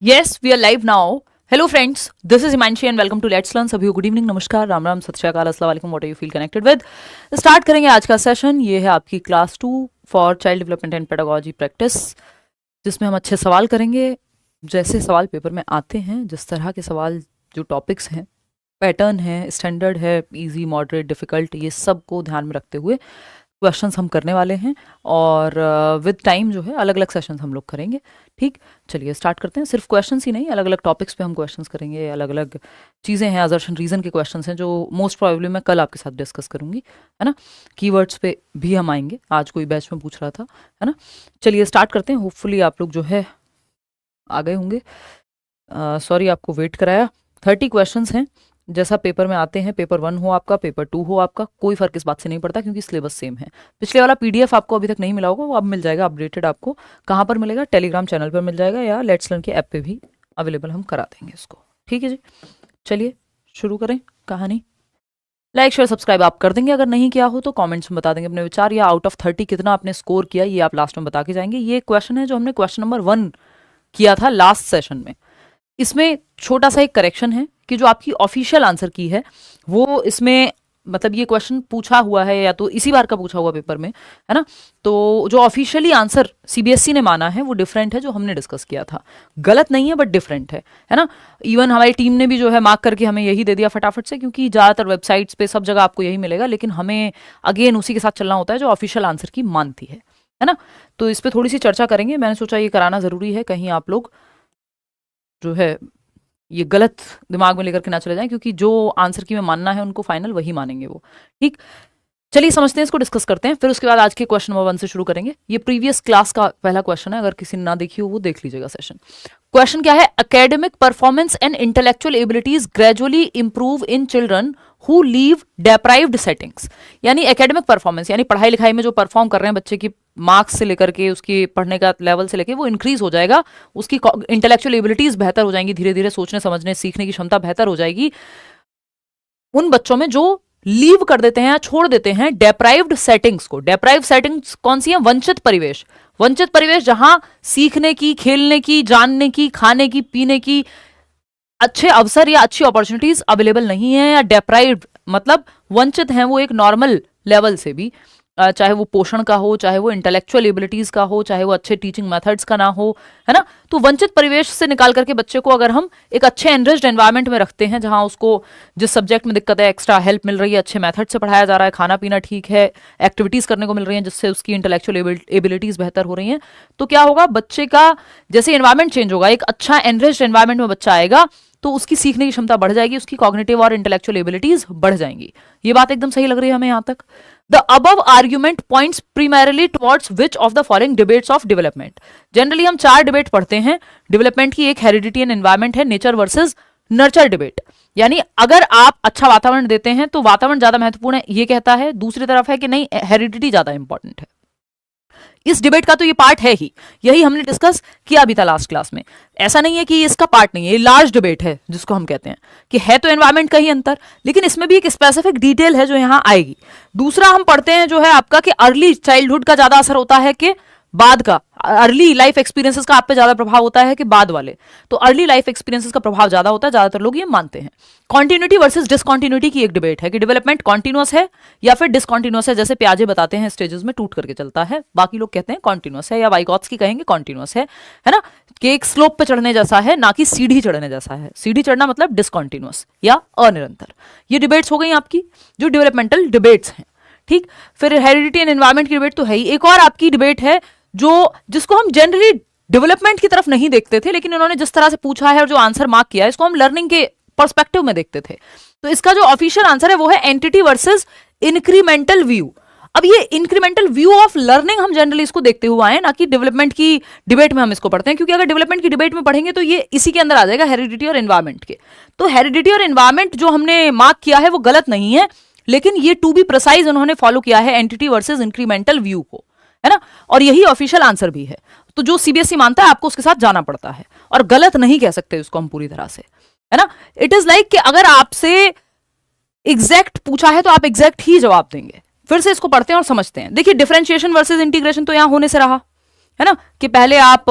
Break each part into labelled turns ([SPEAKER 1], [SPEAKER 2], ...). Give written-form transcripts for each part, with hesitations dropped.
[SPEAKER 1] Yes, we are live now. Hello friends, this is Himanshi and welcome to Let's Learn. सभी को good evening, नमस्कार, राम राम, सत श्री अकाल, अस्सलाम वालेकुम, what are you feel connected with. Start करेंगे आज का सेशन। ये है आपकी class 2 for child development and pedagogy practice, जिसमें हम अच्छे सवाल करेंगे। जैसे सवाल पेपर में आते हैं, जिस तरह के सवाल, जो टॉपिक्स हैं, पैटर्न है, स्टैंडर्ड है, इजी, मॉडरेट, डिफ़िकल्ट, ये सब को ध्यान में रखते हुए क्वेश्चंस हम करने वाले हैं। और विद टाइम जो है अलग अलग सेशंस हम लोग करेंगे। ठीक, चलिए स्टार्ट करते हैं। सिर्फ क्वेश्चंस ही नहीं, अलग अलग टॉपिक्स पे हम क्वेश्चंस करेंगे। अलग अलग चीज़ें हैं, असर्शन रीज़न के क्वेश्चंस हैं, जो मोस्ट प्रोबेबली मैं कल आपके साथ डिस्कस करूंगी, है ना। कीवर्ड्स पे भी हम आएंगे, आज कोई बैच में पूछ रहा था, है ना। चलिए स्टार्ट करते हैं। होपफुली आप लोग जो है आ गए होंगे। सॉरी आपको वेट कराया। 30 क्वेश्चंस हैं, जैसा पेपर में आते हैं। पेपर 1 हो आपका, पेपर 2 हो आपका, कोई फर्क इस बात से नहीं पड़ता, क्योंकि सिलेबस सेम है। पिछले वाला पीडीएफ आपको अभी तक नहीं मिला होगा, वो अब मिल जाएगा अपडेटेड। आपको कहाँ पर मिलेगा? टेलीग्राम चैनल पर मिल जाएगा, या लेट्स लर्न के ऐप पे भी अवेलेबल हम करा देंगे इसको। ठीक है जी, चलिए शुरू करें कहानी। लाइक शेयर सब्सक्राइब आप कर देंगे, अगर नहीं किया हो तो कमेंट्स में बता देंगे अपने विचार, या आउट ऑफ 30 कितना आपने स्कोर किया ये आप लास्ट में बता के जाएंगे। ये क्वेश्चन है जो हमने क्वेश्चन नंबर 1 किया था लास्ट सेशन में। इसमें छोटा सा एक करेक्शन है कि जो आपकी ऑफिशियल आंसर की है वो इसमें, मतलब ये क्वेश्चन पूछा हुआ है या तो इसी बार का पूछा हुआ पेपर में, है ना। तो जो ऑफिशियली आंसर सीबीएसई ने माना है वो डिफरेंट है जो हमने डिस्कस किया था। गलत नहीं है बट डिफरेंट है ना। इवन हमारी टीम ने भी जो है मार्क करके हमें यही दे दिया फटाफट से, क्योंकि ज़्यादातर वेबसाइट्स पे सब जगह आपको यही मिलेगा, लेकिन हमें अगेन उसी के साथ चलना होता है जो ऑफिशियल आंसर की मानती है ना। तो इस पर थोड़ी सी चर्चा करेंगे। मैंने सोचा ये कराना ज़रूरी है, कहीं आप लोग जो है ये गलत दिमाग में लेकर के ना चले जाएं, क्योंकि जो आंसर की में मानना है उनको फाइनल वही मानेंगे वो। ठीक, चलिए समझते हैं, इसको डिस्कस करते हैं, फिर उसके बाद आज के क्वेश्चन नंबर 1 से शुरू करेंगे। ये प्रीवियस क्लास का पहला क्वेश्चन है, अगर किसी ने ना देखी हो वो देख लीजिएगा सेशन। क्वेश्चन क्या है? Academic performance and intellectual abilities gradually improve in children who live deprived settings. यानी एकेडमिक परफॉर्मेंस, यानी पढ़ाई लिखाई में जो परफॉर्म कर रहे हैं बच्चे की, मार्क्स से लेकर के उसकी पढ़ने का लेवल से लेकर वो इंक्रीज हो जाएगा, उसकी इंटेलेक्चुअल एबिलिटीज बेहतर हो जाएंगी, धीरे धीरे सोचने समझने सीखने की क्षमता बेहतर हो जाएगी उन बच्चों में जो लीव कर देते हैं या छोड़ देते हैं डेप्राइव्ड सेटिंग्स को। डेप्राइव्ड सेटिंग्स कौन सी है? वंचित परिवेश। वंचित परिवेश जहां सीखने की, खेलने की, जानने की, खाने की, पीने की अच्छे अवसर या अच्छी अपॉर्चुनिटीज अवेलेबल नहीं है, या डेप्राइव्ड मतलब वंचित हैं वो एक नॉर्मल लेवल से भी, चाहे वो पोषण का हो, चाहे वो इंटेलेक्चुअल एबिलिटीज का हो, चाहे वो अच्छे टीचिंग मेथड्स का ना हो, है ना। तो वंचित परिवेश से निकाल करके बच्चे को अगर हम एक अच्छे एनरिच्ड एनवायरनमेंट में रखते हैं, जहां उसको जिस सब्जेक्ट में दिक्कत है एक्स्ट्रा हेल्प मिल रही है, अच्छे मेथड से पढ़ाया जा रहा है, खाना पीना ठीक है, एक्टिविटीज करने को मिल रही हैं जिससे उसकी इंटेलेक्चुअल एबिलिटीज बेहतर हो रही हैं, तो क्या होगा? बच्चे का जैसे एनवायरनमेंट चेंज होगा, एक अच्छा एनरिच्ड एनवायरनमेंट में बच्चा आएगा तो उसकी सीखने की क्षमता बढ़ जाएगी, उसकी कॉग्निटिव और इंटेलेक्चुअल एबिलिटीज बढ़ जाएंगी। ये बात एकदम सही लग रही है हमें यहाँ तक। The above argument points primarily towards which of the following debates of development? Generally हम 4 डिबेट पढ़ते हैं डेवलपमेंट की। एक हेरिडिटी एंड एनवायरमेंट है, नेचर वर्सेस नर्चर डिबेट। यानी अगर आप अच्छा वातावरण देते हैं तो वातावरण ज्यादा महत्वपूर्ण है, ये कहता है। दूसरी तरफ है कि नहीं, हेरिडिटी ज्यादा इंपॉर्टेंट है। इस डिबेट का तो ये पार्ट है ही, यही हमने डिस्कस किया अभी था लास्ट क्लास में। ऐसा नहीं है कि ये इसका पार्ट नहीं है, ये लार्ज डिबेट है जिसको हम कहते हैं कि है तो एनवायरनमेंट का ही अंतर, लेकिन इसमें भी एक स्पेसिफिक डिटेल है जो यहां आएगी। दूसरा हम पढ़ते हैं जो है आपका कि अर्ली चाइल्डहुड का ज्यादा असर होता है कि बाद का, अर्ली लाइफ एक्सपीरियंसेस का आप पे ज्यादा प्रभाव होता है कि बाद वाले। तो अर्ली लाइफ एक्सपीरियंसेस का प्रभाव ज्यादा होता है, ज्यादातर लोग ये मानते हैं। कॉन्टिन्यूटी वर्सेस डिसकॉन्टिन्यूटी की एक डिबेट है कि डेवलपमेंट कॉन्टिन्यूअस है या फिर डिसकॉन्टिन्यूअस है। जैसे प्याजे बताते हैं स्टेजेस में टूट करके चलता है, बाकी लोग कहते हैं कॉन्टिन्यूअस है, या वाइगॉत्स्की कहेंगे कॉन्टिन्यूअस है ना, कि एक स्लोप पे चढ़ने जैसा है, ना कि सीढ़ी चढ़ने जैसा है। सीढ़ी चढ़ना मतलब डिसकॉन्टिन्यूअस या अनिरंतर। ये डिबेट्स हो गई आपकी जो डेवलपमेंटल डिबेट्स हैं। ठीक, फिर हेरिडिटी एंड एनवायरनमेंट की डिबेट तो है ही। एक और आपकी डिबेट है जिसको हम जनरली डेवलपमेंट की तरफ नहीं देखते थे, लेकिन इन्होंने जिस तरह से पूछा है और जो आंसर मार्क किया है, इसको हम लर्निंग के पर्सपेक्टिव में देखते थे। तो इसका जो ऑफिशियल आंसर है वो है एंटिटी वर्सेस इंक्रीमेंटल व्यू। अब ये इंक्रीमेंटल व्यू ऑफ लर्निंग हम जनरली इसको देखते हुए आए, ना कि डेवलपमेंट की डिबेट में हम इसको पढ़ते हैं, क्योंकि अगर डेवलपमेंट की डिबेट में पढ़ेंगे तो ये इसी के अंदर आ जाएगा, हेरिडिटी और एनवायरनमेंट के। तो हेरिडिटी और एनवायरनमेंट जो हमने मार्क किया है वो गलत नहीं है, लेकिन ये टू बी प्रिसाइज उन्होंने फॉलो किया है एंटिटी वर्सेस इंक्रीमेंटल व्यू को, है ना। और यही ऑफिशियल आंसर भी है। तो जो सीबीएसई मानता है आपको उसके साथ जाना पड़ता है, और गलत नहीं कह सकते उसको हम पूरी तरह से, है ना। इट इज लाइक कि अगर आपसे एग्जैक्ट पूछा है तो आप एग्जैक्ट ही जवाब देंगे। फिर से इसको पढ़ते हैं और समझते हैं। देखिए डिफरेंशिएशन वर्सेस इंटीग्रेशन तो यहां होने से रहा, है ना, कि पहले आप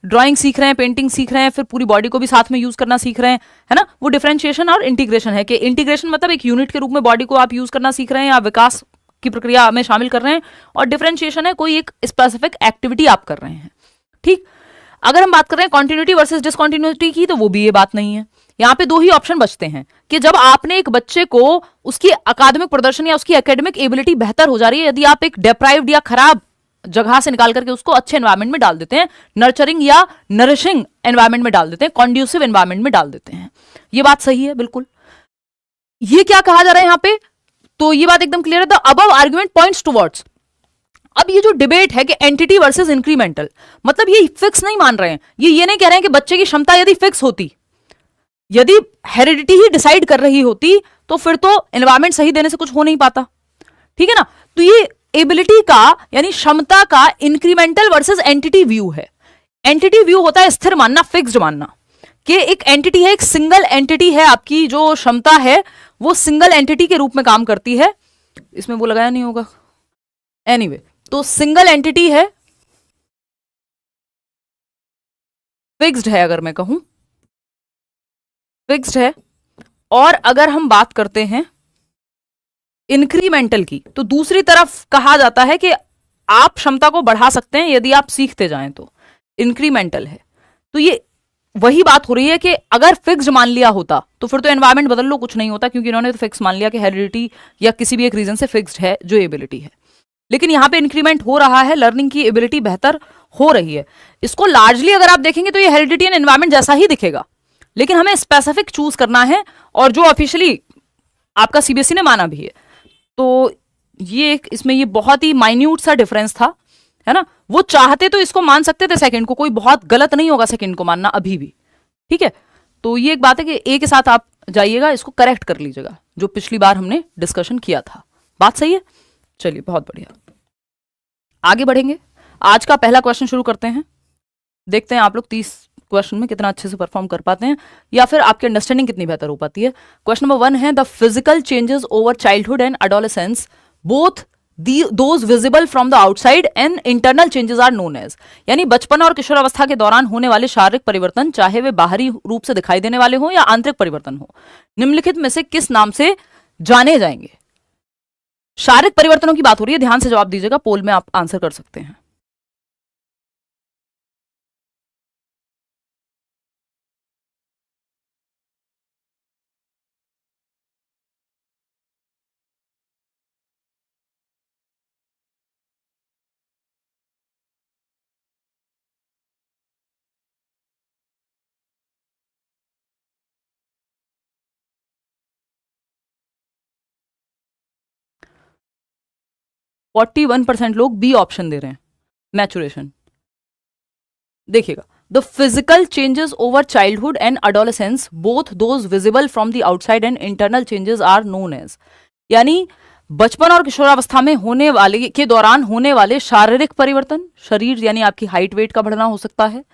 [SPEAKER 1] ड्राइंग सीख रहे हैं, पेंटिंग सीख रहे हैं, फिर पूरी बॉडी को भी साथ में यूज करना सीख रहे हैं, है ना। वो डिफरेंशिएशन और इंटीग्रेशन है कि इंटीग्रेशन मतलब एक यूनिट के रूप में बॉडी को आप यूज करना सीख रहे हैं या विकास की प्रक्रिया में शामिल कर रहे हैं, और डिफरेंशिएशन है कोई एक स्पेसिफिक एक्टिविटी आप कर रहे हैं। ठीक, अगर हम बात कर रहे हैं कॉन्टिन्यूटी वर्सेस डिसकॉन्टिन्यूटी की, तो वो भी ये बात नहीं है। यहाँ पे दो ही ऑप्शन बचते हैं कि जब आपने एक बच्चे को उसकी अकादमिक प्रदर्शन या उसकी एकेडमिक एबिलिटी बेहतर हो जा रही है, यदि आप एक डिप्राइव्ड या खराब जगह से निकाल करके उसको अच्छे एनवायरमेंट में डाल देते हैं, नर्चरिंग या नरिशिंग एनवायरमेंट में डाल देते हैं, कॉन्ड्यूसिव एनवायरमेंट में डाल देते हैं, ये बात सही है बिल्कुल। ये क्या कहा जा रहा है यहाँ पे, तो ये बात एकदम क्लियर है। The above argument points towards, अब ये जो डिबेट है कि एंटिटी वर्सेस इंक्रीमेंटल, मतलब ये फिक्स नहीं मान रहे हैं, ये नहीं कह रहे हैं कि बच्चे की क्षमता यदि फिक्स होती, यदि हेरिडिटी ही डिसाइड कर रही होती, तो फिर तो एनवायरमेंट सही देने से कुछ हो नहीं पाता, ठीक है ना। तो ये एबिलिटी का यानी क्षमता का इंक्रीमेंटल वर्सेस एंटिटी व्यू है। एंटिटी व्यू होता है स्थिर मानना, फिक्स्ड मानना, कि एक एंटिटी है, एक सिंगल एंटिटी है, आपकी जो क्षमता है वो सिंगल एंटिटी के रूप में काम करती है। इसमें वो लगाया नहीं होगा, एनीवे तो सिंगल एंटिटी है, फिक्स्ड है, अगर मैं कहूं फिक्स्ड है। और अगर हम बात करते हैं इंक्रीमेंटल की, तो दूसरी तरफ कहा जाता है कि आप क्षमता को बढ़ा सकते हैं यदि आप सीखते जाएं, तो इंक्रीमेंटल है। तो ये वही बात हो रही है कि अगर फिक्स्ड मान लिया होता तो फिर तो एनवायरमेंट बदल लो, कुछ नहीं होता, क्योंकि इन्होंने तो फिक्स मान लिया कि हेरिडिटी या किसी भी एक रीजन से फिक्स्ड है जो एबिलिटी है। लेकिन यहां पे इंक्रीमेंट हो रहा है, लर्निंग की एबिलिटी बेहतर हो रही है। इसको लार्जली अगर आप देखेंगे तो ये हेरिडिटी एंड एनवायरमेंट जैसा ही दिखेगा, लेकिन हमें स्पेसिफिक चूज करना है, और जो ऑफिशियली आपका सीबीएसई ने माना भी है। तो ये इसमें ये बहुत ही माइन्यूट सा डिफरेंस था, है ना। वो चाहते तो इसको मान सकते थे सेकंड को, कोई बहुत गलत नहीं होगा सेकंड को मानना अभी भी, ठीक है। तो ये एक बात है कि ए के साथ आप जाइएगा, इसको करेक्ट कर लीजिएगा, जो पिछली बार हमने डिस्कशन किया था। बात सही है, चलिए बहुत बढ़िया, आगे बढ़ेंगे। आज का पहला क्वेश्चन शुरू करते हैं, देखते हैं आप लोग 30 क्वेश्चन में कितना अच्छे से परफॉर्म कर पाते हैं, या फिर आपकी अंडरस्टैंडिंग कितनी बेहतर हो पाती है। क्वेश्चन नंबर 1 है, the physical changes over childhood and adolescence both those visible from the outside and internal changes are known as, यानी बचपन और किशोरावस्था के दौरान होने वाले शारीरिक परिवर्तन, चाहे वे बाहरी रूप से दिखाई देने वाले हो या आंतरिक परिवर्तन हो, निम्नलिखित में से किस नाम से जाने जाएंगे। शारीरिक परिवर्तनों की बात हो रही है, ध्यान से जवाब दीजिएगा, पोल में आप आंसर कर सकते हैं। फोर्टी 41% लोग बी ऑप्शन दे रहे हैं, मैचुरेशन। देखिएगा, the physical changes over childhood and adolescence both those visible from the outside and internal changes are known as, यानी बचपन और किशोरावस्था में होने वाले के दौरान होने वाले शारीरिक परिवर्तन, शरीर यानी आपकी हाइट वेट का बढ़ना हो सकता है,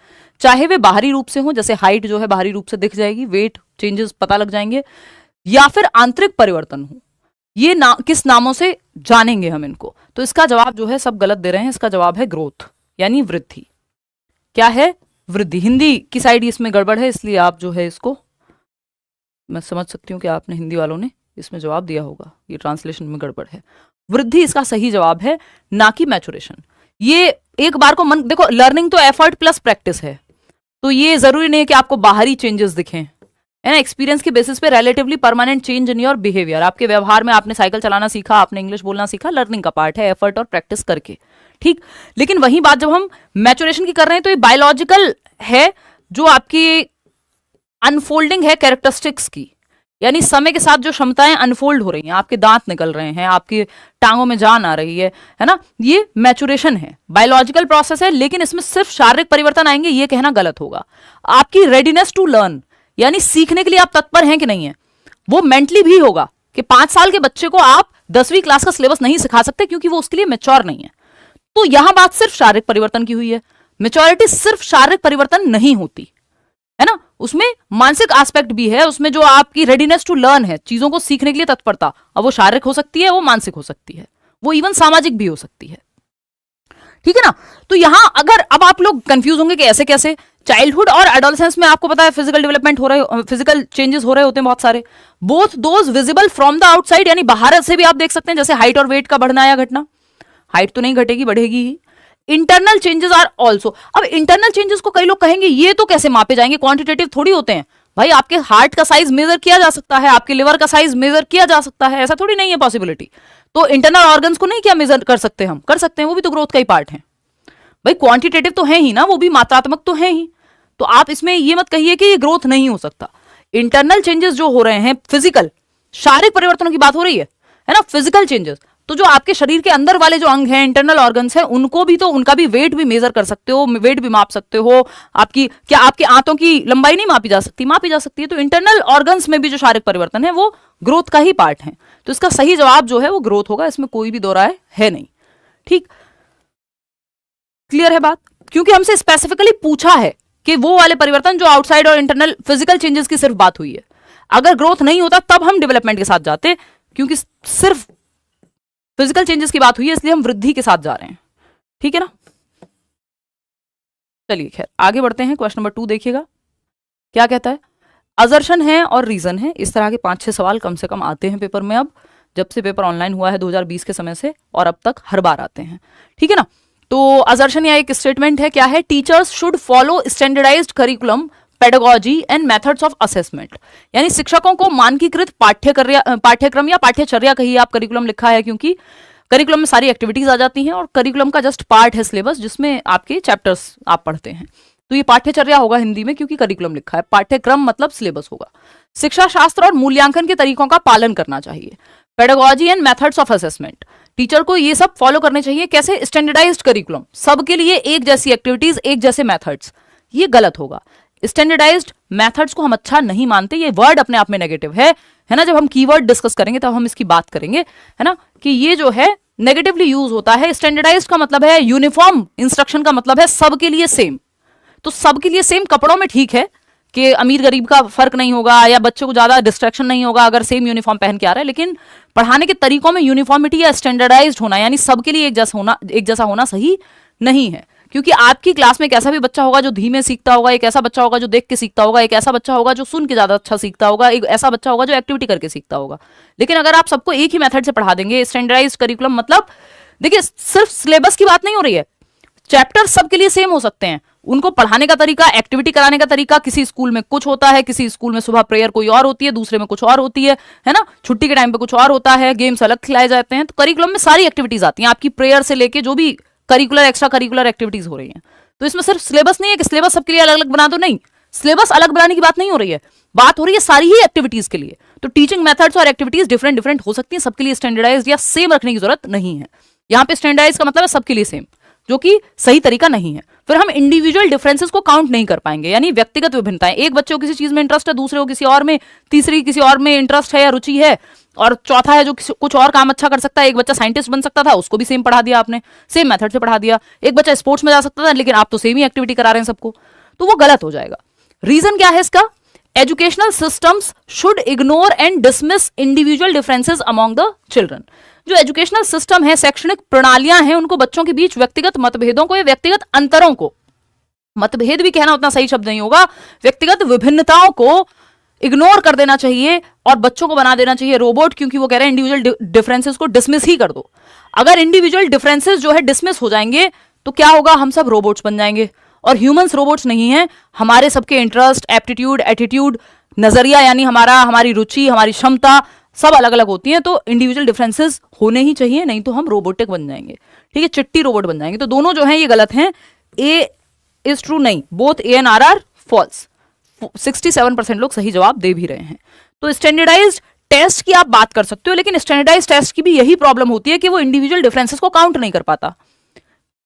[SPEAKER 1] चाहे वे बाहरी रूप से हो, जैसे हाइट जो है बाहरी रूप से दिख जाएगी, वेट चेंजेस पता लग जाएंगे, या फिर आंतरिक परिवर्तन हो। ये किस नामों से जानेंगे हम इनको, तो इसका जवाब जो है सब गलत दे रहे हैं। इसका जवाब है ग्रोथ, यानी वृद्धि। क्या है? वृद्धि। हिंदी की साइड इसमें गड़बड़ है, इसलिए आप जो है इसको, मैं समझ सकती हूँ कि आपने हिंदी वालों ने इसमें जवाब दिया होगा, ये ट्रांसलेशन में गड़बड़ है। वृद्धि इसका सही जवाब है, ना कि मैचुरेशन। ये एक बार को मन देखो, लर्निंग तो एफर्ट प्लस प्रैक्टिस है, तो ये जरूरी नहीं है कि आपको बाहरी चेंजेस दिखें, है ना। एक्सपीरियंस के बेसिस पे relatively permanent change in your behaviour, आपके व्यवहार में आपने साइकिल चलाना सीखा, आपने इंग्लिश बोलना सीखा, लर्निंग का पार्ट है, एफर्ट और प्रैक्टिस करके, ठीक। लेकिन वही बात जब हम मैचुरेशन की कर रहे हैं तो ये बायोलॉजिकल है, जो आपकी अनफोल्डिंग है कैरेक्टरिस्टिक्स की, यानी समय के साथ जो क्षमताएं अनफोल्ड हो रही हैं, आपके दांत निकल रहे हैं, आपकी टांगों में जान आ रही है ना, ये मैचुरेशन है, बायोलॉजिकल प्रोसेस है। लेकिन इसमें सिर्फ शारीरिक परिवर्तन आएंगे ये कहना गलत होगा। आपकी रेडीनेस टू लर्न, यानी सीखने के लिए आप तत्पर हैं कि नहीं है, वो मेंटली भी होगा कि 5 साल के बच्चे को आप 10वीं क्लास का सिलेबस नहीं सिखा सकते क्योंकि वो उसके लिए मैच्योर नहीं है। तो यहां बात सिर्फ शारीरिक परिवर्तन की हुई है। मैच्योरिटी सिर्फ शारीरिक परिवर्तन नहीं होती, है ना, उसमें मानसिक एस्पेक्ट भी है, उसमें जो आपकी रेडीनेस टू लर्न है, चीजों को सीखने के लिए तत्परता, अब वो शारीरिक हो सकती है, वो मानसिक हो सकती है, वो इवन सामाजिक भी हो सकती है, ठीक है ना। तो यहां अगर अब आप लोग कंफ्यूज होंगे कि ऐसे कैसे, चाइल्डहुड और एडोलेसेंस में आपको पता है फिजिकल डेवलपमेंट हो रहे, फिजिकल चेंजेस हो रहे होते हैं बहुत सारे, both those visible from the outside, यानी बाहर से भी आप देख सकते हैं, जैसे हाइट और वेट का बढ़ना या घटना। हाइट तो नहीं घटेगी, बढ़ेगी ही। Internal changes are also. अब इंटरनल चेंजेस को कई लोग कहेंगे ये तो कैसे मापे जाएंगे, क्वांटिटेटिव थोड़ी होते हैं। भाई आपके हार्ट का साइज मेजर किया जा सकता है, आपके लिवर का साइज मेजर किया जा सकता है, ऐसा थोड़ी नहीं है पॉसिबिलिटी। तो इंटरनल ऑर्गन्स को नहीं क्या मेजर कर सकते, हम कर सकते हैं, वो भी तो ग्रोथ का ही पार्ट है। भाई क्वांटिटेटिव तो है ही ना, वो भी मात्रात्मक तो है ही। तो आप इसमें ये मत कहिए कि ये ग्रोथ नहीं हो सकता। इंटरनल चेंजेस जो हो रहे हैं, फिजिकल शारीरिक परिवर्तनों की बात हो रही है ना, फिजिकल चेंजेस, तो जो आपके शरीर के अंदर वाले जो अंग हैं, इंटरनल ऑर्गन्स हैं, उनको भी तो, उनका भी वेट भी मेजर कर सकते हो, वेट भी माप सकते हो। आपकी क्या आपके आंतों की लंबाई नहीं मापी जा सकती, मापी जा सकती है। तो इंटरनल ऑर्गन्स में भी जो शारीरिक परिवर्तन है वो ग्रोथ का ही पार्ट है। तो इसका सही जवाब जो है वो ग्रोथ होगा, इसमें कोई भी दो राय है नहीं। ठीक, क्लियर है बात, क्योंकि हमसे स्पेसिफिकली पूछा है कि वो वाले परिवर्तन जो आउटसाइड और इंटरनल फिजिकल चेंजेस की सिर्फ बात हुई है। अगर ग्रोथ नहीं होता तब हम डेवलपमेंट के साथ जाते, क्योंकि सिर्फ फिजिकल चेंजेस की बात हुई है, इसलिए हम वृद्धि के साथ जा रहे हैं। ठीक है ना। चलिए खैर आगे बढ़ते हैं। क्वेश्चन नंबर 2 देखिएगा क्या कहता है। अजर्शन है और रीजन है, इस तरह के 5-6 सवाल कम से कम आते हैं पेपर में, अब जब से पेपर ऑनलाइन हुआ है 2020 के समय से, और अब तक हर बार आते हैं। ठीक है ना। तो अजर्शन या एक स्टेटमेंट है, क्या है, teachers should follow standardised curriculum, pedagogy and methods of assessment, यानी शिक्षकों को मानकीकृत पाठ्यक्रम या पाठ्यचर्या कहिए आप, करिकुलम लिखा है क्योंकि करिकुलम में सारी एक्टिविटीज आ जाती हैं, और करिकुलम का जस्ट पार्ट है सिलेबस, जिसमें आपके चैप्टर्स आप पढ़ते हैं। तो ये पाठ्यचर्या होगा हिंदी में, क्योंकि करिकुलम लिखा है, पाठ्यक्रम मतलब सिलेबस होगा। शिक्षा शास्त्र और मूल्यांकन के तरीकों का पालन करना चाहिए। Pedagogy and methods of assessment, teacher को ये सब फॉलो करने चाहिए। कैसे, स्टैंडर्डाइज्ड करिकुलम, सबके लिए एक जैसी एक्टिविटीज, एक जैसे मेथड्स, ये गलत होगा। स्टैंडर्डाइज्ड मेथड्स को हम अच्छा नहीं मानते, ये वर्ड अपने आप में नेगेटिव है ना। जब हम कीवर्ड डिस्कस करेंगे तब हम इसकी बात करेंगे, है ना, कि ये जो है नेगेटिवली यूज होता है। स्टैंडर्डाइज्ड का मतलब है यूनिफॉर्म, इंस्ट्रक्शन का मतलब है सबके लिए सेम। तो सबके लिए सेम कपड़ों में ठीक है कि अमीर गरीब का फर्क नहीं होगा, या बच्चे को ज्यादा डिस्ट्रैक्शन नहीं होगा अगर सेम यूनिफॉर्म पहन के आ रहा है, लेकिन पढ़ाने के तरीकों में यूनिफॉर्मिटी या स्टैंडर्डाइज्ड होना, यानी सबके लिए एक जैसा होना सही नहीं है। क्योंकि आपकी क्लास में एक ऐसा भी बच्चा होगा जो धीमे सीखता होगा, एक ऐसा बच्चा होगा जो देख के सीखता होगा, एक ऐसा बच्चा होगा जो सुन के ज्यादा अच्छा सीखता होगा, एक ऐसा बच्चा होगा जो एक्टिविटी करके सीखता होगा। लेकिन अगर आप सबको एक ही मेथड से पढ़ा देंगे, स्टैंडर्डाइज्ड करिकुलम मतलब, देखिए सिर्फ सिलेबस की बात नहीं हो रही है, चैप्टर सबके लिए सेम हो सकते हैं, उनको पढ़ाने का तरीका, एक्टिविटी कराने का तरीका, किसी स्कूल में कुछ होता है, किसी स्कूल में सुबह प्रेयर कोई और होती है, दूसरे में कुछ और होती है ना, छुट्टी के टाइम पे कुछ और होता है, गेम्स अलग खिलाए जाते हैं। तो करिकुलम में सारी एक्टिविटीज आती हैं, आपकी प्रेयर से लेके जो भी करिकुलर एक्स्ट्रा करिकुलर एक्टिविटीज हो रही हैं। तो इसमें सिर्फ सिलेबस नहीं है कि सिलेबस सबके लिए अलग अलग बना दो, नहीं, सिलेबस अलग बनाने की बात नहीं हो रही है, बात हो रही है सारी ही एक्टिविटीज के लिए। तो टीचिंग मेथड्स और एक्टिविटीज डिफरेंट डिफरेंट हो सकती हैं, सबके लिए स्टैंडर्डाइज्ड या सेम रखने की जरूरत नहीं है। यहाँ पे स्टैंडर्डाइज का मतलब है सबके लिए सेम, जो कि सही तरीका नहीं है। फिर हम इंडिविजुअल डिफरेंसेस को काउंट नहीं कर पाएंगे, यानी व्यक्तिगत विभिन्नताएं, एक बच्चे को किसी चीज में इंटरेस्ट है, दूसरे को किसी और में, तीसरी किसी और में इंटरेस्ट है या रुचि है, और चौथा है जो कुछ और काम अच्छा कर सकता है। एक बच्चा साइंटिस्ट बन सकता था, उसको भी सेम पढ़ा दिया आपने, सेम मेथड से पढ़ा दिया। एक बच्चा स्पोर्ट्स में जा सकता था, लेकिन आप तो सेम ही एक्टिविटी करा रहे हैं सबको, तो वो गलत हो जाएगा। रीजन क्या है इसका, educational systems should ignore and dismiss individual differences among the children. जो एजुकेशनल सिस्टम है, शैक्षणिक प्रणालियां हैं, उनको बच्चों के बीच व्यक्तिगत मतभेदों को या व्यक्तिगत अंतरों को, मतभेद भी कहना उतना सही शब्द नहीं होगा, व्यक्तिगत विभिन्नताओं को इग्नोर कर देना चाहिए और बच्चों को बना देना चाहिए रोबोट, क्योंकि वो कह रहे हैं इंडिविजुअल डिफरेंसेस को डिसमिस ही कर दो। अगर इंडिविजुअल डिफरेंसेस जो है डिसमिस हो जाएंगे तो क्या होगा, हम सब रोबोट्स बन जाएंगे, और ह्यूमंस रोबोट्स नहीं है। हमारे सबके इंटरेस्ट, एप्टीट्यूड, एटीट्यूड, नजरिया, यानी हमारी रुचि, हमारी क्षमता सब अलग अलग होती हैं। तो इंडिविजुअल डिफरेंसेस होने ही चाहिए, नहीं तो हम रोबोटिक बन जाएंगे, ठीक है, चिट्टी रोबोट बन जाएंगे। तो दोनों जो हैं ये गलत हैं, ए इज ट्रू नहीं, बोथ ए एंड आर फॉल्स। 67% लोग सही जवाब दे भी रहे हैं। तो स्टैंडर्डाइज्ड टेस्ट की आप बात कर सकते हो, लेकिन स्टैंडर्डाइज्ड टेस्ट की भी यही प्रॉब्लम होती है कि वो इंडिविजुअल डिफरेंसेस को काउंट नहीं कर पाता,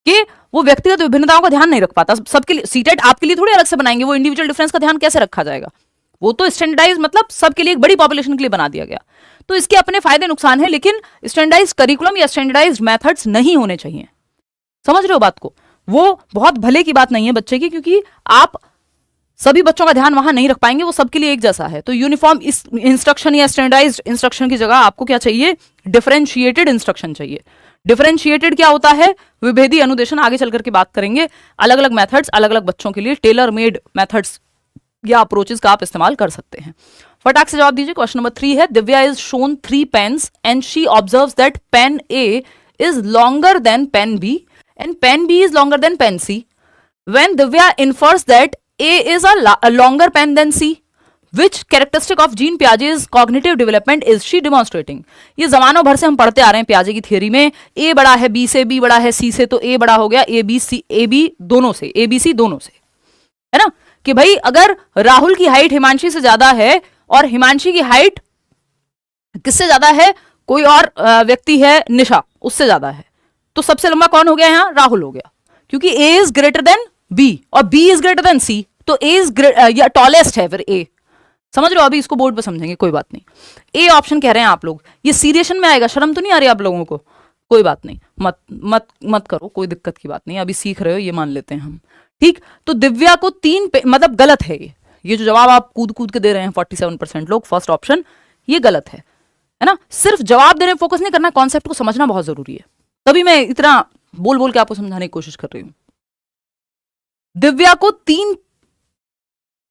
[SPEAKER 1] कि वो व्यक्तिगत विभिन्नताओं का ध्यान नहीं रख पाता। सबके लिए सीटेट आपके लिए थोड़ी अलग से बनाएंगे, वो इंडिविजुअल डिफरेंस का ध्यान कैसे रखा जाएगा, वो तो स्टैंडर्डाइज मतलब सबके लिए, एक बड़ी पॉपुलेशन के लिए बना दिया गया। तो इसके अपने फायदे नुकसान है, लेकिन स्टैंडर्डाइज करिकुलम या स्टैंडर्डाइज मेथड्स नहीं होने चाहिए। समझ रहे हो बात को, वो बहुत भले की बात नहीं है बच्चे की, क्योंकि आप सभी बच्चों का ध्यान वहां नहीं रख पाएंगे, वो सबके लिए एक जैसा है। तो यूनिफॉर्म इंस्ट्रक्शन या स्टैंडर्डाइज्ड इंस्ट्रक्शन की जगह आपको क्या चाहिए, डिफरेंशिएटेड इंस्ट्रक्शन चाहिए, डिफरेंशिएटेड क्या होता है? विभेदी अनुदेशन, आगे चल करके बात करेंगे। अलग अलग मेथड्स अलग अलग बच्चों के लिए, टेलर मेड मेथड्स या अप्रोचेस का आप इस्तेमाल कर सकते हैं। फटाक से जवाब दीजिए। क्वेश्चन नंबर 3 है, Divya is shown 3 pens and she observes that pen A is longer than pen B and pen B is longer than pen C. When Divya infers that A is a longer pen than C, which characteristic of Jean Piaget's cognitive development is she demonstrating. ये जमानों भर से हम पढ़ते आ रहे हैं पियाजे की theory में, ए बड़ा है बी से, बी बड़ा है सी से, तो ए बड़ा हो गया A B C, A B दोनों से, ए बी सी दोनों से, है ना। कि भाई अगर राहुल की हाइट हिमांशी से ज्यादा है और हिमांशी की हाइट किससे ज्यादा है, कोई और व्यक्ति है निशा, उससे ज्यादा है, तो सबसे लंबा कौन हो गया यहाँ? राहुल हो गया, क्योंकि ए इज ग्रेटर देन बी और बी इज ग्रेटर देन सी, तो ए इज टॉलेस्ट है फिर ए। समझ रहे हो? अभी इसको बोर्ड पे समझेंगे, कोई बात नहीं। ए ऑप्शन कह रहे हैं आप लोग, ये सीरियशन में आएगा, शर्म तो नहीं आ रही आप लोगों को? कोई बात नहीं, मत मत मत करो, कोई दिक्कत की बात नहीं, अभी सीख रहे हो, ये मान लेते हैं हम, ठीक। तो दिव्या को 3 मतलब गलत है ये जो जवाब आप कूद कूद के दे रहे हैं 47% लोग, फर्स्ट ऑप्शन ये गलत है ना। सिर्फ जवाब देने में फोकस नहीं करना, कॉन्सेप्ट को समझना बहुत जरूरी है, तभी मैं इतना बोल बोल के आपको समझाने की कोशिश कर रही हूं। दिव्या को 3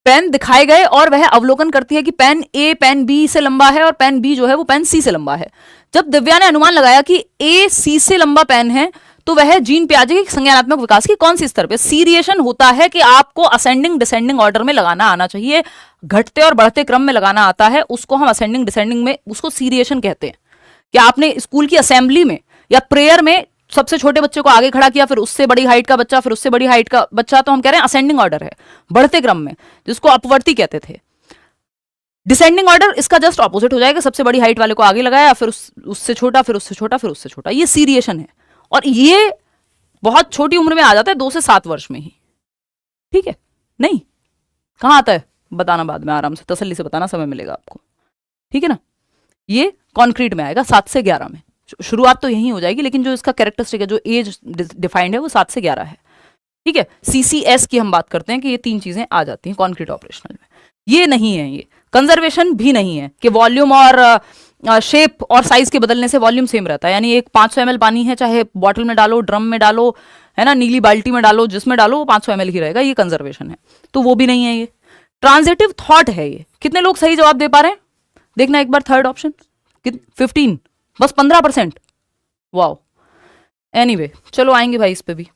[SPEAKER 1] पेन दिखाए गए और वह अवलोकन करती है कि पेन ए पेन बी से लंबा है और पेन बी जो है वो पेन सी से लंबा है। जब दिव्या ने अनुमान लगाया कि ए सी से लंबा पेन है, तो वह जीन पियाजे के संज्ञानात्मक विकास की कौन सी स्तर पे? सीरिएशन होता है कि आपको असेंडिंग डिसेंडिंग ऑर्डर में लगाना आना चाहिए, घटते और बढ़ते क्रम में लगाना आता है, उसको हम असेंडिंग डिसेंडिंग में, उसको सीरिएशन कहते हैं। कि आपने स्कूल की असेंबली में या प्रेयर में सबसे छोटे बच्चे को आगे खड़ा किया, फिर उससे बड़ी हाइट का बच्चा, फिर उससे बड़ी हाइट का बच्चा, तो हम कह रहे हैं असेंडिंग ऑर्डर है, बढ़ते क्रम में, जिसको अपवर्ती कहते थे। डिसेंडिंग ऑर्डर इसका जस्ट ऑपोजिट हो जाएगा, सबसे बड़ी हाइट वाले को आगे लगाया, फिर उससे छोटा, फिर उससे छोटा, फिर उससे छोटा, ये सीरिएशन है। और ये बहुत छोटी उम्र में आ जाता है, 2 से 7 वर्ष में ही, ठीक है। नहीं, कहां आता है बताना बाद में, आराम से तसल्ली से बताना, समय मिलेगा आपको, ठीक है ना। ये कॉन्क्रीट में आएगा 7 से 11 में, शुरुआत तो यही हो जाएगी, लेकिन जो इसका कैरेक्टरिस्टिक है, जो एज डिफाइंड है, वो 7 से 11 है, ठीक है। CCS की हम बात करते हैं कि ये 3 चीजें आ जाती हैं कॉन्क्रीट ऑपरेशनल में। ये नहीं है, ये कंजर्वेशन भी नहीं है कि वॉल्यूम और शेप और साइज के बदलने से वॉल्यूम सेम रहता है, यानी एक 500 ml पानी है, चाहे बॉटल में डालो, ड्रम में डालो, है ना, नीली बाल्टी में डालो, जिसमें डालो वो 500 ml ही रहेगा, ये कंजर्वेशन है, तो वो भी नहीं है। ये ट्रांजिटिव थॉट है। ये कितने लोग सही जवाब दे पा रहे हैं? देखना एक बार, थर्ड ऑप्शन 15, बस 15%। वाओ, एनीवे चलो आएंगे भाई इस पे भी।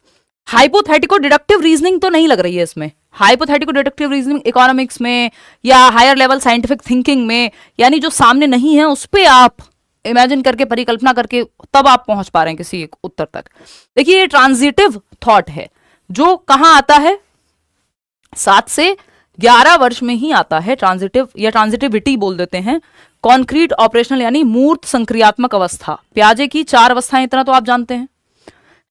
[SPEAKER 1] हाइपोथेटिको डिडक्टिव रीजनिंग तो नहीं लग रही है इसमें। हाइपोथेटिको डिडक्टिव रीजनिंग इकोनॉमिक्स में या हायर लेवल साइंटिफिक थिंकिंग में, यानी जो सामने नहीं है उस पे आप इमेजिन करके, परिकल्पना करके, तब आप पहुंच पा रहे हैं किसी एक उत्तर तक। देखिए ये ट्रांजिटिव थॉट है, जो कहां आता है? 7 से 11 वर्ष में ही आता है। ट्रांजिटिव या ट्रांजिटिविटी बोल देते हैं। कॉन्क्रीट ऑपरेशनल यानी मूर्त संक्रियात्मक अवस्था, पियाजे की 4 अवस्थाएं, इतना तो आप जानते हैं,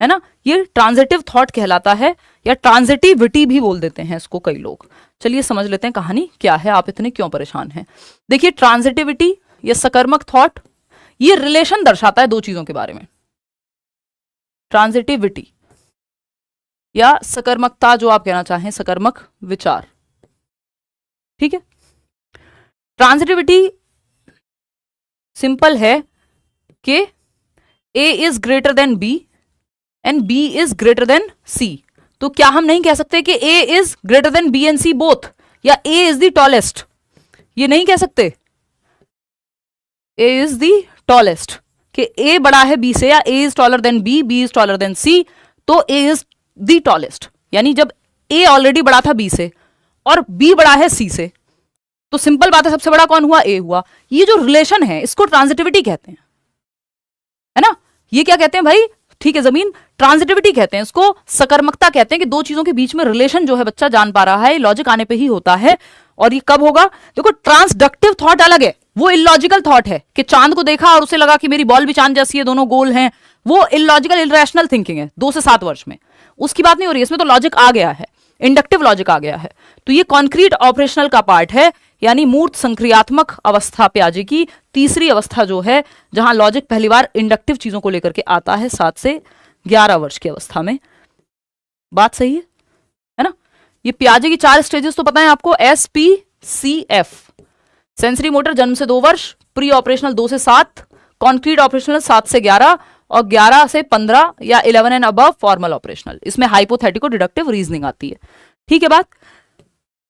[SPEAKER 1] है ना। ये ट्रांजिटिव थॉट कहलाता है, या ट्रांजिटिविटी भी बोल देते हैं इसको कई लोग। चलिए समझ लेते हैं कहानी क्या है, आप इतने क्यों परेशान हैं। देखिए ट्रांजिटिविटी या सकर्मक थॉट, ये रिलेशन दर्शाता है 2 चीजों के बारे में। ट्रांजिटिविटी या सकर्मकता, जो आप कहना चाहें, सकर्मक विचार, ठीक है। ट्रांजिटिविटी सिंपल है कि A is greater then B and B is greater then C। तो क्या हम नहीं कह सकते कि A is greater then B and C both, या A इज द टॉलेस्ट? ये नहीं कह सकते। A इज द टॉलेस्ट, कि A बड़ा है B से, या A is taller than B, B is taller than C, तो A इज द टॉलेस्ट। यानी जब A ऑलरेडी बड़ा था B से और B बड़ा है C से, तो सिंपल बात है, सबसे बड़ा कौन हुआ? A हुआ। ये जो रिलेशन है इसको ट्रांजिटिविटी कहते हैं, है ना। ये क्या कहते हैं भाई? ठीक है जमीन, ट्रांजिटिविटी कहते हैं इसको। सकर्मकता कहते हैं कि 2 चीजों के बीच में रिलेशन जो है बच्चा जान पा रहा है, लॉजिक आने पे ही होता है। और ये कब होगा? देखो ट्रांसडक्टिव थॉट अलग है, वो इलॉजिकल थॉट है कि चांद को देखा और उसे लगा कि मेरी बॉल भी चांद जैसी है, दोनों गोल हैं। वो इलॉजिकल इलरेशनल थिंकिंग है 2 से 7 वर्ष में, उसकी बात नहीं हो रही है। इसमें तो लॉजिक आ गया है, इंडक्टिव लॉजिक आ गया है। तो ये कॉन्क्रीट ऑपरेशनल का पार्ट है, यानी मूर्त संक्रियात्मक अवस्था पियाजे की तीसरी अवस्था जो है, जहां लॉजिक पहली बार इंडक्टिव चीजों को लेकर के आता है 7 से 11 वर्ष की अवस्था में। बात सही है ना। ये पियाजे की 4 स्टेजेस तो पता है आपको, SPCF। सेंसरी मोटर जन्म से 2 वर्ष, प्री ऑपरेशनल 2 से 7, कॉन्क्रीट ऑपरेशनल 7 से 11, और 11 से 15 या 11 एंड अबव फॉर्मल ऑपरेशनल। इसमें हाइपोथेटिको डिडक्टिव रीजनिंग आती है। ठीक है बात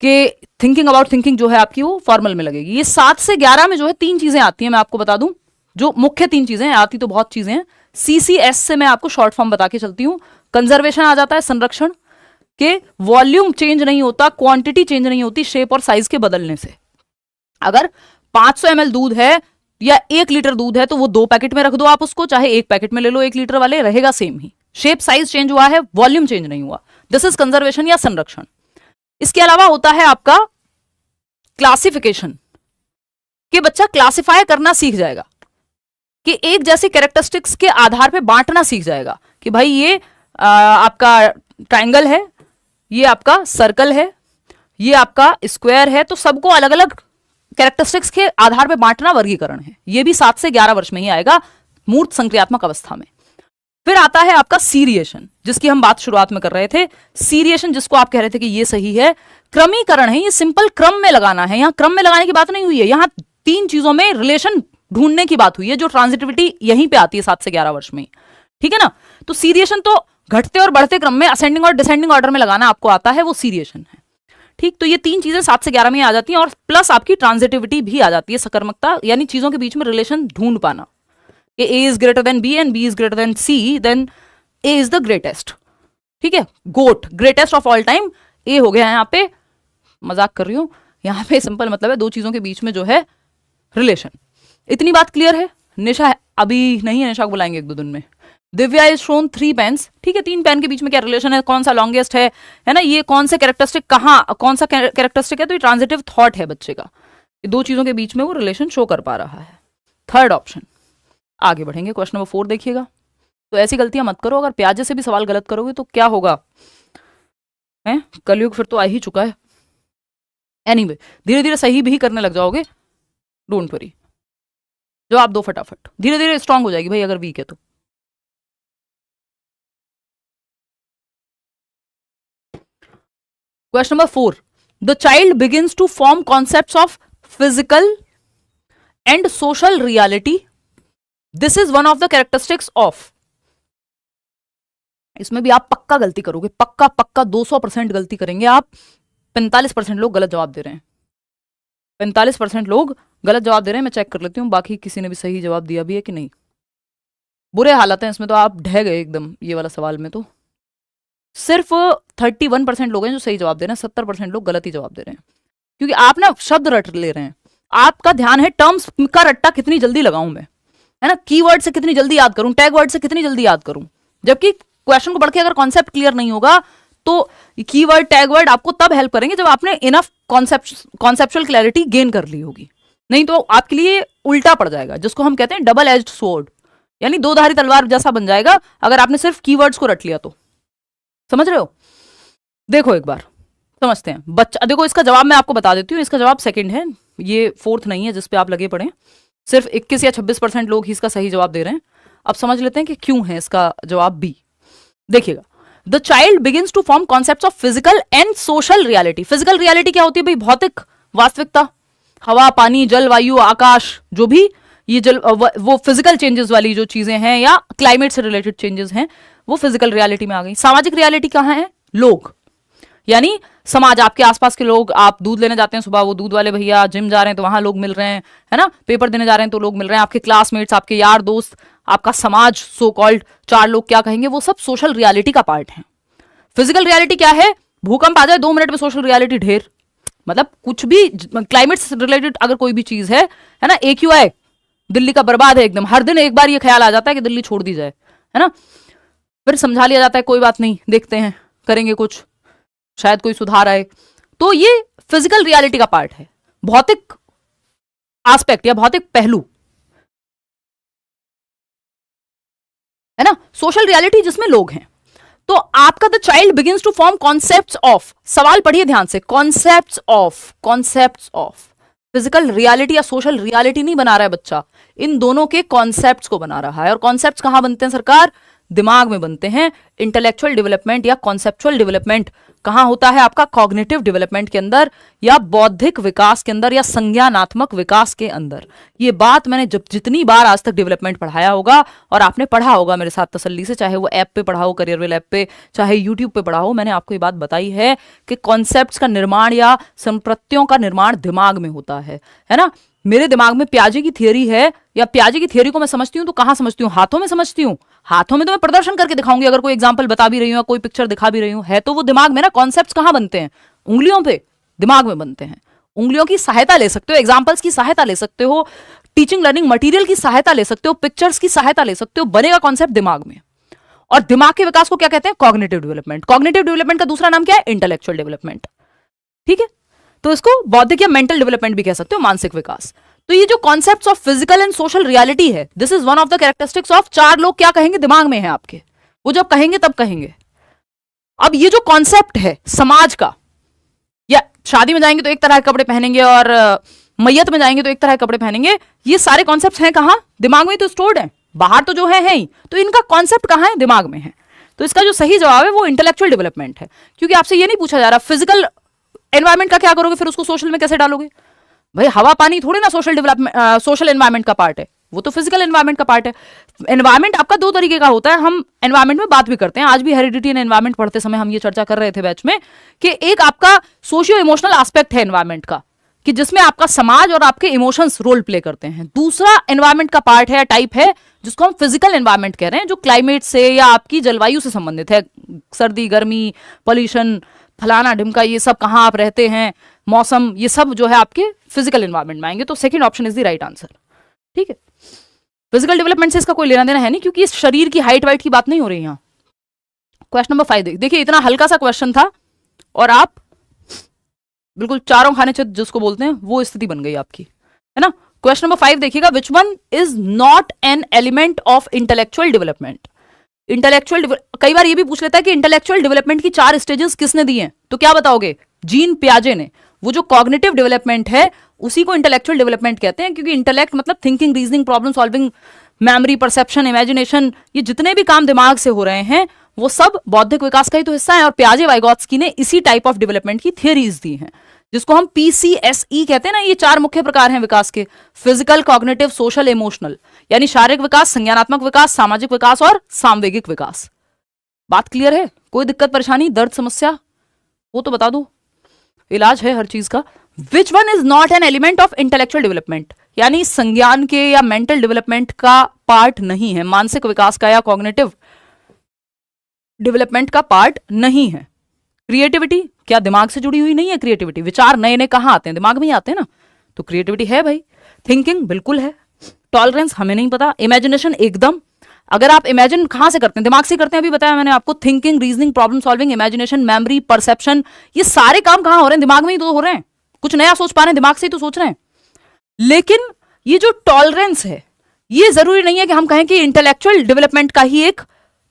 [SPEAKER 1] कि थिंकिंग अबाउट थिंकिंग जो है आपकी वो फॉर्मल में लगेगी। ये 7 से 11 में जो है 3 चीजें आती हैं, मैं आपको बता दूं जो मुख्य 3 चीजें हैं, आती तो बहुत चीजें हैं। CCS से मैं आपको शॉर्ट फॉर्म बता के चलती हूं। कंजर्वेशन आ जाता है, संरक्षण के वॉल्यूम चेंज नहीं होता, क्वांटिटी चेंज नहीं होती शेप और साइज के बदलने से। अगर 500 ml दूध है या 1 लीटर दूध है तो वो 2 पैकेट में रख दो आप उसको, चाहे 1 पैकेट में ले लो 1 लीटर वाले, रहेगा सेम ही। शेप साइज चेंज हुआ है, वॉल्यूम चेंज नहीं हुआ। दिस इज कंजर्वेशन या संरक्षण। इसके अलावा होता है आपका क्लासिफिकेशन, कि बच्चा क्लासिफाई करना सीख जाएगा, कि एक जैसी कैरेक्टरिस्टिक्स के आधार पे बांटना सीख जाएगा कि भाई ये आपका ट्राइंगल है, ये आपका सर्कल है, ये आपका स्क्वायर है, तो सबको अलग अलग कैरेक्टरिस्टिक्स के आधार पे बांटना वर्गीकरण है। ये भी 7 से 11 वर्ष में ही आएगा, मूर्त संक्रियात्मक अवस्था में। फिर आता है आपका सीरिएशन, जिसकी हम बात शुरुआत में कर रहे थे। सीरिएशन जिसको आप कह रहे थे कि ये सही है, क्रमीकरण है, ये सिंपल क्रम में लगाना है। यहां क्रम में लगाने की बात नहीं हुई है, यहां 3 चीजों में रिलेशन ढूंढने की बात हुई है, जो ट्रांजिटिविटी यहीं पे आती है 7 से 11 वर्ष में। ठीक है ना, तो सीरिएशन तो घटते और बढ़ते क्रम में असेंडिंग और डिसेंडिंग ऑर्डर में लगाना आपको आता है, वो सीरिएशन है। ठीक, तो ये 3 चीजें 7 से 11 में आ जाती हैं, और प्लस आपकी ट्रांजिटिविटी भी आ जाती है, सकर्मकता, यानी चीजों के बीच में रिलेशन ढूंढ पाना। A is greater than B and B is greater than C, then A is the greatest। ठीक है, GOAT, greatest of all time A हो गया है यहाँ पे, मजाक कर रही हूं, यहाँ पे सिंपल मतलब है 2 चीजों के बीच में जो है रिलेशन। इतनी बात क्लियर है। निशा है, अभी नहीं है, निशा को बुलाएंगे 1-2 दिन में। Divya is shown 3 pens. ठीक है, 3 पेन के बीच में क्या रिलेशन है, कौन सा लॉन्गेस्ट है ना, ये कौन से कैरेक्टरिस्टिक कहाँ, कौन सा कैरेक्टरिस्टिक है, तो ये ट्रांजिटिव थॉट है बच्चे का, ये 2 चीजों के बीच में वो रिलेशन शो कर पा रहा है। Third option. आगे बढ़ेंगे, क्वेश्चन नंबर 4 देखिएगा। तो ऐसी गलतियां मत करो, अगर प्याजे से भी सवाल गलत करोगे तो क्या होगा, हैं, कलयुग फिर तो आ ही चुका है। एनीवे, धीरे धीरे सही भी करने लग जाओगे, डोंट वरी। जवाब दो फटाफट, धीरे धीरे स्ट्रांग हो जाएगी भाई अगर वीक है तो। Question number 4, the child begins to form concepts of physical and social reality, this is one of the characteristics of. इसमें भी आप पक्का गलती करोगे, पक्का पक्का 200% गलती करेंगे आप। 45% लोग गलत जवाब दे रहे हैं, 45% लोग गलत जवाब दे रहे हैं। मैं चेक कर लेती हूँ बाकी किसी ने भी सही जवाब दिया भी है कि नहीं। बुरे हालात हैं इसमें तो, आप ढह गए एकदम ये वाला सवाल में। तो सिर्फ 31% लोग हैं जो सही जवाब दे रहे हैं, 70% लोग गलत ही जवाब दे रहे हैं, क्योंकि आप ना शब्द रट ले रहे हैं। आपका ध्यान है टर्म्स का रट्टा कितनी जल्दी लगाऊं मैं, है ना, कीवर्ड से कितनी जल्दी याद करूं, टैग वर्ड से कितनी जल्दी याद करूं। जबकि क्वेश्चन को पढ़ के अगर कॉन्सेप्ट क्लियर नहीं होगा तो कीवर्ड टैग वर्ड आपको तब हेल्प करेंगे जब आपने इनफ कॉन्सेप्चुअल क्लैरिटी गेन कर ली होगी। नहीं तो आपके लिए उल्टा पड़ जाएगा, जिसको हम कहते हैं डबल एज्ड स्वॉर्ड, यानी 2-धारी तलवार जैसा बन जाएगा अगर आपने सिर्फ कीवर्ड्स को रट लिया तो। समझ रहे हो? देखो एक बार समझते हैं। बच्चा देखो, इसका जवाब मैं आपको बता देती हूँ, इसका जवाब सेकंड है, ये फोर्थ नहीं है जिसपे आप लगे पड़े। सिर्फ 21 या 26% लोग ही इसका सही जवाब दे रहे हैं। अब समझ लेते हैं कि क्यों है इसका जवाब बी। देखिएगा, the child begins to form concepts of physical and social reality. Physical reality क्या होती है भाई? भौतिक वास्तविकता, हवा, पानी, जल, वायु, आकाश, जो भी ये जल वो फिजिकल चेंजेस वाली जो चीजें हैं या क्लाइमेट से रिलेटेड चेंजेस हैं वो फिजिकल रियलिटी में आ गई। सामाजिक रियलिटी कहाँ है? लोग, यानी समाज, आपके आसपास के लोग। आप दूध लेने जाते हैं सुबह, वो दूध वाले भैया, जिम जा रहे हैं तो वहां लोग मिल रहे हैं, है ना, पेपर देने जा रहे हैं तो लोग मिल रहे हैं, आपके क्लासमेट्स, आपके यार दोस्त, आपका समाज, सो कॉल्ड 4 लोग क्या कहेंगे, वो सब सोशल रियलिटी का पार्ट है। फिजिकल रियलिटी क्या है? भूकंप आ जाए 2 मिनट में सोशल रियलिटी ढेर, मतलब कुछ भी क्लाइमेट से रिलेटेड अगर कोई भी चीज है ना, AQI दिल्ली का बर्बाद है एकदम, हर दिन एक बार ये ख्याल आ जाता है कि दिल्ली छोड़ दी जाए, है ना, फिर समझा लिया जाता है कोई बात नहीं, देखते हैं, करेंगे कुछ, शायद कोई सुधार आए। तो ये फिजिकल रियलिटी का पार्ट है, भौतिक एस्पेक्ट या भौतिक पहलू, है ना। सोशल रियलिटी जिसमें लोग हैं। तो आपका the child begins to form concepts of, सवाल पढ़िए ध्यान से, कॉन्सेप्ट्स ऑफ फिजिकल रियलिटी या सोशल रियलिटी नहीं बना रहा है बच्चा, इन दोनों के कॉन्सेप्ट्स को बना रहा है। और कॉन्सेप्ट्स कहां बनते हैं सरकार? दिमाग में बनते हैं। इंटेलेक्चुअल डेवलपमेंट या कॉन्सेप्चुअल डेवलपमेंट कहाँ होता है? आपका कॉग्निटिव डेवलपमेंट के अंदर, या बौद्धिक विकास के अंदर, या संज्ञानात्मक विकास के अंदर। ये बात मैंने जब जितनी बार आज तक डेवलपमेंट पढ़ाया होगा, और आपने पढ़ा होगा मेरे साथ तसल्ली से, चाहे वो ऐप पे पढ़ा हो, करियरवेल ऐप पे, चाहे यूट्यूब पे पढ़ा हो, मैंने आपको ये बात बताई है कि कॉन्सेप्ट्स का निर्माण या संप्रत्तियों का निर्माण दिमाग में होता है ना। मेरे दिमाग में प्याजे की थियरी है, या प्याजे की थियरी को मैं समझती हूँ तो कहाँ समझती हूँ? हाथों में समझती हूँ। हाथों में तो मैं प्रदर्शन करके दिखाऊंगी, अगर कोई एग्जांपल बता भी रही हूँ, कोई पिक्चर दिखा भी रही हूँ, है तो वो दिमाग में ना। कॉन्सेप्ट्स कहाँ बनते हैं? उंगलियों पे, दिमाग में बनते हैं। उंगलियों की सहायता ले सकते हो, एग्जाम्पल्स की सहायता ले सकते हो, टीचिंग लर्निंग मटीरियल की सहायता ले सकते हो, पिक्चर्स की सहायता ले सकते हो, बनेगा कॉन्सेप्ट दिमाग में। और दिमाग के विकास को क्या कहते हैं? Cognitive development. कॉग्निटिव डेवलपमेंट का दूसरा नाम क्या है? Intellectual development. ठीक है, तो इसको बौद्धिक या मेंटल डेवलपमेंट भी कह सकते हो, मानसिक विकास। तो ये जो concepts of physical and social reality है, this is one of the characteristics of, चार लोग क्या कहेंगे? दिमाग में है आपके, वो जब कहेंगे तब कहेंगे। अब ये जो कॉन्सेप्ट है समाज का, या शादी में जाएंगे तो एक तरह के कपड़े पहनेंगे, और मैयत में जाएंगे तो एक तरह के कपड़े पहनेंगे, ये सारे कॉन्सेप्ट्स हैं कहाँ? दिमाग में ही तो स्टोर्ड है, बाहर तो जो है ही। तो इनका कॉन्सेप्ट कहाँ है? दिमाग में है। तो इसका जो सही जवाब है वो इंटेलेक्चुअल डेवलपमेंट है, क्योंकि आपसे ये नहीं पूछा जा रहा फिजिकल एनवायरमेंट का क्या करोगे, फिर उसको सोशल में कैसे डालोगे? भाई हवा पानी थोड़ी ना सोशल डेवलपमेंट, सोशल एनवायरमेंट का पार्ट है, वो तो फिजिकल एनवायरमेंट का पार्ट है। एनवायरमेंट आपका दो तरीके का होता है, हम एनवायरमेंट में बात भी करते हैं। आज भी हेरिडिटी एंड एनवायरमेंट पढ़ते समय हम ये चर्चा कर रहे थे बैच में, कि एक आपका सोशियो इमोशनल एस्पेक्ट है एनवायरमेंट का, कि जिसमें आपका समाज और आपके इमोशंस रोल प्ले करते हैं। दूसरा एनवायरमेंट का पार्ट है, टाइप है, जिसको हम फिजिकल एनवायरमेंट कह रहे हैं, जो क्लाइमेट से या आपकी जलवायु से संबंधित है। सर्दी, गर्मी, पॉल्यूशन, फलाना ढिमका, ये सब, कहाँ आप रहते हैं, मौसम, ये सब जो है आपके फिजिकल एनवायरमेंट में आएंगे। तो second option is the right answer. ठीक है, फिजिकल डेवलपमेंट से इसका कोई लेना देना है नहीं, क्योंकि इस शरीर की हाइट वाइट की बात नहीं हो रही यहाँ। क्वेश्चन नंबर 5 देखिए, इतना हल्का सा क्वेश्चन था और आप बिल्कुल चारों खाने चित जिसको बोलते हैं वो स्थिति बन गई आपकी, है ना। क्वेश्चन नंबर 5 देखिएगा, which one is not an element of intellectual development. Intellectual, कई बार ये भी पूछ लेता है कि इंटेलेक्चुअल डेवलपमेंट की 4 स्टेजेस किसने दी हैं, तो क्या बताओगे? जीन पियाजे ने। वो जो कॉग्निटिव डेवलपमेंट है उसी को इंटेलेक्चुअल डेवलपमेंट कहते हैं, क्योंकि इंटेलेक्ट मतलब thinking, reasoning, problem solving, memory, perception, imagination, ये जितने भी काम दिमाग से हो रहे हैं वो सब बौद्धिक विकास का ही तो हिस्सा है। और पियाजे वाइगोत्स्की ने इसी टाइप ऑफ डेवलपमेंट की थियरीज दी हैं, जिसको हम PCSE कहते हैं ना। ये 4 मुख्य प्रकार हैं विकास के: फिजिकल, कॉग्निटिव, सोशल, इमोशनल, यानी शारीरिक विकास, संज्ञानात्मक विकास, सामाजिक विकास और सामवेगिक विकास। बात क्लियर है? कोई दिक्कत परेशानी, दर्द, समस्या वो तो बता दो, इलाज है हर चीज का। Which one is not an element of intellectual development, यानी संज्ञान के या मेंटल डेवलपमेंट का पार्ट नहीं है, मानसिक विकास का या कॉग्निटिव डेवलपमेंट का पार्ट नहीं है। क्रिएटिविटी, क्या दिमाग से जुड़ी हुई नहीं है क्रिएटिविटी? विचार नए नए कहाँ आते हैं? दिमाग में ही आते हैं ना, तो क्रिएटिविटी है भाई। थिंकिंग बिल्कुल है। टॉलरेंस हमें नहीं पता। इमेजिनेशन एकदम, अगर आप इमेजिन कहां से करते हैं? दिमाग से करते हैं। अभी बताया मैंने आपको, thinking, reasoning, problem solving, imagination, memory, perception, ये सारे काम कहां हो रहे हैं? दिमाग में ही तो हो रहे हैं। कुछ नया सोच पा रहे हैं, दिमाग से ही तो सोच रहे हैं। लेकिन ये जो टॉलरेंस है, ये जरूरी नहीं है कि हम कहें कि इंटेलेक्चुअल डेवलपमेंट का ही एक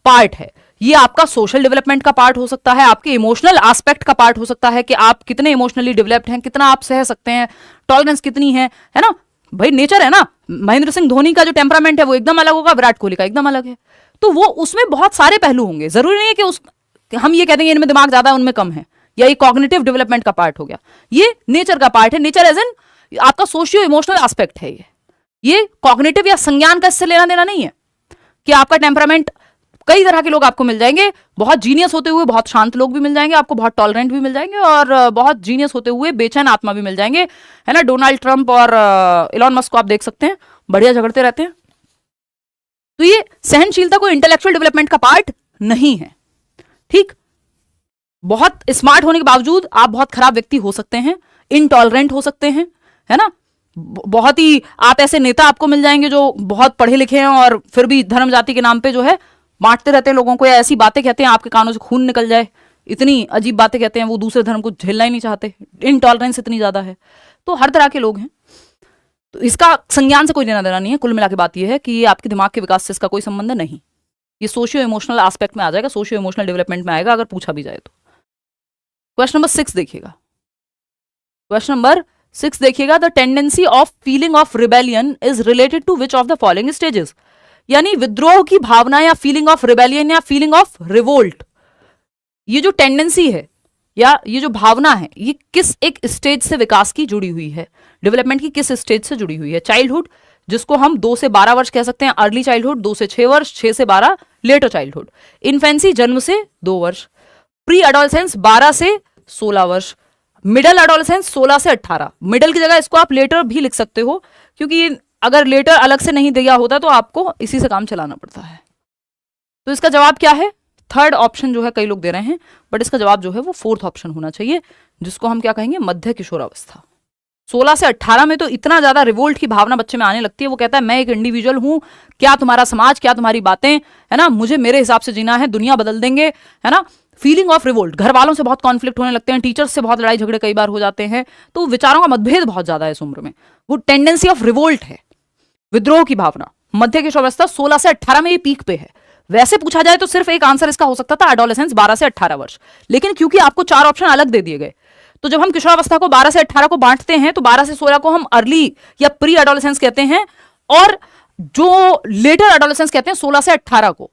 [SPEAKER 1] पार्ट है। ये आपका सोशल डेवलपमेंट का पार्ट हो सकता है, आपके इमोशनल एस्पेक्ट का पार्ट हो सकता है, कि आप कितने इमोशनली डेवलप्ड हैं, कितना आप सह सकते हैं, टॉलरेंस कितनी है ना। भाई नेचर है ना, महेंद्र सिंह धोनी का जो टेम्परामेंट है वो एकदम अलग होगा, विराट कोहली का एकदम अलग है। तो वो उसमें बहुत सारे पहलू होंगे, जरूरी नहीं है कि हम ये कह देंगे इनमें दिमाग ज्यादा है उनमें कम है, या ये कॉग्निटिव डेवलपमेंट का पार्ट हो गया। ये नेचर का पार्ट है। नेचर एज एन आपका सोशियो इमोशनल एस्पेक्ट है। ये कॉग्निटिव या संज्ञान का इससे लेना देना नहीं है कि आपका टेम्परामेंट, कई तरह के लोग आपको मिल जाएंगे, बहुत जीनियस होते हुए बहुत शांत लोग भी मिल जाएंगे आपको, बहुत टॉलरेंट भी मिल जाएंगे, और बहुत जीनियस होते हुए बेचैन आत्मा भी मिल जाएंगे, है ना। डोनाल्ड ट्रंप और इलॉन मस्क को आप देख सकते हैं, बढ़िया झगड़ते रहते हैं। तो ये सहनशीलता को इंटेलेक्चुअल डेवलपमेंट का पार्ट नहीं है। ठीक, बहुत स्मार्ट होने के बावजूद आप बहुत खराब व्यक्ति हो सकते हैं, इनटॉलरेंट हो सकते हैं, है ना। बहुत ही आप ऐसे नेता आपको मिल जाएंगे जो बहुत पढ़े लिखे हैं और फिर भी धर्म जाति के नाम पे जो है बांटते रहते हैं लोगों को, या ऐसी बातें कहते हैं आपके कानों से खून निकल जाए, इतनी अजीब बातें कहते हैं, वो दूसरे धर्म को झेलना ही नहीं चाहते, इनटॉलरेंस इतनी ज्यादा है। तो हर तरह के लोग हैं, तो इसका संज्ञान से कोई लेना देना नहीं है। कुल मिला के बात यह है कि ये आपके दिमाग के विकास से इसका कोई संबंध नहीं, ये सोशियो इमोशनल एस्पेक्ट में आ जाएगा, सोशियो इमोशनल डेवलपमेंट में आएगा अगर पूछा भी जाए तो। क्वेश्चन नंबर 6 देखिएगा, क्वेश्चन नंबर 6 देखिएगा, the tendency of feeling of rebellion is related to which of the following stages, यानी विद्रोह की भावना या फीलिंग ऑफ रिबेलियन या फीलिंग ऑफ रिवोल्ट, ये जो टेंडेंसी है या ये जो भावना है, ये किस एक स्टेज से विकास की जुड़ी हुई है, डेवलपमेंट की किस स्टेज से जुड़ी हुई है? चाइल्डहुड, जिसको हम 2 से 12 वर्ष कह सकते हैं, अर्ली चाइल्डहुड 2 से 6 वर्ष, 6 से 12 लेटर चाइल्डहुड, इन्फेंसी जन्म से 2 वर्ष, प्री एडोलसेंस 12 से 16 वर्ष, मिडल एडोलसेंस 16 से 18। मिडल की जगह इसको आप लेटर भी लिख सकते हो, क्योंकि अगर लेटर अलग से नहीं दिया होता तो आपको इसी से काम चलाना पड़ता है। तो इसका जवाब क्या है? थर्ड ऑप्शन जो है कई लोग दे रहे हैं, बट इसका जवाब जो है वो फोर्थ ऑप्शन होना चाहिए, जिसको हम क्या कहेंगे? मध्य किशोरावस्था। 16 से 18 में तो इतना ज्यादा रिवोल्ट की भावना बच्चे में आने लगती है, वो कहता है मैं एक इंडिविजुअल हूं, क्या तुम्हारा समाज, क्या तुम्हारी बातें, है ना, मुझे मेरे हिसाब से जीना है, दुनिया बदल देंगे, है ना। फीलिंग ऑफ रिवोल्ट, घर वालों से बहुत कॉन्फ्लिक्ट होने लगते हैं, टीचर्स से बहुत लड़ाई झगड़े कई बार हो जाते हैं, तो विचारों का मतभेद बहुत ज्यादा है इस उम्र में, वो टेंडेंसी ऑफ रिवोल्ट है, विद्रोह की भावना। मध्य किशोरावस्था 16 से 18 में ये पीक पे है। वैसे पूछा जाए तो सिर्फ एक आंसर इसका हो सकता था एडोलेसेंस 12 से 18 वर्ष, लेकिन क्योंकि आपको 4 ऑप्शन अलग दे दिए गए, तो जब हम किशोरावस्था को 12 से 18 को बांटते हैं तो 12 से 16 को हम अर्ली या प्री एडोलेसेंस कहते हैं, और जो लेटर एडोलेसेंस कहते हैं 16 से 18 को।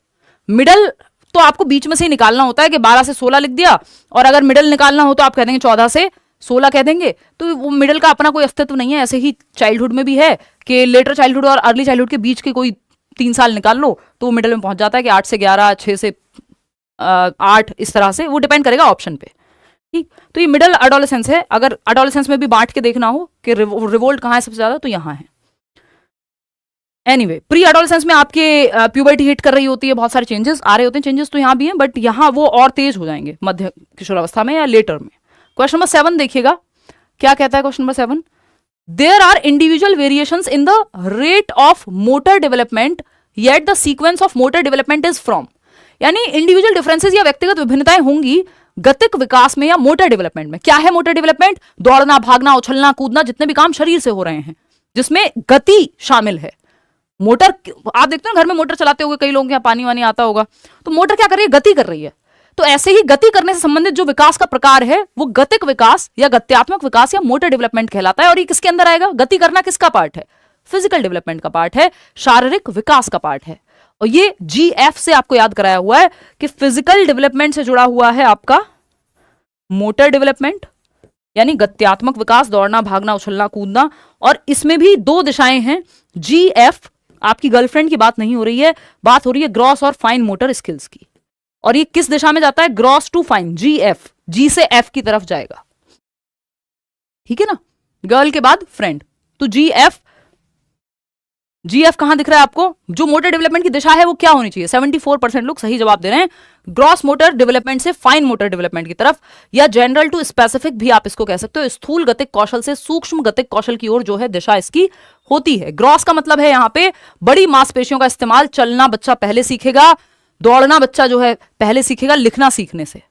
[SPEAKER 1] मिडल तो आपको बीच में से ही निकालना होता है कि 12 से 16 लिख दिया, और अगर मिडल निकालना हो तो आप कह देंगे 14 से 16 कह देंगे, तो वो मिडल का अपना कोई अस्तित्व नहीं है। ऐसे ही चाइल्डहुड में भी है कि लेटर चाइल्डहुड और अर्ली चाइल्डहुड के बीच के कोई 3 साल निकाल लो तो वो मिडल में पहुंच जाता है कि 8 से 11, 6 से 8, इस तरह से वो डिपेंड करेगा ऑप्शन पे। ठीक, तो ये मिडल एडोलेसेंस है। अगर एडोलेसेंस में भी बांट के देखना हो कि रिवोल्ट कहाँ है सबसे ज्यादा, तो यहाँ है। एनीवे, प्री एडोलेसेंस में आपके प्यूबर्टी हिट कर रही होती है, बहुत सारे चेंजेस आ रहे होते हैं, चेंजेस तो यहाँ भी हैं, बट यहाँ वो और तेज हो जाएंगे मध्य किशोरावस्था में या लेटर में। क्वेश्चन नंबर 7 देखिएगा, क्या कहता है question number 7? There are individual variations in the rate of motor development yet the sequence of motor development is from, यानी इंडिविजुअल डिफरेंसेस या व्यक्तिगत विभिन्नताएं होंगी गतिक विकास में या मोटर डेवलपमेंट में। क्या है मोटर डेवलपमेंट? दौड़ना, भागना, उछलना, कूदना, जितने भी काम शरीर से हो रहे हैं जिसमें गति शामिल है। मोटर, आप देखते हैं घर में मोटर चलाते हुए कई लोगों के यहाँ पानी वानी आता होगा, तो मोटर क्या कर रही है? गति कर रही है। तो ऐसे ही गति करने से संबंधित जो विकास का प्रकार है वो गतिक विकास या गत्यात्मक विकास या मोटर डेवलपमेंट कहलाता है। और ये किसके अंदर आएगा? गति करना किसका पार्ट है? फिजिकल डेवलपमेंट का पार्ट है, शारीरिक विकास का पार्ट है। और ये GF से आपको याद कराया हुआ है कि फिजिकल डेवलपमेंट से जुड़ा हुआ है आपका मोटर डेवलपमेंट, यानी गत्यात्मक विकास, दौड़ना, भागना, उछलना, कूदना। और इसमें भी 2 दिशाएं हैं। GF, आपकी गर्लफ्रेंड की बात नहीं हो रही है, बात हो रही है ग्रॉस और फाइन मोटर स्किल्स की। और ये किस दिशा में जाता है? Gross to fine, GF, G से F की तरफ जाएगा, ठीक है ना। गर्ल के बाद फ्रेंड, तो GF कहां दिख रहा है आपको? जो मोटर डेवलपमेंट की दिशा है वो क्या होनी चाहिए? 74% लोग सही जवाब दे रहे हैं, ग्रॉस मोटर डेवलपमेंट से फाइन मोटर डेवलपमेंट की तरफ, या जनरल टू स्पेसिफिक भी आप इसको कह सकते हो। स्थूल गतिक कौशल से सूक्ष्म गतिक कौशल की ओर जो है दिशा इसकी होती है। ग्रॉस का मतलब है यहां पे बड़ी मांसपेशियों का इस्तेमाल, चलना बच्चा पहले सीखेगा, दौड़ना बच्चा जो है पहले सीखेगा लिखना सीखने से।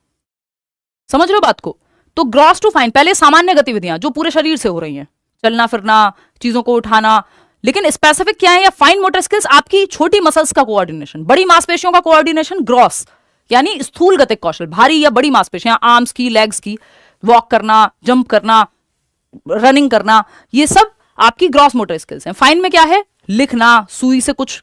[SPEAKER 1] समझ रहे हो बात को? तो ग्रॉस टू फाइन, पहले सामान्य गतिविधियां जो पूरे शरीर से हो रही हैं, चलना फिरना, चीजों को उठाना। लेकिन स्पेसिफिक क्या है? या फाइन मोटर स्किल्स, आपकी छोटी मसल्स का कोऑर्डिनेशन, बड़ी मांसपेशियों का कोऑर्डिनेशन। ग्रॉस यानी स्थूल गतिक कौशल, भारी या बड़ी मांसपेशियां, आर्म्स की, लेग्स की, वॉक करना, जंप करना, रनिंग करना, ये सब आपकी ग्रॉस मोटर स्किल्स हैं। फाइन में क्या है? लिखना, सुई से कुछ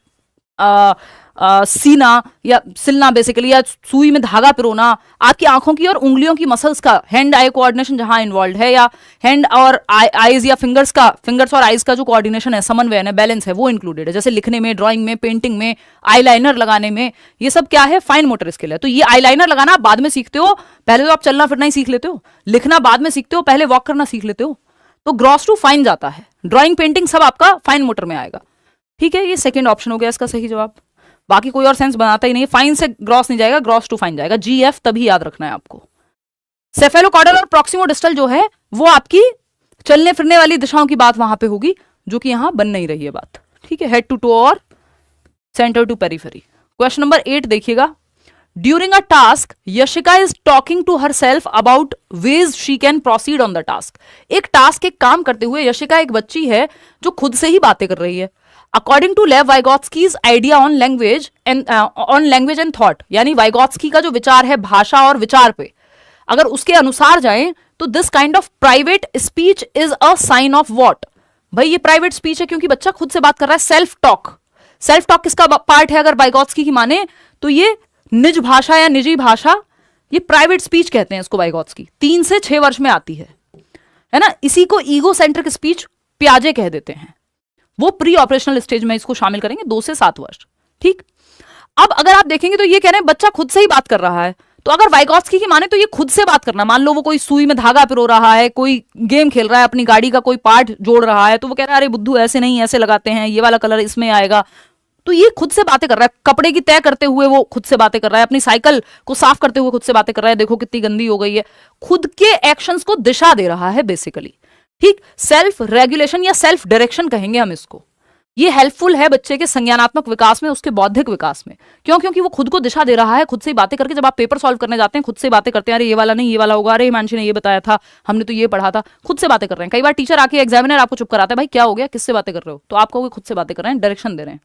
[SPEAKER 1] सीना या सिलना बेसिकली, या सुई में धागा पिरोना, आपकी आंखों की और उंगलियों की मसल्स का हैंड आई कोऑर्डिनेशन जहां इन्वॉल्व है, या हैंड और आईज या फिंगर्स और आईज का जो कोऑर्डिनेशन है, समन्वय है, बैलेंस है, वो इंक्लूडेड है। जैसे लिखने में, ड्राइंग में, पेंटिंग में, आईलाइनर लगाने में, ये सब क्या है? फाइन मोटर स्किल है। तो ये आईलाइनर लगाना आप बाद में सीखते हो, पहले तो आप चलना फिरना ही सीख लेते हो। लिखना बाद में सीखते हो, पहले वॉक करना सीख लेते हो। तो ग्रॉस टू फाइन जाता है। ड्राइंग, पेंटिंग सब आपका फाइन मोटर में आएगा, ठीक है। ये सेकेंड ऑप्शन हो गया इसका सही जवाब। बाकी कोई और सेंस बनाता ही नहीं, फाइन से ग्रॉस नहीं जाएगा, ग्रॉस टू फाइन जाएगा। GF तभी याद रखना है आपको। सेफेलोकॉर्डल और प्रॉक्सिमोडिस्टल जो है वो आपकी चलने फिरने वाली दिशाओं की बात वहां पे होगी, जो कि यहां बन नहीं रही है बात, ठीक है। हेड टू टो और centre to periphery. Question number 8 देखिएगा। During a task Yashika is talking to herself about ways she can proceed on the task. एक टास्क, एक काम करते हुए यशिका एक बच्ची है जो खुद से ही बातें कर रही है। According to Lev Vygotsky's idea on language and thought, यानी वाइगोत्स्की का जो विचार है भाषा और विचार पे, अगर उसके अनुसार जाएं तो this kind of private speech is a sign of what? भाई ये प्राइवेट स्पीच है क्योंकि बच्चा खुद से बात कर रहा है, सेल्फ टॉक। सेल्फ टॉक किसका पार्ट है अगर वाइगॉत्स्की की माने तो ये निज भाषा या निजी भाषा, ये प्राइवेट स्पीच कहते हैं इसको वाइगॉत्स्की, 3 से 6 वर्ष में आती है ना। इसी को ईगो सेंट्रिक स्पीच प्याजे कह देते हैं, वो प्री ऑपरेशनल स्टेज में इसको शामिल करेंगे 2 से 7 वर्ष। ठीक, अब अगर आप देखेंगे तो ये कह रहे हैं बच्चा खुद से ही बात कर रहा है, तो अगर वाइगॉत्स्की की माने तो ये खुद से बात करना, मान लो वो कोई सुई में धागा पिरो रहा है, कोई गेम खेल रहा है, अपनी गाड़ी का कोई पार्ट जोड़ रहा है, तो वो कह रहा है अरे बुद्धू ऐसे नहीं ऐसे लगाते हैं, ये वाला कलर इसमें आएगा, तो ये खुद से बातें कर रहा है। कपड़े की तय करते हुए वो खुद से बातें कर रहा है, अपनी साइकिल को साफ करते हुए खुद से बातें कर रहा है, देखो कितनी गंदी हो गई है, खुद के एक्शंस को दिशा दे रहा है बेसिकली। ठीक, सेल्फ रेगुलेशन या सेल्फ डायरेक्शन कहेंगे हम इसको। ये हेल्पफुल है बच्चे के संज्ञानात्मक विकास में, उसके बौद्धिक विकास में। क्यों? क्योंकि वो खुद को दिशा दे रहा है, खुद से ही बातें करके। जब आप पेपर सॉल्व करने जाते हैं खुद से बातें करते हैं, अरे ये वाला नहीं ये वाला होगा, अरे हिमांशी ने ये बताया था, हमने तो ये पढ़ा था, खुद से बातें कर रहे हैं। कई बार टीचर आके एग्जामिनर आपको चुप कराता है, भाई क्या हो गया, किससे बातें कर रहे हो, तो आप कहोगे खुद से बातें कर रहे हैं, डायरेक्शन दे रहे हैं।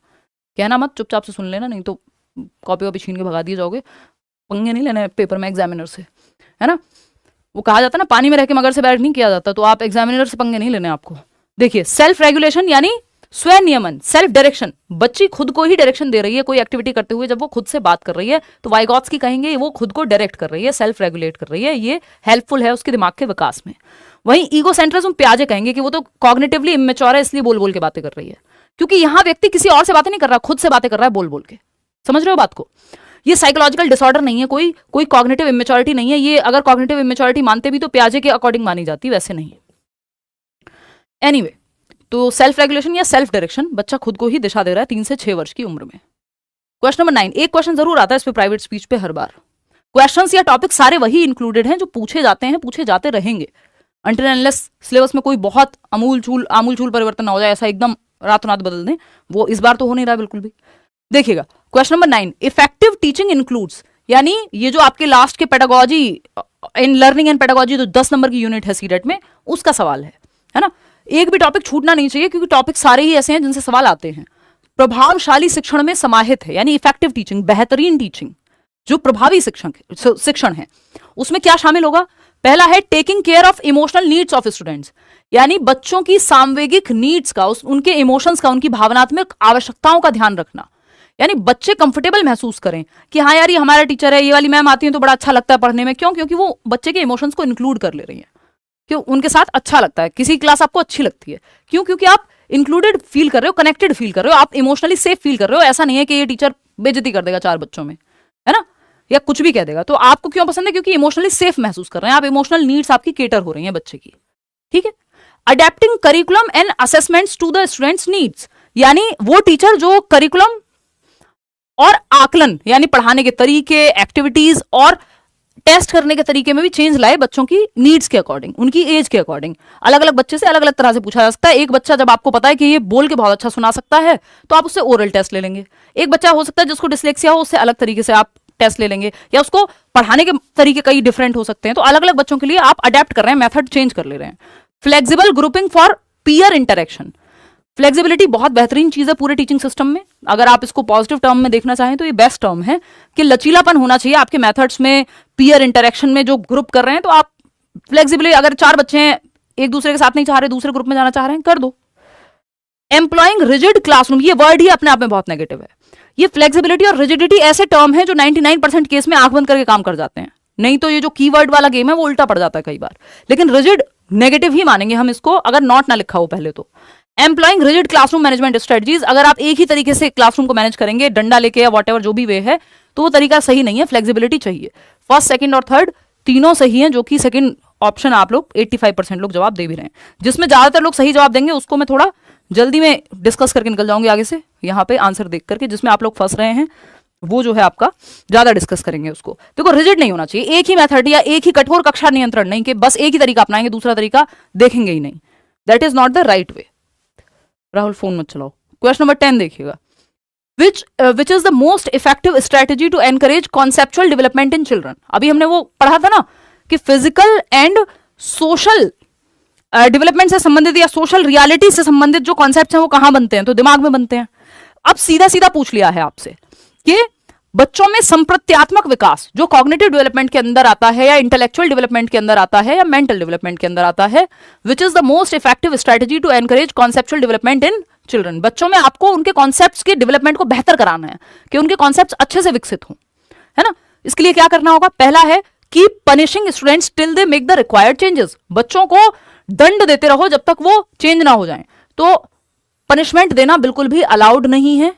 [SPEAKER 1] कहना मत, चुपचाप से सुन लेना, नहीं तो कॉपी वॉपी छीन के भगा दिए जाओगे। पंगे नहीं लेने पेपर में एग्जामिनर से, है ना। वो कहा जाता है ना, पानी में रह के मगर से बैठ नहीं किया जाता, तो आप एग्जामिनर से पंगे नहीं लेने आपको। देखिए, सेल्फ रेगुलेशन यानी स्वनियमन, सेल्फ डायरेक्शन, बच्ची खुद को ही डायरेक्शन दे रही है कोई एक्टिविटी करते हुए। जब वो खुद से बात कर रही है तो वाइगॉत्स्की कहेंगे वो खुद को डायरेक्ट कर रही है, सेल्फ रेगुलेट कर रही है, ये हेल्पफुल है उसके दिमाग के विकास में। वहीं ईगोसेंट्रिज्म प्याजे कहेंगे कि वो तो कॉग्निटिवली इमेच्योर है, इसलिए बोल बोल के बातें कर रही है। क्योंकि यहां व्यक्ति किसी और से बातें नहीं कर रहा, खुद से बातें कर रहा है बोल बोल के। समझ रहे हो बात को? ये साइकोलॉजिकल डिसऑर्डर नहीं है, कोई कॉग्निटिव इमेच्योरिटी नहीं है ये। अगर कॉग्निटिव इमेच्योरिटी मानते भी तो प्याजे के अकॉर्डिंग मानी जाती, वैसे नहीं। एनीवे, तो सेल्फ रेगुलेशन या सेल्फ डायरेक्शन, बच्चा खुद को ही दिशा दे रहा है 3 से 6 वर्ष की उम्र में। क्वेश्चन नंबर 9, एक क्वेश्चन जरूर आता है इस पे प्राइवेट स्पीच पे हर बार। क्वेश्चंस या टॉपिक सारे वही इंक्लूडेड हैं जो पूछे जाते हैं, पूछे जाते रहेंगे अनटिल अनलेस सिलेबस में कोई बहुत आमूल चूल परिवर्तन ना हो जाए, ऐसा एकदम रातों रात बदल दें, वो इस बार तो हो नहीं रहा बिल्कुल भी। देखिएगा question number 9, effective teaching includes, यानी ये जो आपके लास्ट के pedagogy in learning and pedagogy जो 10 नंबर की यूनिट है सीटेट में, उसका सवाल है ना। एक भी टॉपिक छूटना नहीं चाहिए क्योंकि टॉपिक सारे ही ऐसे हैं जिनसे सवाल आते हैं। प्रभावशाली शिक्षण में समाहित है, यानी इफेक्टिव टीचिंग, बेहतरीन टीचिंग, जो प्रभावी शिक्षण है, उसमें क्या शामिल होगा? पहला है taking care of emotional needs of students, यानी बच्चों की सामवेगिक नीड्स का, उनके इमोशंस का, उनकी भावनात्मक आवश्यकताओं का ध्यान रखना। यानी बच्चे कंफर्टेबल महसूस करें कि हाँ यार ये हमारा टीचर है, ये वाली मैम आती है तो बड़ा अच्छा लगता है पढ़ने में। क्यों? क्योंकि वो बच्चे के इमोशंस को इंक्लूड कर ले रही है, क्यों? उनके साथ अच्छा लगता है, किसी क्लास आपको अच्छी लगती है, क्यों? क्योंकि आप इंक्लूडेड फील कर रहे हो, कनेक्टेड फील कर रहे हो, आप इमोशनली सेफ फील कर रहे हो। ऐसा नहीं है कि ये टीचर बेइज्जती कर देगा 4 बच्चों में, है ना, या कुछ भी कह देगा। तो आपको क्यों पसंद है? क्योंकि इमोशनली सेफ महसूस कर रहे हैं आप, इमोशनल नीड्स आपकी केटर हो रही है बच्चे की। ठीक है। Adapting curriculum and assessments to the students needs, यानी वो टीचर जो करिकुलम और आकलन, यानी पढ़ाने के तरीके, एक्टिविटीज और टेस्ट करने के तरीके में भी चेंज लाए बच्चों की नीड्स के अकॉर्डिंग, उनकी एज के अकॉर्डिंग। अलग अलग बच्चे से अलग अलग तरह से पूछा जा सकता है। एक बच्चा जब आपको पता है कि ये बोल के बहुत अच्छा सुना सकता है तो आप उससे ओरल टेस्ट ले लेंगे। एक बच्चा हो सकता है जिसको डिसलेक्सिया हो, उससे अलग तरीके से आप टेस्ट ले लेंगे, या उसको पढ़ाने के तरीके कई डिफरेंट हो सकते हैं। तो अलग अलग बच्चों के लिए आप अडेप्ट कर रहे हैं, मेथड चेंज कर ले रहे हैं। Flexible grouping for peer interaction, flexibility बहुत बेहतरीन चीज है पूरे टीचिंग सिस्टम में। अगर आप इसको पॉजिटिव टर्म में देखना चाहें तो ये बेस्ट टर्म है कि लचीलापन होना चाहिए आपके मेथड्स में, पीयर इंटरेक्शन में जो ग्रुप कर रहे हैं तो आप फ्लेक्सिबिलिटी, अगर 4 बच्चे हैं एक दूसरे के साथ नहीं चाह रहे, दूसरे ग्रुप में जाना चाह रहे हैं, कर दो। एम्प्लॉइंग रिजिड क्लासरूम, ये वर्ड ही अपने आप में बहुत नेगेटिव है। ये फ्लेक्सिबिलिटी और रिजिडिटी ऐसे टर्म है जो 99% केस में आंख बंद करके काम कर जाते हैं। नहीं तो ये जो कीवर्ड वाला गेम है वो उल्टा पड़ जाता है कई बार। लेकिन रिजिड नेगेटिव ही मानेंगे हम इसको, अगर नॉट ना लिखा हो पहले तो। Employing rigid classroom management strategies, अगर आप एक ही तरीके से क्लासरूम को मैनेज करेंगे डंडा लेके या वॉटएवर जो भी वे है, तो वो तरीका सही नहीं है। फ्लेक्सिबिलिटी चाहिए। फर्स्ट, सेकंड और थर्ड तीनों सही हैं, जो कि सेकंड ऑप्शन आप लोग 85% लोग जवाब दे भी रहे हैं। जिसमें ज्यादातर लोग सही जवाब देंगे उसको मैं थोड़ा जल्दी में डिस्कस करके निकल जाऊंगी आगे से, यहाँ पे आंसर देख करके। जिसमें आप लोग फंस रहे हैं वो जो है आपका ज्यादा डिस्कस करेंगे उसको। देखो, रिजिड नहीं होना चाहिए, एक ही मेथड या एक ही कठोर कक्षा नियंत्रण नहीं कि बस एक ही तरीका अपनाएंगे दूसरा तरीका देखेंगे ही नहीं। That is not the right way. Rahul phone मत चलाओ। क्वेश्चन नंबर 10 देखिएगा, which is the most effective strategy to encourage conceptual development in children. अभी हमने वो पढ़ा था ना कि फिजिकल एंड सोशल डेवलपमेंट से संबंधित या सोशल रियलिटी से संबंधित जो कॉन्सेप्ट हैं वो कहां बनते हैं, तो दिमाग में बनते हैं। अब सीधा सीधा पूछ लिया है आपसे कि बच्चों में संप्रत्यात्मक विकास जो कॉग्निटिव डेवलपमेंट के अंदर आता है या इंटेलेक्चुअल डेवलपमेंट के अंदर आता है या मेंटल डेवलपमेंट के अंदर आता है, which is the most effective strategy to encourage conceptual development in children. बच्चों में आपको उनके कॉन्सेप्ट्स के डेवलपमेंट को बेहतर कराना है कि उनके कॉन्सेप्ट्स अच्छे से विकसित हों, है ना। इसके लिए क्या करना होगा? पहला है कि punishing students till they make the required changes. बच्चों को दंड देते रहो जब तक वो चेंज ना हो जाए। तो पनिशमेंट देना बिल्कुल भी अलाउड नहीं है।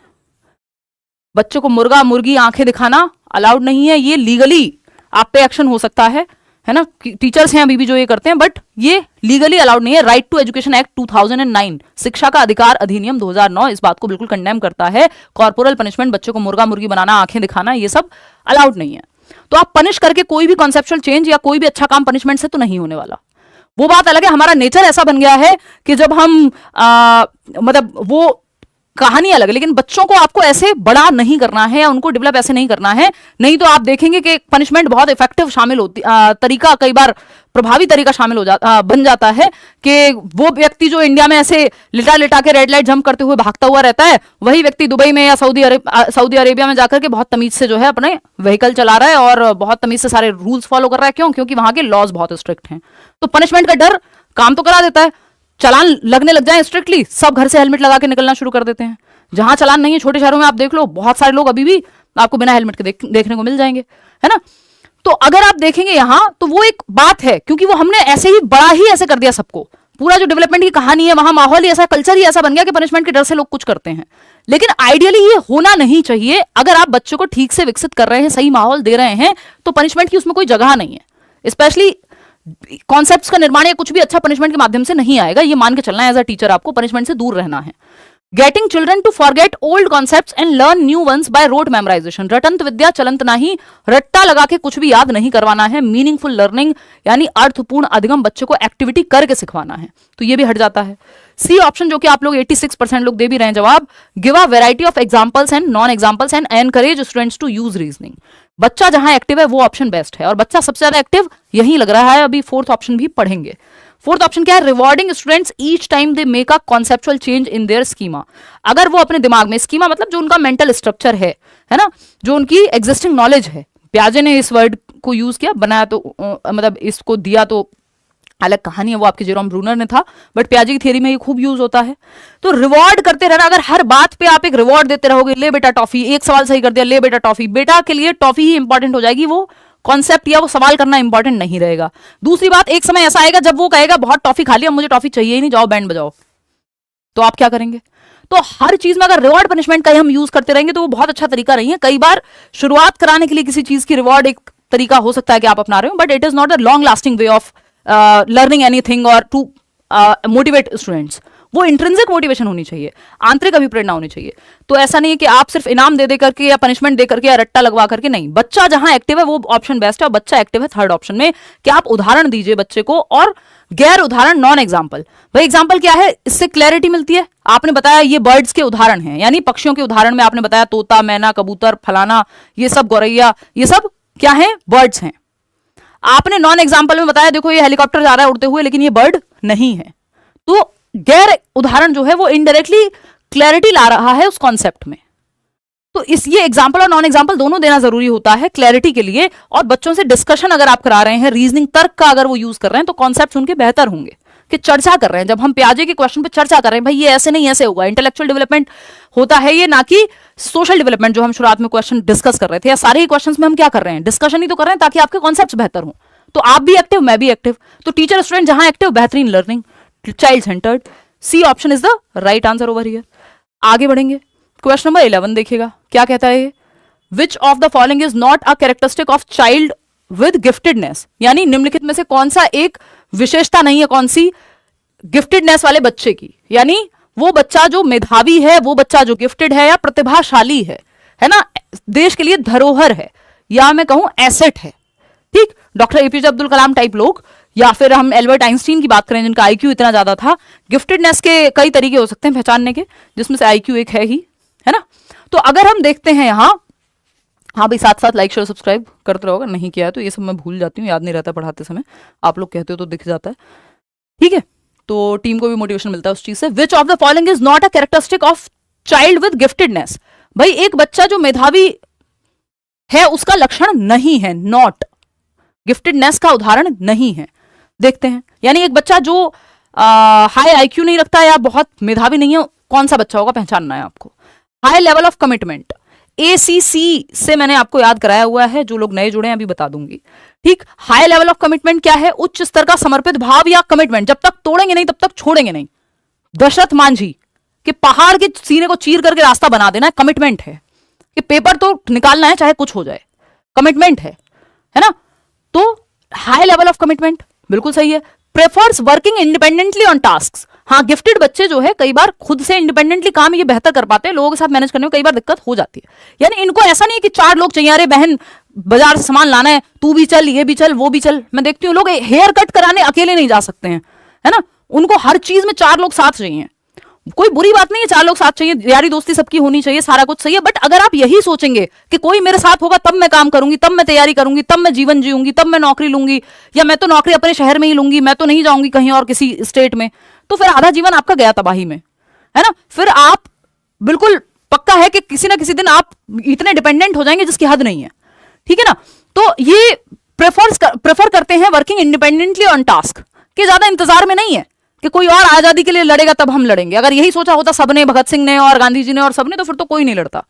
[SPEAKER 1] बच्चों को मुर्गा मुर्गी आंखें दिखाना अलाउड नहीं है। ये लीगली आप पे एक्शन हो सकता है ना। टीचर्स हैं अभी भी जो ये करते हैं, बट ये लीगली अलाउड नहीं है। राइट टू एजुकेशन एक्ट 2009, शिक्षा का अधिकार अधिनियम 2009 इस बात को बिल्कुल कंडेम करता है। कॉर्पोरल पनिशमेंट, बच्चों को मुर्गा मुर्गी बनाना, आंखें दिखाना, ये सब अलाउड नहीं है। तो आप पनिश करके कोई भी कॉन्सेप्चुअल चेंज या कोई भी अच्छा काम पनिशमेंट से तो नहीं होने वाला। वो बात अलग है, हमारा नेचर ऐसा बन गया है कि जब हम मतलब वो कहानी अलग है, लेकिन बच्चों को आपको ऐसे बड़ा नहीं करना है या उनको डेवलप ऐसे नहीं करना है। नहीं तो आप देखेंगे कि पनिशमेंट बहुत इफेक्टिव शामिल होती तरीका, कई बार प्रभावी तरीका शामिल हो जाता बन जाता है कि वो व्यक्ति जो इंडिया में ऐसे लिटा लिटा के रेड लाइट जंप करते हुए भागता हुआ रहता है, वही व्यक्ति दुबई में या सऊदी अरेबिया में जाकर के बहुत तमीज से जो है अपने व्हीकल चला रहा है और बहुत तमीज से सारे रूल्स फॉलो कर रहा है। क्यों? क्योंकि वहां के लॉज बहुत स्ट्रिक्ट हैं। तो पनिशमेंट का डर काम तो करा देता है। चालान लगने लग जाए स्ट्रिक्टली, सब घर से हेलमेट लगा के निकलना शुरू कर देते हैं। जहां चालान नहीं है, छोटे शहरों में आप देख लो, बहुत सारे लोग अभी भी आपको बिना हेलमेट के देखने को मिल जाएंगे, है ना। तो अगर आप देखेंगे यहां, तो वो एक बात है, क्योंकि वो हमने ऐसे ही बड़ा ही ऐसे कर दिया सबको। पूरा जो डेवलपमेंट की कहानी है, वहां माहौल ही ऐसा, कल्चर ही ऐसा बन गया कि पनिशमेंट के डर से लोग कुछ करते हैं। लेकिन आइडियली ये होना नहीं चाहिए। अगर आप बच्चों को ठीक से विकसित कर रहे हैं, सही माहौल दे रहे हैं, तो पनिशमेंट की उसमें कोई जगह नहीं है। स्पेशली कॉन्सेप्ट्स का निर्माण या कुछ भी अच्छा पनिशमेंट के माध्यम से नहीं आएगा। ये मान के चलना है, एज अ टीचर आपको पनिशमेंट से दूर रहना है। Getting children to forget old concepts and learn new ones by rote memorisation. रटंत विद्या चलंत नाही, रट्टा लगा के कुछ भी याद नहीं करवाना है। मीनिंगफुल लर्निंग यानी अर्थपूर्ण अधिगम बच्चों को एक्टिविटी करके सिखवाना है। तो ये भी हट जाता है। सी ऑप्शन जो कि आप लोग 86% लोग दे भी रहे हैं जवाब, give a variety of examples and non examples and encourage students to use reasoning. बच्चा जहां एक्टिव है वो ऑप्शन बेस्ट है, और बच्चा सबसे ज्यादा एक्टिव यही लग रहा है। अभी फोर्थ ऑप्शन भी पढ़ेंगे। फोर्थ ऑप्शन क्या है? Rewarding students each time they make a conceptual change in their schema. अगर वो अपने दिमाग में, स्कीमा मतलब जो उनका मेंटल स्ट्रक्चर है ना, जो उनकी एग्जिस्टिंग नॉलेज है। प्याजे ने इस वर्ड को यूज किया, बनाया तो मतलब इसको दिया तो अलग कहानी है, वो आपके जेरोम ब्रूनर ने था, बट प्याजे की थियरी में ये खूब यूज होता है। तो रिवॉर्ड करते रहना। अगर हर बात पे आप एक रिवॉर्ड देते रहोगे, ले बेटा टॉफी, एक सवाल सही कर दिया, ले बेटा टॉफी, बेटा के लिए टॉफी ही इंपॉर्टेंट हो जाएगी, वो कॉन्सेप्ट या वो सवाल करना इंपॉर्टेंट नहीं रहेगा। दूसरी बात, एक समय ऐसा आएगा जब वो कहेगा बहुत टॉफी खा लिया, मुझे टॉफी चाहिए ही नहीं, जाओ बैंड बजाओ। तो आप क्या करेंगे? तो हर चीज में अगर रिवॉर्ड पनिशमेंट का ही हम यूज करते रहेंगे तो वो बहुत अच्छा तरीका नहीं है। कई बार शुरुआत कराने के लिए किसी चीज की रिवॉर्ड एक तरीका हो सकता है कि आप अपना रहे हो, but it is not a long lasting way of learning anything और टू मोटिवेट स्टूडेंट्स। वो इंट्रिंसिक मोटिवेशन होनी चाहिए, आंतरिक अभिप्रेरणा होनी चाहिए। तो ऐसा नहीं है कि आप सिर्फ इनाम दे करके या पनिशमेंट दे करके या रट्टा लगवा करके, नहीं। बच्चा जहां एक्टिव है वो ऑप्शन बेस्ट है, और बच्चा एक्टिव है थर्ड ऑप्शन में कि आप उदाहरण दीजिए बच्चे को, और गैर उदाहरण, नॉन एग्जाम्पल। भाई एग्जाम्पल क्या है? इससे क्लैरिटी मिलती है। आपने बताया ये बर्ड्स के उदाहरण हैं, यानी पक्षियों के उदाहरण में आपने बताया तोता, मैना, कबूतर, फलाना, ये सब गौरैया, ये सब क्या है? बर्ड्स हैं। आपने नॉन एग्जाम्पल में बताया देखो ये हेलीकॉप्टर जा रहा है उड़ते हुए, लेकिन ये बर्ड नहीं है। तो गैर उदाहरण जो है वो इनडायरेक्टली क्लैरिटी ला रहा है उस कॉन्सेप्ट में। तो इस ये एग्जाम्पल और नॉन एग्जाम्पल दोनों देना जरूरी होता है क्लैरिटी के लिए। और बच्चों से डिस्कशन अगर आप करा रहे हैं, रीजनिंग तर्क का अगर वो यूज कर रहे हैं, तो कॉन्सेप्ट उनके बेहतर होंगे कि चर्चा कर रहे हैं। जब हम प्याजे के क्वेश्चन पे चर्चा कर रहे हैं, भाई ये ऐसे नहीं ऐसे होगा, इंटेलेक्चुअल डेवलपमेंट होता है ये, ना कि सोशल डेवलपमेंट जो हम शुरुआत में क्वेश्चन डिस्कस कर रहे थे। या सारे ही क्वेश्चन में हम क्या कर रहे हैं? डिस्कशन ही तो कर रहे हैं ताकि आपके कॉन्सेप्ट बेहतर हो। तो आप भी एक्टिव, मैं भी एक्टिव। तो टीचर स्टूडेंट जहां एक्टिव, बेहतरीन learning, child centred. C option is the right answer over here. आगे बढ़ेंगे, क्वेश्चन नंबर 11 देखिएगा क्या कहता है। Which of the following is not a characteristic of child with giftedness. यानी निम्नलिखित में से कौन सा एक विशेषता नहीं है, कौन सी गिफ्टेडनेस वाले बच्चे की। यानी वो बच्चा जो मेधावी है, वो बच्चा जो गिफ्टेड है या प्रतिभाशाली है ना, देश के लिए धरोहर है, या मैं कहूं एसेट है। ठीक, doctor APJ Abdul Kalam type लोग, या फिर हम एल्बर्ट आइंस्टीन की बात करें जिनका आईक्यू इतना ज्यादा था। गिफ्टेडनेस के कई तरीके हो सकते हैं पहचानने के, जिसमें से आईक्यू एक है ही, है ना। तो अगर हम देखते हैं यहां, हाँ भाई साथ साथ लाइक शेयर सब्सक्राइब करते रहोगे, नहीं किया है तो ये सब मैं भूल जाती हूँ, याद नहीं रहता पढ़ाते समय, आप लोग कहते हो तो दिख जाता है, ठीक है। तो टीम को भी मोटिवेशन मिलता है उस चीज से। विच of the following is not a characteristic of child with giftedness. भाई एक बच्चा जो मेधावी है उसका लक्षण नहीं है, नॉट, गिफ्टेडनेस का उदाहरण नहीं है। देखते हैं, यानी एक बच्चा जो हाई आईक्यू नहीं रखता या बहुत मेधावी नहीं है, कौन सा बच्चा होगा पहचानना है आपको। High level of commitment, ACC से मैंने आपको याद कराया हुआ है, जो लोग नए जुड़े हैं अभी बता दूंगी, ठीक। हाई लेवल ऑफ कमिटमेंट क्या है? उच्च स्तर का समर्पित भाव या कमिटमेंट, जब तक तोड़ेंगे नहीं तब तक छोड़ेंगे नहीं। दशरथ मांझी कि पहाड़ के सीने को चीर करके रास्ता बना देना है, कमिटमेंट है कि पेपर तो निकालना है चाहे कुछ हो जाए, कमिटमेंट है ना। तो हाई लेवल ऑफ कमिटमेंट बिल्कुल सही है। Prefers working independently on tasks, हाँ गिफ्टेड बच्चे जो है कई बार खुद से इंडिपेंडेंटली काम ये बेहतर कर पाते हैं, लोगों के साथ मैनेज करने में कई बार दिक्कत हो जाती है। यानी इनको ऐसा नहीं है कि 4 लोग चाहिए, अरे बहन बाजार से सामान लाना है, तू भी चल, ये भी चल, वो भी चल। मैं देखती हूँ लोग हेयर कट कराने अकेले नहीं जा सकते हैं, है ना, उनको हर चीज में 4 लोग साथ चाहिए। कोई बुरी बात नहीं है, 4 लोग साथ चाहिए, यारी दोस्ती सबकी होनी चाहिए, सारा कुछ सही है। बट अगर आप यही सोचेंगे कि कोई मेरे साथ होगा तब मैं काम करूंगी, तब मैं तैयारी करूंगी, तब मैं जीवन जीऊंगी, तब मैं नौकरी लूंगी, या मैं तो नौकरी अपने शहर में ही लूंगी, मैं तो नहीं जाऊंगी कहीं और किसी स्टेट में, तो फिर आधा जीवन आपका गया तबाही में, है ना। फिर आप बिल्कुल पक्का है कि किसी ना किसी दिन आप इतने डिपेंडेंट हो जाएंगे जिसकी हद नहीं है, ठीक है ना। तो ये प्रेफर करते हैं वर्किंग इंडिपेंडेंटली ऑन टास्क, के ज्यादा इंतजार में नहीं है कि कोई और आजादी के लिए लड़ेगा तब हम लड़ेंगे। अगर यही सोचा होता सबने, भगत सिंह ने और गांधी जी ने और सबने, तो फिर तो कोई नहीं लड़ता।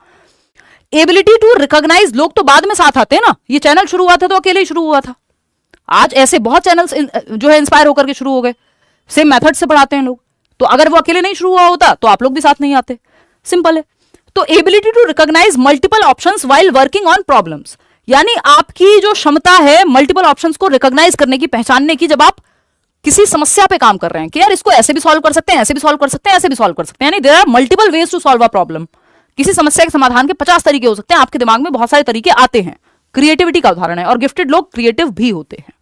[SPEAKER 1] एबिलिटी टू रिकॉग्नाइज, लोग तो बाद में साथ आते हैं ना, ये चैनल शुरू हुआ था तो अकेले ही शुरू हुआ था, आज ऐसे बहुत चैनल्स जो है इंस्पायर होकर के शुरू हो गए, सेम मेथड से पढ़ाते हैं लोग। तो अगर वो अकेले नहीं शुरू हुआ होता तो आप लोग भी साथ नहीं आते, सिंपल है। तो ability to recognise multiple options while working on problems, यानी आपकी जो क्षमता है मल्टीपल ऑप्शंस को रिकॉग्नाइज करने की, पहचानने की, जब आप किसी समस्या पे काम कर रहे हैं कि यार इसको ऐसे भी सॉल्व कर सकते हैं, ऐसे भी सॉल्व कर सकते हैं, ऐसे भी सॉल्व कर सकते हैं, यानी there are multiple ways to solve a problem. किसी समस्या के समाधान के 50 तरीके हो सकते हैं, आपके दिमाग में बहुत सारे तरीके आते हैं, क्रिएटिविटी का उदाहरण है। और गिफ्टेड लोग क्रिएटिव भी होते हैं।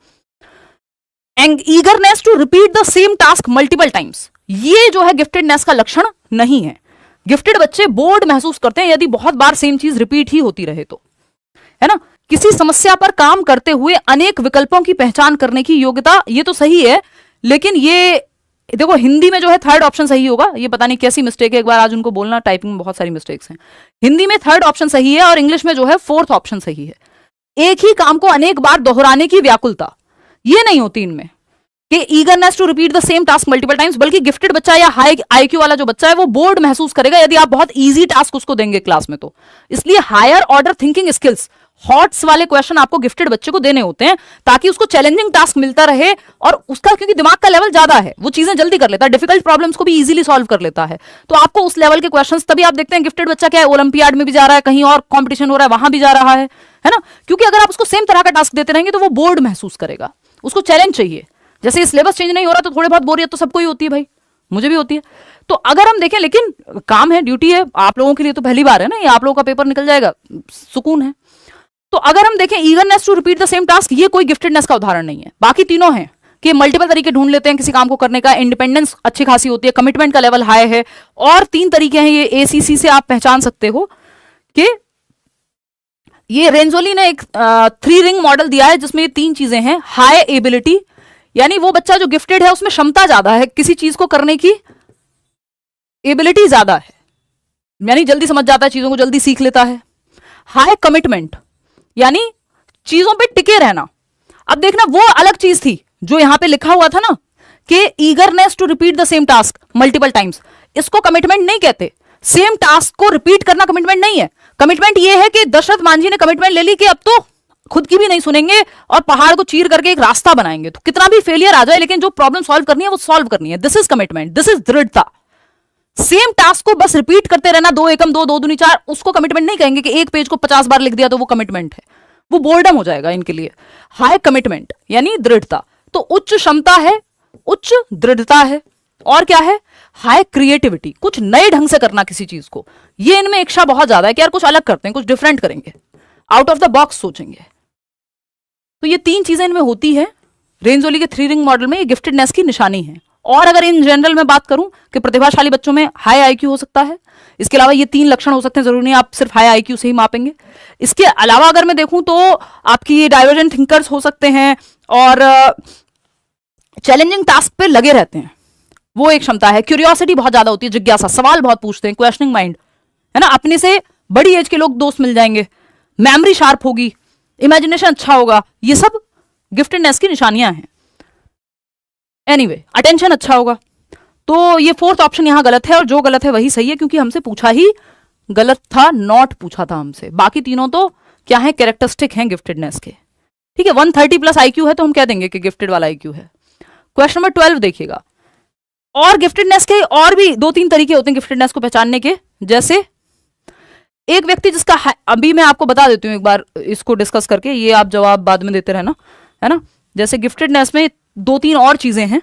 [SPEAKER 1] And eagerness to repeat the same task multiple times, ये जो है गिफ्टेडनेस का लक्षण नहीं है। गिफ्टेड बच्चे बोर्ड महसूस करते हैं यदि बहुत बार सेम चीज रिपीट ही होती रहे तो, है ना। किसी समस्या पर काम करते हुए अनेक विकल्पों की पहचान करने की योग्यता, ये तो सही है, लेकिन ये देखो हिंदी में जो है थर्ड ऑप्शन सही होगा, ये पता नहीं कैसी मिस्टेक है, एक बार आज उनको बोलना, टाइपिंग में बहुत सारी मिस्टेक्स हैं। हिंदी में थर्ड ऑप्शन सही है और इंग्लिश में जो है फोर्थ ऑप्शन सही है। एक ही काम को अनेक बार दोहराने की व्याकुलता, ये नहीं होती इनमें कि eagerness to repeat the same task multiple times, बल्कि गिफ्टेड बच्चा या हाई आईक्यू वाला जो बच्चा है वो बोर्ड महसूस करेगा यदि आप बहुत इजी टास्क उसको देंगे क्लास में। तो इसलिए higher order thinking skills, HOTS वाले क्वेश्चन आपको गिफ्टेड बच्चे को देने होते हैं ताकि उसको चैलेंजिंग टास्क मिलता रहे, और उसका क्योंकि दिमाग का लेवल ज्यादा है, वो चीजें जल्दी कर लेता है, डिफिकल्ट प्रॉब्लम्स को भी इजीली सॉल्व कर लेता है। तो आपको उस लेवल के क्वेश्चंस, तभी आप देखते हैं गिफ्टेड बच्चा क्या है, ओलंपियाड में भी जा रहा है, कहीं और कॉम्पिटिशन हो रहा है वहां भी जा रहा है ना। क्योंकि अगर आप उसको सेम तरह का टास्क देते रहेंगे तो वो बोर्ड महसूस करेगा, उसको चैलेंज चाहिए। जैसे ये सिलेबस चेंज नहीं हो रहा तो थोड़े बहुत बोरियत तो सबको ही होती है भाई, मुझे भी होती है। तो अगर हम देखें, लेकिन काम है, ड्यूटी है, आप लोगों के लिए तो पहली बार है ना, ये आप लोगों का पेपर निकल जाएगा, सुकून है। तो अगर हम देखें eagerness to repeat the same task, ये कोई गिफ्टेडनेस का उदाहरण नहीं है। बाकी तीनों हैं कि मल्टीपल तरीके ढूंढ लेते हैं किसी काम को करने का, इंडिपेंडेंस अच्छी खासी होती है, कमिटमेंट का लेवल हाई है, और 3 तरीके हैं, ये एसीसी से आप पहचान सकते हो कि ये रेंजोली ने एक 3 रिंग मॉडल दिया है जिसमें ये 3 चीजें हैं। हाई एबिलिटी, यानी वो बच्चा जो गिफ्टेड है उसमें क्षमता ज्यादा है, किसी चीज को करने की एबिलिटी ज्यादा है, यानी जल्दी समझ जाता है, चीजों को जल्दी सीख लेता है। हाई कमिटमेंट, यानी चीजों पे टिके रहना। अब देखना वो अलग चीज थी जो यहां पे लिखा हुआ था ना कि eagerness to repeat the same task multiple times, इसको कमिटमेंट नहीं कहते। सेम टास्क को रिपीट करना कमिटमेंट नहीं है। कमिटमेंट ये है कि दशरथ मांझी ने कमिटमेंट ले ली कि अब तो खुद की भी नहीं सुनेंगे और पहाड़ को चीर करके एक रास्ता बनाएंगे, तो कितना भी फेलियर आ जाए लेकिन जो प्रॉब्लम सॉल्व करनी है वो सॉल्व करनी है। This is commitment, this is दृढ़ता। सेम टास्क को बस रिपीट करते रहना, 2 एकम 2, 2 दूनी 4, उसको कमिटमेंट नहीं कहेंगे कि एक पेज को 50 बार लिख दिया तो वो कमिटमेंट है, वो बोर्डम हो जाएगा इनके लिए। हाई कमिटमेंट यानी दृढ़ता, तो उच्च क्षमता है, उच्च दृढ़ता है, और क्या है, हाई क्रिएटिविटी, कुछ नए ढंग से करना किसी चीज को, ये इनमें इच्छा बहुत ज्यादा है कि यार कुछ अलग करते हैं, कुछ डिफरेंट करेंगे, आउट ऑफ द बॉक्स सोचेंगे। तो ये 3 चीजें इनमें होती है। रेंजोली के 3 रिंग मॉडल में ये गिफ्टेडनेस की निशानी है। और अगर इन जनरल में बात करूं कि प्रतिभाशाली बच्चों में हाई आईक्यू हो सकता है, इसके अलावा ये 3 लक्षण हो सकते हैं, जरूरी नहीं आप सिर्फ हाई आईक्यू से ही मापेंगे। इसके अलावा अगर मैं देखूं तो आपकी ये डाइवर्जेंट थिंकर्स हो सकते हैं और चैलेंजिंग टास्क पे लगे रहते हैं, वो एक क्षमता है। क्यूरियोसिटी बहुत ज्यादा होती है, जिज्ञासा, सवाल बहुत पूछते हैं, क्वेश्चनिंग माइंड, है ना। अपने से बड़ी एज के लोग दोस्त मिल जाएंगे, मेमोरी शार्प होगी, इमेजिनेशन अच्छा होगा, ये सब गिफ्टेडनेस की निशानियां हैं। एनीवे, अटेंशन अच्छा होगा। तो ये फोर्थ ऑप्शन यहां गलत है, और जो गलत है वही सही है, क्योंकि हमसे पूछा ही गलत था, नॉट पूछा था हमसे। बाकी तीनों तो क्या है, कैरेक्टरिस्टिक हैं गिफ्टेडनेस के। ठीक है, 130 प्लस आईक्यू है तो हम कह देंगे कि गिफ्टेड वाला आईक्यू है। क्वेश्चन नंबर 12 देखिएगा। और गिफ्टेडनेस के और भी 2-3 तरीके होते हैं गिफ्टेडनेस को पहचानने के। जैसे एक व्यक्ति जिसका, अभी मैं आपको बता देती हूँ एक बार इसको डिस्कस करके, ये आप जवाब बाद में देते रहना, है ना। जैसे गिफ्टेडनेस में 2-3 और चीजें हैं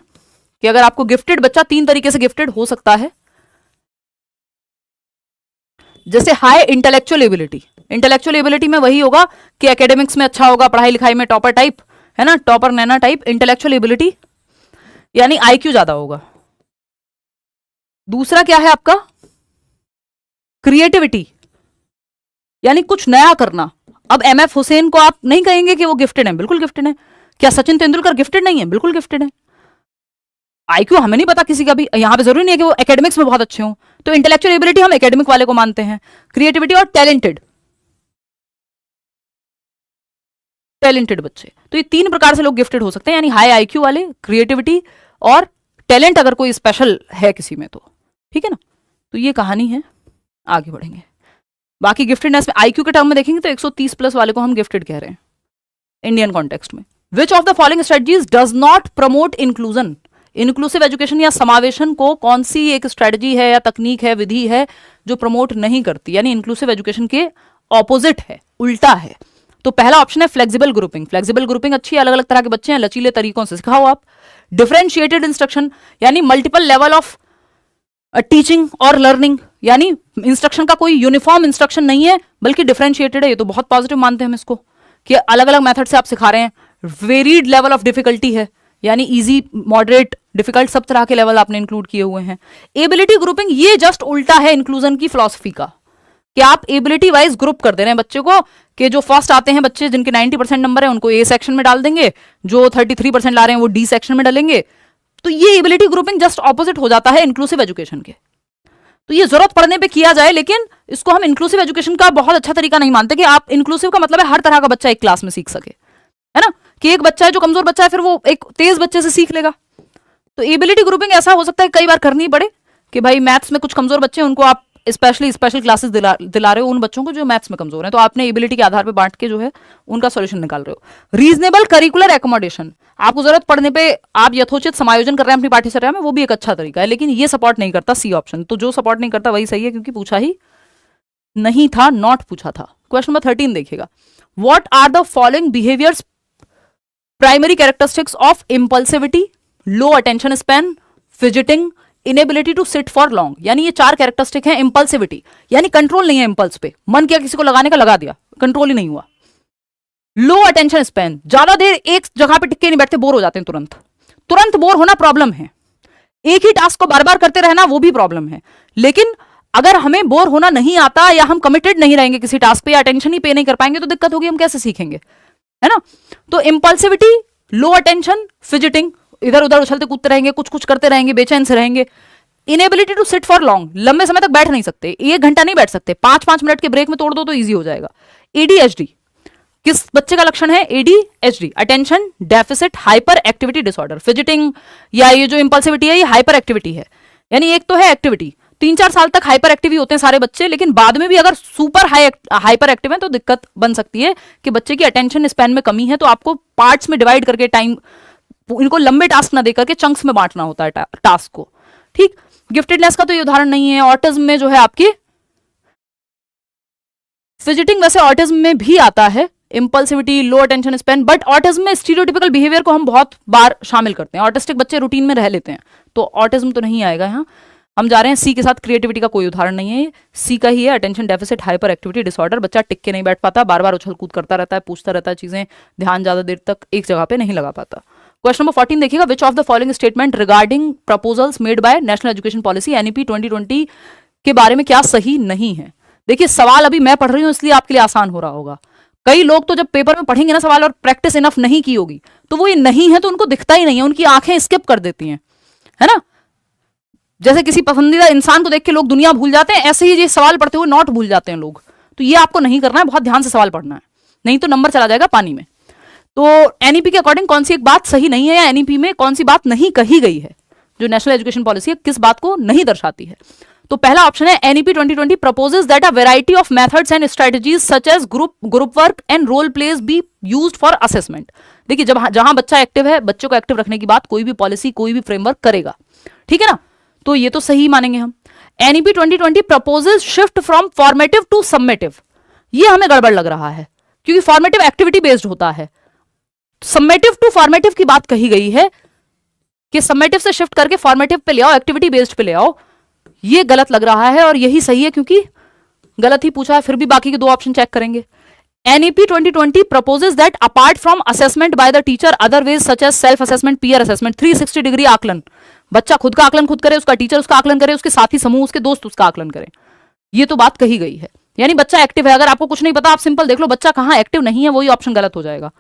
[SPEAKER 1] कि अगर आपको गिफ्टेड बच्चा 3 तरीके से गिफ्टेड हो सकता है। जैसे high intellectual ability, intellectual ability में वही होगा कि एकेडमिक्स में अच्छा होगा, पढ़ाई लिखाई में टॉपर टाइप, है ना, टॉपर नैना टाइप। इंटेलेक्चुअल एबिलिटी यानी आईक्यू ज्यादा होगा। दूसरा क्या है आपका, क्रिएटिविटी यानी कुछ नया करना। अब एमएफ हुसैन को आप नहीं कहेंगे कि वो गिफ्टेड है, बिल्कुल गिफ्टेड है। क्या सचिन तेंदुलकर गिफ्टेड नहीं है, बिल्कुल गिफ्टेड है। आईक्यू हमें नहीं पता किसी का भी, यहां पे जरूरी नहीं है कि वो एकेडमिक्स में बहुत अच्छे हों। तो इंटेलेक्चुअल एबिलिटी हम एकेडमिक वाले को मानते हैं, क्रिएटिविटी और टैलेंटेड, टैलेंटेड बच्चे। तो ये 3 प्रकार से लोग गिफ्टेड हो सकते हैं, यानी हाई आईक्यू वाले, क्रिएटिविटी और टैलेंट अगर कोई स्पेशल है किसी में तो। ठीक है ना, तो ये कहानी है, आगे बढ़ेंगे। बाकी गिफ्टेडनेस में आईक्यू के टर्म में देखेंगे तो 130 प्लस वाले को हम गिफ्टेड कह रहे हैं इंडियन कॉन्टेक्स्ट में। विच of the following strategies does not promote inclusion, inclusive education या समावेशन को कौन सी एक स्ट्रेटजी है या तकनीक है, विधि है जो प्रमोट नहीं करती, यानी इंक्लूसिव एजुकेशन के ऑपोजिट है, उल्टा है। तो पहला ऑप्शन है फ्लेक्सिबल ग्रुपिंग। फ्लेक्सिबल ग्रुपिंग अच्छी है, अलग अलग तरह के बच्चे हैं, लचीले तरीकों से सिखाओ आप। डिफरेंशिएटेड इंस्ट्रक्शन यानी मल्टीपल लेवल ऑफ टीचिंग और लर्निंग, यानी इंस्ट्रक्शन का कोई यूनिफॉर्म इंस्ट्रक्शन नहीं है बल्कि डिफरेंशिएटेड है। ये तो बहुत पॉजिटिव मानते हैं हम इसको कि अलग अलग मेथड से आप सिखा रहे हैं। वेरीड लेवल ऑफ डिफिकल्टी है, यानी इजी, मॉडरेट, डिफिकल्ट, सब तरह के लेवल आपने इंक्लूड किए हुए हैं। एबिलिटी ग्रुपिंग ये जस्ट उल्टा है इंक्लूजन की फिलॉसफी का, कि आप एबिलिटी वाइज ग्रुप कर दे रहे हैं बच्चे को, कि जो फर्स्ट आते हैं बच्चे जिनके 90% नंबर है उनको ए सेक्शन में डाल देंगे, जो 33% ला रहे हैं वो डी सेक्शन में डालेंगे। तो ये एबिलिटी ग्रुपिंग जस्ट ऑपोजिट हो जाता है इंक्लूसिव एजुकेशन के। तो ये जरूरत पड़ने पे किया जाए, लेकिन इसको हम इंक्लूसिव एजुकेशन का बहुत अच्छा तरीका नहीं मानते कि आप इंक्लूसिव का मतलब है हर तरह का बच्चा एक क्लास में सीख सके, है ना, कि एक बच्चा है जो कमजोर बच्चा है फिर वो एक तेज बच्चे से सीख लेगा। तो एबिलिटी ग्रुपिंग ऐसा हो सकता है कई बार करनी पड़े कि भाई मैथ्स में कुछ कमजोर बच्चे हैं, उनको आप स्पेशली स्पेशल क्लासेस दिला रहे हो उन बच्चों को जो मैथ्स में कमजोर हैं, तो आपने एबिलिटी के आधार पे बांट के जो है उनका सॉल्यूशन निकाल रहे हो। रीजनेबल करिकुलर एकोमोडेशन, आपको जरूरत पड़ने पे आप यथोचित समायोजन कर रहे हैं अपनी पाठ्यचर्या में, वो भी एक अच्छा तरीका है, लेकिन ये सपोर्ट नहीं करता सी ऑप्शन। तो जो सपोर्ट नहीं करता वही सही है, क्योंकि पूछा ही नहीं था, नॉट पूछा था। क्वेश्चन नंबर 13 देखिएगा। What are the following behaviours primary characteristics of impulsivity, low attention span, fidgeting, inability to sit for long. यानी ये 4 कैरेक्टरिस्टिक हैं। इंपल्सिविटी यानी कंट्रोल नहीं है इंपल्स पे, मन किया किसी को लगाने का लगा दिया, कंट्रोल ही नहीं हुआ। लो अटेंशन स्पैन, ज्यादा देर एक जगह पे टिके नहीं बैठते, बोर हो जाते हैं तुरंत। तुरंत बोर होना प्रॉब्लम है, एक ही टास्क को बार बार करते रहना वो भी प्रॉब्लम है। लेकिन अगर हमें बोर होना नहीं आता या हम कमिटेड नहीं रहेंगे किसी टास्क पे या अटेंशन ही पे नहीं कर पाएंगे तो दिक्कत होगी, हम कैसे सीखेंगे, है ना। तो इंपल्सिविटी, लो अटेंशन, फिजिटिंग, इधर उधर उछलते कूदते रहेंगे, कुछ कुछ करते रहेंगे, बेचैन से रहेंगे। Inability to sit for long, लंबे समय तक बैठ नहीं सकते, 1 घंटा नहीं बैठ सकते, 5-5 मिनट के ब्रेक में तोड़ दो तो इजी हो जाएगा। एडीएचडी, किस बच्चे का लक्षण है ADHD, attention deficit hyper activity disorder. Fidgeting या ये जो इंपल्सिविटी है ये हाइपर एक्टिविटी है, यानी एक तो है एक्टिविटी, 3-4 साल तक हाइपर एक्टिव ही होते हैं सारे बच्चे, लेकिन बाद में भी अगर सुपर हाइपर एक्टिव है तो दिक्कत बन सकती है कि बच्चे की अटेंशन स्पैन में कमी है। तो आपको पार्ट्स में डिवाइड करके टाइम, इनको लंबे टास्क ना देकर के चंक्स में बांटना होता है टास्क को, ठीक। गिफ्टेडनेस का तो ये उदाहरण नहीं है। ऑटिज्म में जो है आपकी फिजिटिंग वैसे ऑटिज्म में भी आता है, इंपल्सिविटी, low attention span, but autism में स्टीरियोटिपिकल बिहेवियर को हम बहुत बार शामिल करते हैं। ऑटिस्टिक बच्चे रूटीन में रह लेते हैं, तो ऑटिज्म तो नहीं आएगा यहाँ। हम जा रहे हैं सी के साथ, क्रिएटिविटी का कोई उदाहरण नहीं है, सी का ही है, attention deficit hyper activity disorder. बच्चा टिक के नहीं बैठ पाता, बार बार उछल कूद करता रहता है, पूछता रहता है चीजें, ध्यान ज्यादा देर तक एक जगह पे नहीं लगा पाता। क्वेश्चन नंबर 14 देखिएगा। विच of the following statement regarding proposals made by national education policy NEP 2020 के बारे में क्या सही नहीं है। देखिए सवाल अभी मैं पढ़ रही हूं इसलिए आपके लिए आसान हो रहा होगा। कई लोग तो जब पेपर में पढ़ेंगे ना सवाल और प्रैक्टिस इनफ नहीं की होगी तो वो ये नहीं है तो उनको दिखता ही नहीं है, उनकी आंखें स्किप कर देती हैं, है ना। जैसे किसी पसंदीदा इंसान को देख के लोग दुनिया भूल जाते हैं, ऐसे ही ये सवाल पढ़ते हुए नॉट भूल जाते हैं लोग। तो ये आपको नहीं करना है, बहुत ध्यान से सवाल पढ़ना है, नहीं तो नंबर चला जाएगा पानी में। तो एनईपी के अकॉर्डिंग कौन सी एक बात सही नहीं है, या एनईपी में कौन सी बात नहीं कही गई है, जो नेशनल एजुकेशन पॉलिसी है किस बात को नहीं दर्शाती है। तो पहला ऑप्शन है NEP 2020 proposes that a variety of methods and strategies such as group work and role plays be used for assessment। देखिए जहां बच्चा एक्टिव है, बच्चों को एक्टिव रखने की बात कोई भी पॉलिसी कोई भी फ्रेमवर्क करेगा, ठीक है ना, तो ये तो सही मानेंगे हम। NEP 2020 proposes shift from formative to summative, ये हमें गड़बड़ लग रहा है क्योंकि फॉर्मेटिव एक्टिविटी बेस्ड होता है, समेटिव टू फॉर्मेटिव की बात कही गई है कि समेटिव से शिफ्ट करके फॉर्मेटिव पे ले आओ, एक्टिविटी बेस्ड पे ले आओ, ये गलत लग रहा है और यही सही है क्योंकि गलत ही पूछा है। फिर भी बाकी के दो ऑप्शन चेक करेंगे। NEP 2020 proposes that apart from assessment by the teacher other ways such as self assessment, peer assessment, 360 degree आकलन, बच्चा खुद का आकलन खुद करे, उसका टीचर उसका आकलन करे, उसके साथी समूह उसके दोस्त उसका आकलन करें, ये तो बात कही गई है। यानी बच्चा एक्टिव है, अगर आपको कुछ नहीं पता आप सिंपल देख लो बच्चा कहां एक्टिव नहीं है, वही ऑप्शन गलत हो जाएगा।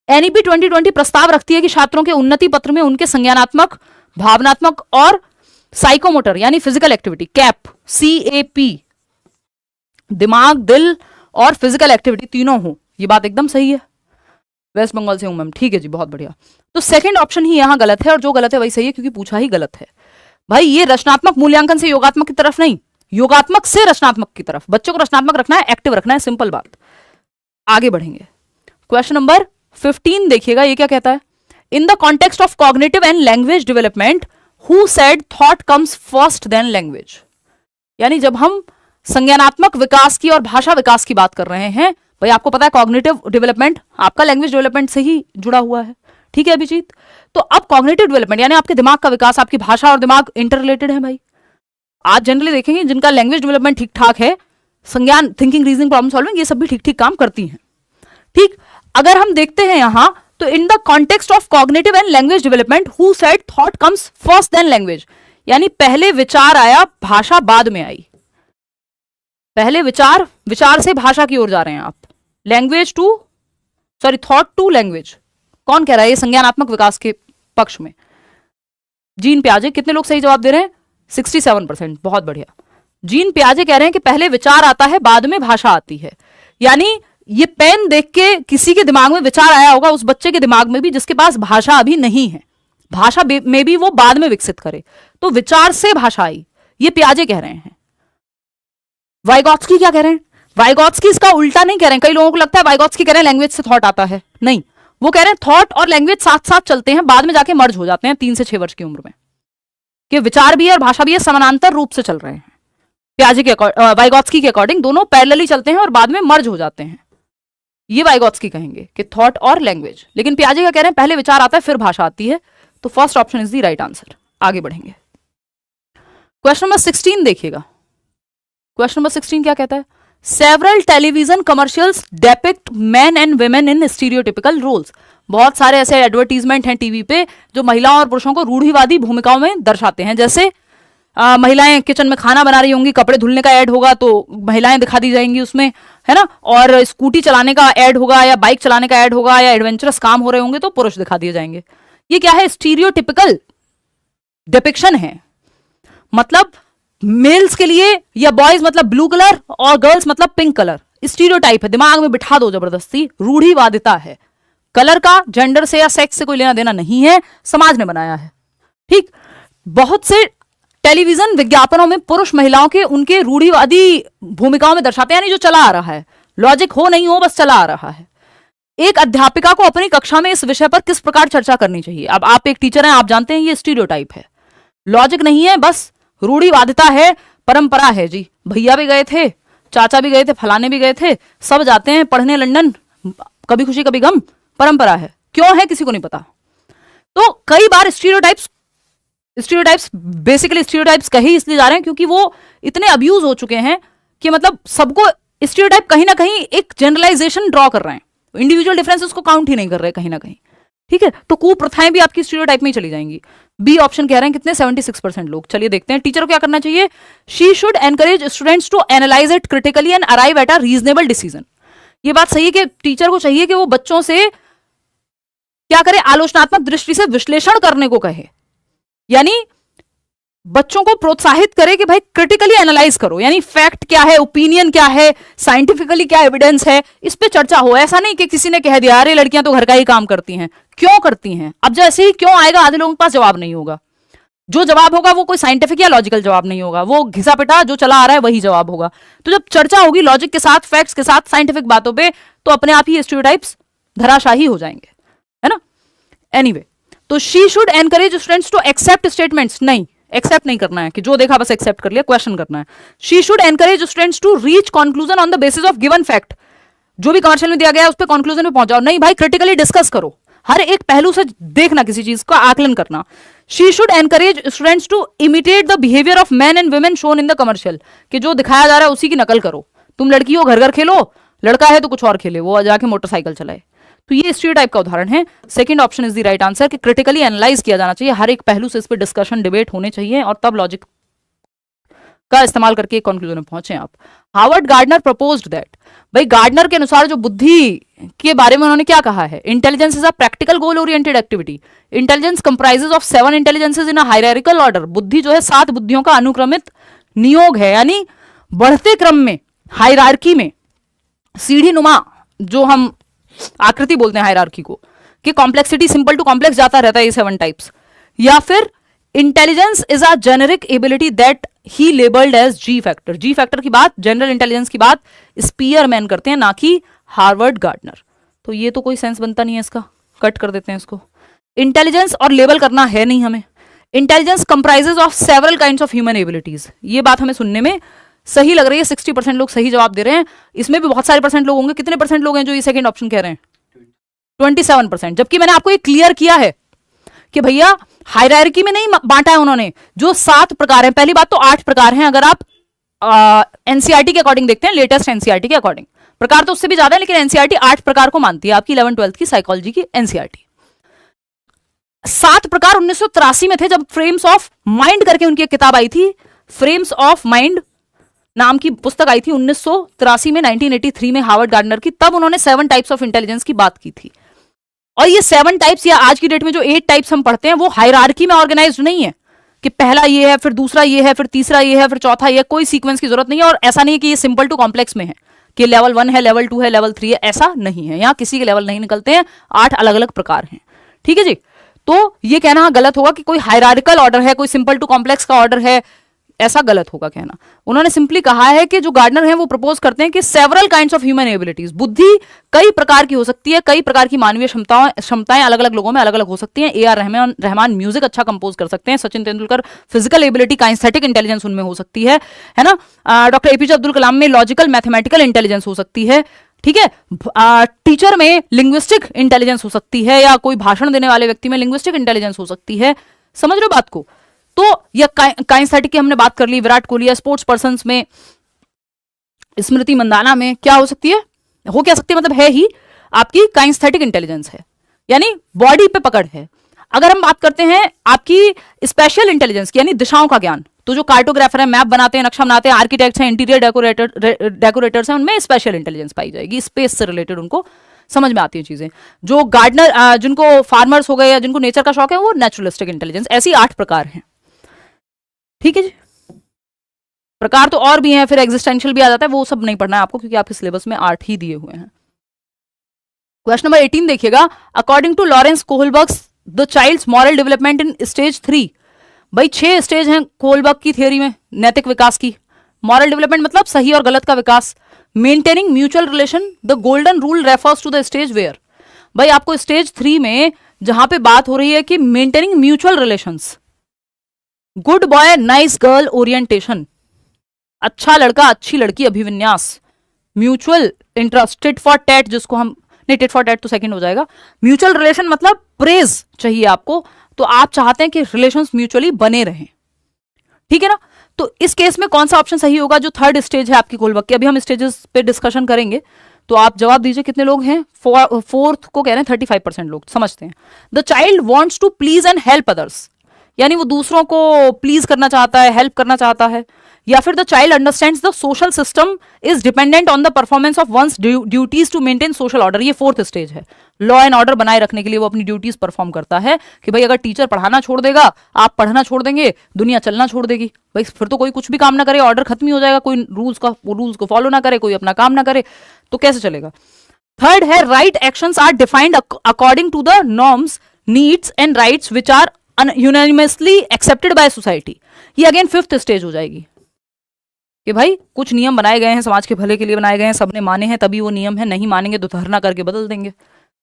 [SPEAKER 1] एनईपी 2020 प्रस्ताव रखती है कि छात्रों के उन्नति पत्र में उनके संज्ञानात्मक, भावनात्मक और साइकोमोटर यानी फिजिकल एक्टिविटी, कैप CAP, दिमाग, दिल और फिजिकल एक्टिविटी तीनों हो, ये बात एकदम सही है। वेस्ट बंगाल से हूं मैम, ठीक है जी, बहुत बढ़िया। तो सेकंड ऑप्शन ही यहां गलत है और जो गलत है वही सही है क्योंकि पूछा ही गलत है। भाई ये रचनात्मक मूल्यांकन से योगात्मक की तरफ नहीं, योगात्मक से रचनात्मक की तरफ, बच्चों को रचनात्मक रखना है, एक्टिव रखना है, सिंपल बात। आगे बढ़ेंगे। क्वेश्चन नंबर 15 देखिएगा, ये क्या कहता है। In the context of cognitive and language development who said thought comes first then language, यानी जब हम संज्ञानात्मक विकास की और भाषा विकास की बात कर रहे हैं, भाई आपको पता है कॉग्निटिव डेवलपमेंट आपका लैंग्वेज डेवलपमेंट से ही जुड़ा हुआ है, ठीक है अभिजीत। तो अब कॉग्निटिव डेवलपमेंट यानी आपके दिमाग का विकास, आपकी भाषा और दिमाग इंटर रिलेटेड है भाई। आज जनरली देखेंगे जिनका लैंग्वेज डेवलपमेंट ठीक ठाक है, संज्ञान, थिंकिंग, रीजनिंग, प्रॉब्लम सॉल्विंग, ये सब भी ठीक ठीक काम करती हैं, ठीक। अगर हम देखते हैं यहां तो in the context of cognitive and language development who said thought comes first then language, यानी पहले विचार आया, भाषा बाद में आई। पहले विचार, विचार से भाषा की ओर जा रहे हैं आप, language to sorry thought to language, कौन कह रहा है ये संज्ञानात्मक विकास के पक्ष में? जीन प्याजे। कितने लोग सही जवाब दे रहे हैं? 67%, बहुत बढ़िया। जीन प्याजे कह रहे हैं कि पहले विचार आता है बाद में भाषा आती है, यानी ये पेन देख के किसी के दिमाग में विचार आया होगा, उस बच्चे के दिमाग में भी जिसके पास भाषा अभी नहीं है, भाषा में भी वो बाद में विकसित करे, तो विचार से भाषा आई, ये प्याजे कह रहे हैं। वाइगॉत्स्की क्या कह रहे हैं? वाइगॉत्स्की इसका उल्टा नहीं कह रहे हैं। कई लोगों को लगता है वाइगॉत्स्की कह रहे हैं लैंग्वेज से थॉट आता है, नहीं, वो कह रहे हैं थॉट और लैंग्वेज साथ साथ चलते हैं, बाद में जाके मर्ज हो जाते हैं 3 से 6 वर्ष की उम्र में, कि विचार भी है और भाषा भी है, समानांतर रूप से चल रहे हैं। प्याजे के वाइगॉत्स्की के अकॉर्डिंग दोनों पैरेलली चलते हैं और बाद में मर्ज हो जाते हैं, ये वाइगॉत्स्की कहेंगे कि थॉट और लैंग्वेज। लेकिन प्याजे क्या कह रहे हैं? पहले विचार आता है फिर भाषा आती है, तो first option is the right answer. आगे बढ़ेंगे। क्वेश्चन नंबर 16 देखिएगा। क्वेश्चन नंबर 16 क्या कहता है? Several television commercials depict men and women in stereotypical roles. बहुत सारे ऐसे एडवर्टीजमेंट हैं टीवी पे जो महिलाओं और पुरुषों को रूढ़िवादी भूमिकाओं में दर्शाते हैं, जैसे महिलाएं किचन में खाना बना रही होंगी, कपड़े धुलने का ऐड होगा तो महिलाएं दिखा दी जाएंगी उसमें, है ना, और स्कूटी चलाने का ऐड होगा या बाइक चलाने का ऐड होगा या एडवेंचरस काम हो रहे होंगे तो पुरुष दिखा दिए जाएंगे। ये क्या है? स्टीरियोटिपिकल डिपिक्शन है, मतलब मेल्स के लिए या बॉयज मतलब ब्लू कलर और गर्ल्स मतलब पिंक कलर, स्टीरियोटाइप है, दिमाग में बिठा दो जबरदस्ती, रूढ़िवादिता है। कलर का जेंडर से या सेक्स से कोई लेना देना नहीं है, समाज ने बनाया है, ठीक। बहुत से टेलीविजन विज्ञापनों में पुरुष महिलाओं के उनके रूढ़िवादी भूमिकाओं में दर्शाते हैं, यानी जो चला आ रहा है, लॉजिक हो नहीं हो बस चला आ रहा है। एक अध्यापिका को अपनी कक्षा में इस विषय पर किस प्रकार चर्चा करनी चाहिए? अब आप एक टीचर हैं, आप जानते हैं ये स्टीरियोटाइप है, लॉजिक नहीं है, बस रूढ़िवादिता है, परंपरा है जी। भैया भी गए थे, चाचा भी गए थे, फलाने भी गए थे, सब जाते हैं पढ़ने लंदन, कभी खुशी कभी गम, परंपरा है। क्यों है किसी को नहीं पता। तो कई बार स्टीरियोटाइप्स बेसिकली स्टीरियोटाइप्स कहे इसलिए जा रहे हैं क्योंकि वो इतने अब्यूज हो चुके हैं कि मतलब सबको स्टीरियोटाइप कहीं ना कहीं एक जनरलाइजेशन ड्रॉ कर रहे हैं, इंडिविजुअल डिफरेंसेस को काउंट ही नहीं कर रहे कहीं ना कहीं, ठीक है। तो कुप्रथाएं भी आपकी स्टीरियोटाइप में ही चली जाएंगी। बी ऑप्शन कह रहे हैं कितने? 76% लोग। चलिए देखते हैं टीचर को क्या करना चाहिए। She should encourage students to analyse it critically and arrive at a reasonable decision. ये बात सही है कि टीचर को चाहिए कि वो बच्चों से क्या करे? आलोचनात्मक दृष्टि से विश्लेषण करने को कहे, यानी बच्चों को प्रोत्साहित करे कि भाई क्रिटिकली एनालाइज करो, यानी फैक्ट क्या है, ओपिनियन क्या है, साइंटिफिकली क्या एविडेंस है, इस पे चर्चा हो। ऐसा नहीं कि किसी ने कह दिया अरे लड़कियां तो घर का ही काम करती हैं, क्यों करती हैं, अब जैसे ही क्यों आएगा आधे लोगों के पास जवाब नहीं होगा। जो जवाब होगा वो कोई साइंटिफिक या लॉजिकल जवाब नहीं होगा, वो घिसा पिटा जो चला आ रहा है वही जवाब होगा। तो जब चर्चा होगी लॉजिक के साथ, फैक्ट्स के साथ, साइंटिफिक बातों पे, तो अपने आप ही स्टीरियोटाइप्स धराशाही हो जाएंगे, है ना। एनीवे, तो she should encourage students to accept statements, नहीं एक्सेप्ट नहीं करना है कि जो देखा बस एक्सेप्ट कर लिया, क्वेश्चन करना है। She should encourage students to reach conclusion on the basis of given fact, जो भी कमर्शियल में दिया गया है उस पर कंक्लूजन में पहुंचाओ, नहीं भाई क्रिटिकली डिस्कस करो, हर एक पहलू से देखना, किसी चीज का आकलन करना। She should encourage students to imitate the behaviour of man and women shown in the commercial, कि जो दिखाया जा रहा है उसी की नकल करो। तुम लड़की हो घर घर खेलो, लड़का है तो कुछ और खेले, वो जाके मोटरसाइकिल चलाए। तो ये स्टीरियोटाइप का उदाहरण है। Second option is the right answer कि क्रिटिकली एनालाइज किया जाना चाहिए, हर एक पहलू से इस पर डिस्कशन डिबेट होने चाहिए और तब लॉजिक का इस्तेमाल करके कंक्लूजन में पहुंचे आप। हार्वर्ड गार्डनर प्रपोज्ड दैट, भाई गार्डनर के अनुसार जो बुद्धि के बारे में उन्होंने क्या कहा है, intelligence is a practical goal oriented activity, intelligence comprises of 7 intelligences in a hierarchical order, बुद्धि जो है 7 बुद्धियों का अनुक्रमित नियोग है, यानी बढ़ते क्रम में, हायरार्की में, सीढ़ी नुमा जो हम आकृति बोलते हैं हायरार्की को, कि कॉम्प्लेक्सिटी सिंपल टू कॉम्प्लेक्स जाता रहता है ये 7 टाइप्स। या फिर intelligence is a generic ability that he labelled as g factor, g factor की बात, जनरल इंटेलिजेंस की बात स्पीयरमैन करते हैं, ना कि हार्वर्ड गार्डनर। तो ये तो कोई सेंस बनता नहीं है इसका, कट कर देते हैं इसको। इंटेलिजेंस और लेबल करना है नहीं हमें। Intelligence comprises of several kinds of human abilities, ये बात हमें सुनने में सही लग रही है, 60% लोग सही जवाब दे रहे हैं, इसमें भी बहुत सारे परसेंट लोग होंगे, कितने परसेंट लोग हैं जो ये सेकंड ऑप्शन कह रहे हैं, 27%। जबकि मैंने आपको ये क्लियर किया है कि भैया हायरार्की में नहीं बांटा है उन्होंने, जो 7 प्रकार हैं, पहली बात तो 8 प्रकार हैं अगर आप एनसीईआरटी के अकॉर्डिंग देखते हैं, लेटेस्ट एनसीईआरटी के अकॉर्डिंग, प्रकार तो उससे भी ज्यादा है लेकिन एनसीईआरटी 8 प्रकार को मानती है, आपकी 11th-12th की साइकोलॉजी की एनसीईआरटी। 7 प्रकार 1983 में थे जब फ्रेम्स ऑफ माइंड करके उनकी एक किताब आई थी, फ्रेम्स ऑफ माइंड नाम की पुस्तक आई थी 1983 में, 1983 में हार्वर्ड गार्डनर की, तब उन्होंने 7 टाइप्स ऑफ इंटेलिजेंस की बात की थी। और ये 7 टाइप्स या आज की डेट में जो 8 टाइप्स हम पढ़ते हैं वो हायरार्की में ऑर्गेनाइज्ड नहीं है कि पहला ये है, फिर दूसरा ये है, फिर तीसरा ये है, फिर चौथा ये है, कोई सीक्वेंस की जरूरत नहीं है। और ऐसा नहीं है कि ये सिंपल टू कॉम्प्लेक्स में है कि लेवल 1 है, लेवल 2 है, लेवल 3 है, ऐसा नहीं है। यहाँ किसी के लेवल नहीं निकलते हैं, 8 अलग अलग प्रकार हैं, ठीक है जी। तो ये कहना गलत होगा कि कोई हायरार्किकल ऑर्डर है, कोई सिंपल टू कॉम्प्लेक्स का ऑर्डर है, ऐसा गलत होगा कहना। उन्होंने सिंपली कहा है कि जो गार्डनर हैं वो प्रपोज करते हैं कि several kinds of human abilities, बुद्धि कई प्रकार की हो सकती है, कई प्रकार की मानवीय क्षमताएं अलग अलग लोगों में अलग अलग हो सकती हैं। ए आर रहमान म्यूजिक अच्छा कंपोज कर सकते हैं, Sachin Tendulkar physical ability, kinaesthetic intelligence उनमें हो सकती है ना। डॉक्टर एपीजे अब्दुल कलाम में लॉजिकल मैथमेटिकल इंटेलिजेंस हो सकती है, ठीक है। टीचर में लिंग्विस्टिक इंटेलिजेंस हो सकती है, या कोई भाषण देने वाले व्यक्ति में लिंग्विस्टिक इंटेलिजेंस हो सकती है, समझ रहे हो बात को। तो यह काइंस्थेटिक की हमने बात कर ली, विराट कोहली या स्पोर्ट्स पर्सन में, स्मृति मंदाना में क्या हो सकती है, हो क्या सकती है, मतलब है ही आपकी काइंस्थेटिक इंटेलिजेंस है, यानी बॉडी पे पकड़ है। अगर हम बात करते हैं आपकी स्पेशल इंटेलिजेंस की, यानी दिशाओं का ज्ञान, तो जो कार्टोग्राफर है, मैप बनाते हैं, नक्शा बनाते हैं, आर्किटेक्ट्स हैं, इंटीरियर डेकोरेटर्स हैं, उनमें स्पेशल इंटेलिजेंस पाई जाएगी, स्पेस से रिलेटेड उनको समझ में आती है चीजें। जो गार्डनर, जिनको फार्मर्स हो गए या जिनको नेचर का शौक है, वो नेचुरलिस्टिक इंटेलिजेंस। ऐसी 8 प्रकार हैं, ठीक है जी। प्रकार तो और भी हैं, फिर एग्जिस्टेंशियल भी आ जाता है, वो सब नहीं पढ़ना है आपको क्योंकि आपके सिलेबस में 8 ही दिए हुए हैं। क्वेश्चन नंबर 18 देखिएगा, according to Lawrence Kohlberg's the child's moral development in stage 3, भाई 6 स्टेज हैं कोहलबर्ग की थियोरी में नैतिक विकास की। मॉरल डेवलपमेंट मतलब सही और गलत का विकास। Maintaining mutual relation, the golden rule refers to the stage where, भाई आपको स्टेज 3 में जहां पे बात हो रही है कि maintaining mutual relations, good boy nice girl orientation, अच्छा लड़का अच्छी लड़की अभिविन्यास, mutual interest, tit for tat, जिसको हम नहीं, टिट फॉर टैट तो सेकंड हो जाएगा। म्यूचुअल रिलेशन मतलब प्रेज चाहिए आपको, तो आप चाहते हैं कि रिलेशंस म्यूचुअली बने रहें, ठीक है ना। तो इस केस में कौन सा ऑप्शन सही होगा, जो 3rd स्टेज है आपकी कोहलबर्ग की, अभी हम स्टेजेस पे डिस्कशन करेंगे, तो आप जवाब दीजिए कितने लोग हैं। 4th को कह रहे हैं 35% लोग समझते हैं। The child wants to please and help others, यानी वो दूसरों को प्लीज करना चाहता है, हेल्प करना चाहता है। या फिर the child understands the social system is dependent on the performance of one's duties to maintain social order. ये फोर्थ स्टेज है, लॉ एंड ऑर्डर बनाए रखने के लिए वो अपनी ड्यूटीज परफॉर्म करता है कि भाई अगर टीचर पढ़ाना छोड़ देगा, आप पढ़ना छोड़ देंगे, दुनिया चलना छोड़ देगी, भाई फिर तो कोई कुछ भी काम ना करे, ऑर्डर खत्म ही हो जाएगा, कोई रूल्स को फॉलो ना करे, कोई अपना काम ना करे, तो कैसे चलेगा। थर्ड है right actions are defined according to the norms, needs and rights which are unanimously accepted by society. ये अगेन फिफ्थ स्टेज हो जाएगी कि भाई कुछ नियम बनाए गए हैं, समाज के भले के लिए बनाए गए हैं, सबने माने हैं तभी वो नियम है, नहीं मानेंगे तो धरना करके बदल देंगे।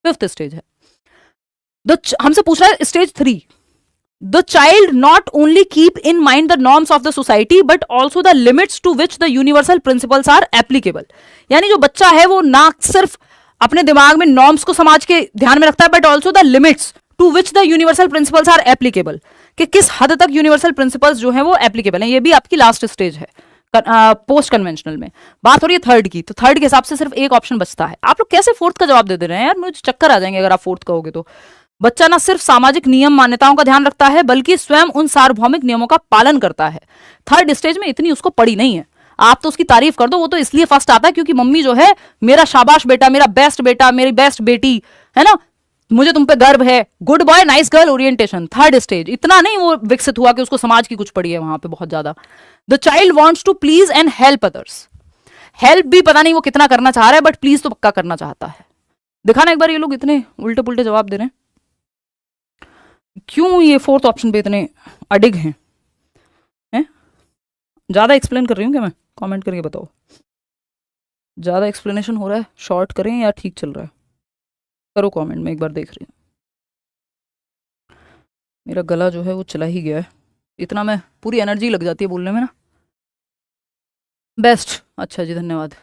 [SPEAKER 1] फिफ्थ स्टेज है। हमसे पूछ रहा है stage 3, the child not only keep in mind the norms of the society but also the limits to which the universal principles are applicable. यानी जो बच्चा है वो ना सिर्फ अपने दिमाग में नॉर्म्स को समाज के ध्यान में रखता है but also the limits to which the universal principles are applicable, कि किस हद तक यूनिवर्सल प्रिंसिपल्स जो है वो एप्लीकेबल है। ये भी आपकी लास्ट स्टेज है पोस्ट कन्वेंशनल में। बात हो रही है थर्ड की, तो थर्ड के हिसाब से सिर्फ एक ऑप्शन बचता है। आप लोग कैसे फोर्थ का जवाब दे रहे हैं यार, मुझे चक्कर आ जाएंगे अगर आप फोर्थ कहोगे तो। बच्चा ना सिर्फ सामाजिक नियम मान्यताओं का ध्यान रखता है बल्कि स्वयं उन सार्वभौमिक नियमों का पालन करता है। थर्ड स्टेज में इतनी उसको पड़ी नहीं है, आप तो उसकी तारीफ कर दो, वो तो इसलिए फर्स्ट आता है क्योंकि मम्मी जो है मेरा शाबाश बेटा, मेरा बेटा, मेरी बेस्ट बेटी है ना, मुझे तुम पे गर्व है, good boy nice girl orientation. Third stage इतना नहीं वो विकसित हुआ कि उसको समाज की कुछ पड़ी है वहां पे बहुत ज्यादा। The child wants to please and help others. Help भी पता नहीं वो कितना करना चाह रहा है बट प्लीज तो पक्का करना चाहता है। दिखाना एक बार ये लोग इतने उल्टे पुल्टे जवाब दे रहे हैं, क्यों ये फोर्थ ऑप्शन पे इतने अडिग हैं? ज्यादा एक्सप्लेन कर रही हूँ क्या मैं? कमेंट करके बताओ, ज्यादा एक्सप्लेनेशन हो रहा है, शॉर्ट करें या ठीक चल रहा है? करो कमेंट में, एक बार देख रही हूँ। मेरा गला जो है वो चला ही गया है, इतना मैं पूरी एनर्जी लग जाती है बोलने में ना। बेस्ट, अच्छा जी धन्यवाद।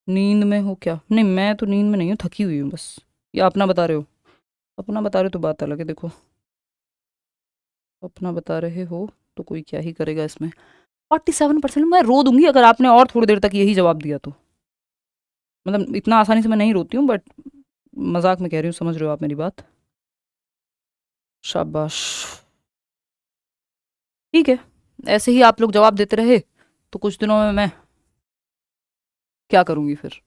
[SPEAKER 1] नींद में हो क्या? नहीं मैं तो नींद में नहीं हूँ, थकी हुई हूँ बस। या अपना बता रहे हो? अपना बता रहे हो तो बात अलग है। देखो अपना बता रहे हो तो कोई क्या ही करेगा इसमें। 47% मैं रो दूंगी अगर आपने और थोड़ी देर तक यही जवाब दिया तो। मतलब इतना आसानी से मैं नहीं रोती हूँ बट मजाक में कह रही हूँ, समझ रहे हो आप मेरी बात? शाबाश, ठीक है। ऐसे ही आप लोग जवाब देते रहे तो कुछ दिनों में मैं क्या करूँगी फिर,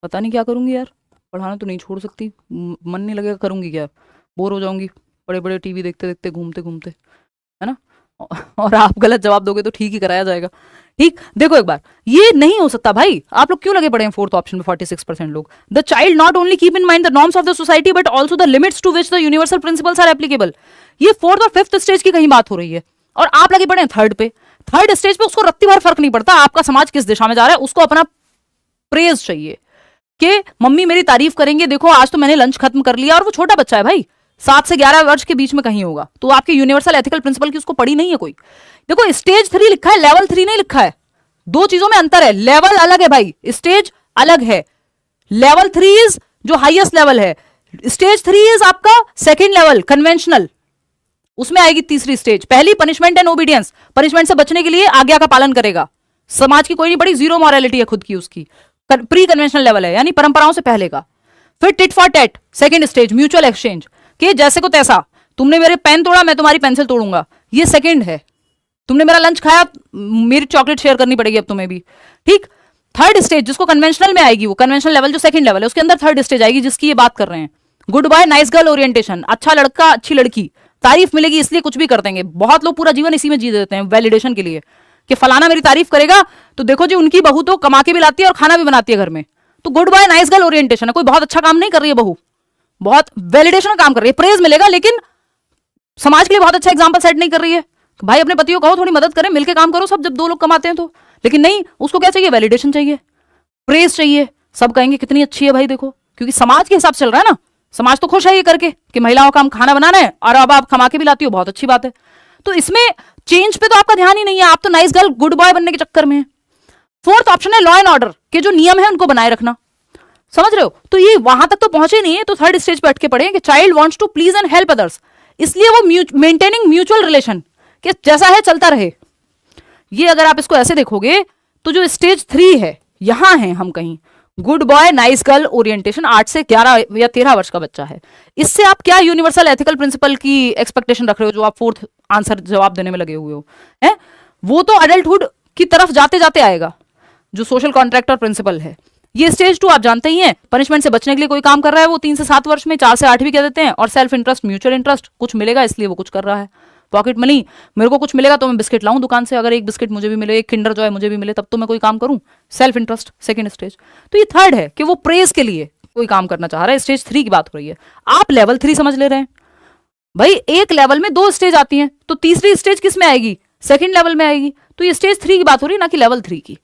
[SPEAKER 1] पता नहीं क्या करूँगी यार। पढ़ाना तो नहीं छोड़ सकती, मन नहीं लगेगा, करूँगी क्या? बोर हो जाऊँगी बड़े बड़े टीवी देखते देखते, घूमते घूमते, है ना। और आप गलत जवाब दोगे तो ठीक ही कराया जाएगा। ठीक, देखो एक बार, ये नहीं हो सकता भाई। आप लोग क्यों लगे पड़े हैं फोर्थ ऑप्शन में? 46% लोग। The child not only keep in mind the norms of the society but also the limits to which the universal principles are applicable. ये फोर्थ और फिफ्थ स्टेज की कहीं बात हो रही है और आप लगे पड़े हैं थर्ड पे। थर्ड स्टेज पे उसको रत्ती भर फर्क नहीं पड़ता आपका समाज किस दिशा में जा रहा है, उसको अपना प्रेज चाहिए कि मम्मी मेरी तारीफ करेंगे, देखो आज तो मैंने लंच खत्म कर लिया। और वो छोटा बच्चा है भाई, 7 से 11 वर्ष के बीच में कहीं होगा, तो आपके यूनिवर्सल एथिकल प्रिंसिपल की उसको पड़ी नहीं है कोई। देखो स्टेज 3 लिखा है, लेवल 3 नहीं लिखा है, दो चीजों में अंतर है। लेवल अलग है भाई, स्टेज अलग है। लेवल 3 इज जो हाईएस्ट लेवल है, स्टेज 3 इज आपका सेकेंड लेवल कन्वेंशनल, उसमें आएगी तीसरी स्टेज। पहली पनिशमेंट एंड ओबीडियंस, पनिशमेंट से बचने के लिए आज्ञा का पालन करेगा, समाज की कोई नहीं पड़ी, जीरो मॉरलिटी है खुद की उसकी। प्री कन्वेंशनल लेवल है यानी परंपराओं से पहले का। फिर tit for tat second stage, mutual exchange, कि जैसे को तैसा, तुमने मेरे पेन तोड़ा मैं तुम्हारी पेंसिल तोड़ूंगा, ये सेकंड है। तुमने मेरा लंच खाया, मेरी चॉकलेट शेयर करनी पड़ेगी अब तुम्हें भी। ठीक, थर्ड स्टेज जिसको कन्वेंशनल में आएगी, वो कन्वेंशनल लेवल जो सेकंड लेवल है उसके अंदर थर्ड स्टेज आएगी जिसकी ये बात कर रहे हैं। Good boy nice girl orientation, अच्छा लड़का अच्छी लड़की, तारीफ मिलेगी इसलिए कुछ भी कर देंगे। बहुत लोग पूरा जीवन इसी में जी देते हैं वैलिडेशन के लिए कि फलाना मेरी तारीफ करेगा तो देखो जी उनकी बहू तो कमा के भी लाती है और खाना भी बनाती है घर में, तो good boy nice girl orientation है। कोई बहुत अच्छा काम नहीं कर रही है बहू, बहुत वैलिडेशन का काम कर रही है, प्रेज मिलेगा, लेकिन समाज के लिए बहुत अच्छा एग्जांपल सेट नहीं कर रही है। भाई अपने पतियों को कहो थोड़ी मदद करें, मिलकर काम करो सब, जब दो लोग कमाते हैं तो। लेकिन नहीं, उसको क्या चाहिए? वैलिडेशन चाहिए, प्रेज चाहिए, सब कहेंगे कितनी अच्छी है भाई देखो, क्योंकि समाज के हिसाब से चल रहा है ना। समाज तो खुश है ये करके कि महिलाओं का काम खाना बनाना है और अब आप कमा के भी लाती हो, बहुत अच्छी बात है। तो इसमें चेंज पे तो आपका ध्यान ही नहीं है, आप तो नाइस गर्ल गुड बॉय बनने के चक्कर में है। फोर्थ ऑप्शन है लॉ एंड ऑर्डर के जो नियम है उनको बनाए रखना, समझ रहे हो? तो ये वहां तक तो पहुंचे नहीं है, तो थर्ड स्टेज पे अटके पड़े हैं कि child wants to please and help others, इसलिए वो मेंटेनिंग म्यूचुअल रिलेशन कि जैसा है चलता रहे। ये अगर आप इसको ऐसे देखोगे तो जो स्टेज 3 है, यहां है हम कहीं, good boy nice girl orientation 8 से 11 या 13 वर्ष का बच्चा है, इससे आप क्या यूनिवर्सल एथिकल प्रिंसिपल की एक्सपेक्टेशन रख रहे हो जो आप फोर्थ आंसर जवाब देने में लगे हुए हो है? वो तो अडल्टहुड की तरफ जाते जाते आएगा, जो सोशल कॉन्ट्रैक्ट और प्रिंसिपल है। ये स्टेज 2 आप जानते ही हैं, पनिशमेंट से बचने के लिए कोई काम कर रहा है वो 3 से 7 वर्ष में, 4 से 8 भी कह देते हैं, और सेल्फ इंटरेस्ट म्यूचुअल इंटरेस्ट, कुछ मिलेगा इसलिए वो कुछ कर रहा है। पॉकेट मनी, मेरे को कुछ मिलेगा तो मैं बिस्किट लाऊं दुकान से, अगर एक बिस्किट मुझे भी मिले, एक किंडर जॉय मुझे भी मिले, तब तो मैं कोई काम करूं। Self interest second stage. तो ये थर्ड है कि वो प्रेज के लिए कोई काम करना चाह रहा है, स्टेज 3 की बात हो रही है। आप लेवल 3 समझ ले रहे हैं भाई, एक लेवल में 2 स्टेज आती हैं, तो तीसरी स्टेज किस में आएगी? सेकंड लेवल में आएगी। तो ये स्टेज 3 की बात हो रही है, ना कि लेवल 3 की।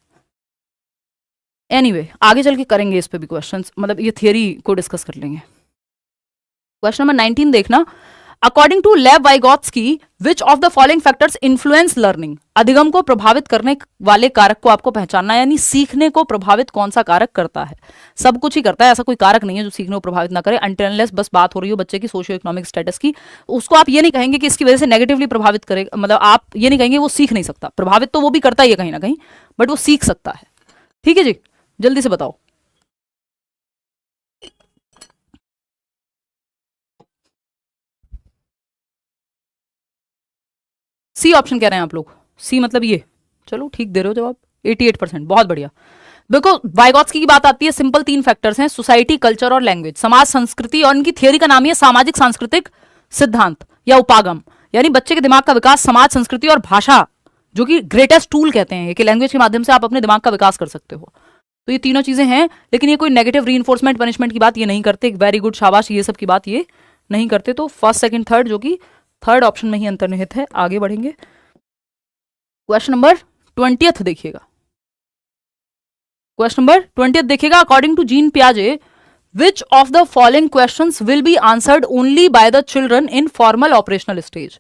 [SPEAKER 1] एनीवे आगे चल के करेंगे इस पे भी क्वेश्चंस, मतलब ये थियरी को डिस्कस कर लेंगे। क्वेश्चन नंबर 19 देखना, according to Lev Vygotsky which of the following factors influence learning? अधिगम को प्रभावित करने वाले कारक को आपको पहचानना है, यानी सीखने को प्रभावित कौन सा कारक करता है। सब कुछ ही करता है, ऐसा कोई कारक नहीं है जो सीखने को प्रभावित ना करे, अनटिल अनलेस बस बात हो रही हो बच्चे की सोशियो इकोनॉमिक स्टेटस की। उसको आप ये नहीं कहेंगे कि इसकी वजह से नेगेटिवली प्रभावित करे, मतलब आप ये नहीं कहेंगे वो सीख नहीं सकता। प्रभावित तो वो भी करता ही है कहीं ना कहीं, बट वो सीख सकता है। ठीक है जी, जल्दी से बताओ। सी ऑप्शन कह रहे हैं आप लोग, सी मतलब ये, चलो ठीक दे रहे हो जवाब, 88%, बहुत बढ़िया। बिल्कुल, वाइगोत्स्की की बात आती है, सिंपल 3 फैक्टर्स हैं, सोसाइटी, कल्चर और लैंग्वेज, समाज संस्कृति, और इनकी थियरी का नाम है सामाजिक सांस्कृतिक सिद्धांत या उपागम, यानी बच्चे के दिमाग का विकास समाज, संस्कृति और भाषा, जो कि ग्रेटेस्ट टूल कहते हैं कि लैंग्वेज के माध्यम से आप अपने दिमाग का विकास कर सकते हो। तो ये तीनों चीजें हैं, लेकिन ये कोई नेगेटिव रीइंफोर्समेंट पनिशमेंट की बात ये नहीं करते, वेरी गुड शाबाश ये सब की बात ये नहीं करते। तो फर्स्ट सेकंड थर्ड जो कि थर्ड ऑप्शन में ही अंतर्निहित है। आगे बढ़ेंगे, क्वेश्चन नंबर 20 देखिएगा। क्वेश्चन नंबर 20 देखिएगा, अकॉर्डिंग टू जीन पियाजे which of the following questions will be answered only by the children in formal operational stage?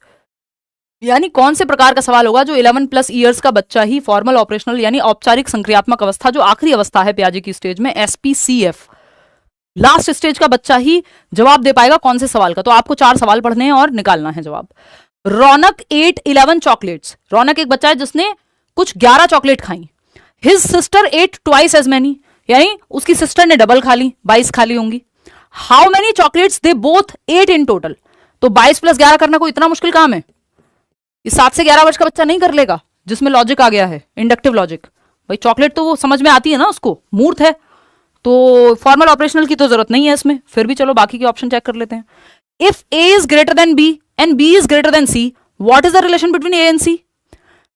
[SPEAKER 1] यानी कौन से प्रकार का सवाल होगा जो 11+ ईयर्स का बच्चा ही फॉर्मल ऑपरेशनल यानी औपचारिक संक्रियात्मक अवस्था, जो आखिरी अवस्था है पियाजे की स्टेज में, SPCF लास्ट स्टेज का बच्चा ही जवाब दे पाएगा कौन से सवाल का? तो आपको 4 सवाल पढ़ने हैं और निकालना है जवाब। रौनक 8 11 चॉकलेट्स, रौनक एक बच्चा है जिसने कुछ 11 चॉकलेट खाई। His sister 8 twice as many, यानी उसकी सिस्टर ने डबल खा ली, 22 खा ली होंगी। How many chocolates they both 8 in total? तो 22 + 11 करना कोई इतना मुश्किल काम है? इस 7 से 11 वर्ष का बच्चा नहीं कर लेगा, जिसमें लॉजिक आ गया है, इंडक्टिव लॉजिक। भाई चॉकलेट तो वो समझ में आती है ना, उसको मूर्त है, तो फॉर्मल ऑपरेशनल की तो जरूरत नहीं है इसमें। फिर भी चलो बाकी के ऑप्शन चेक कर लेते हैं। If A is greater than B and B is greater than C, what is the relation between A and C?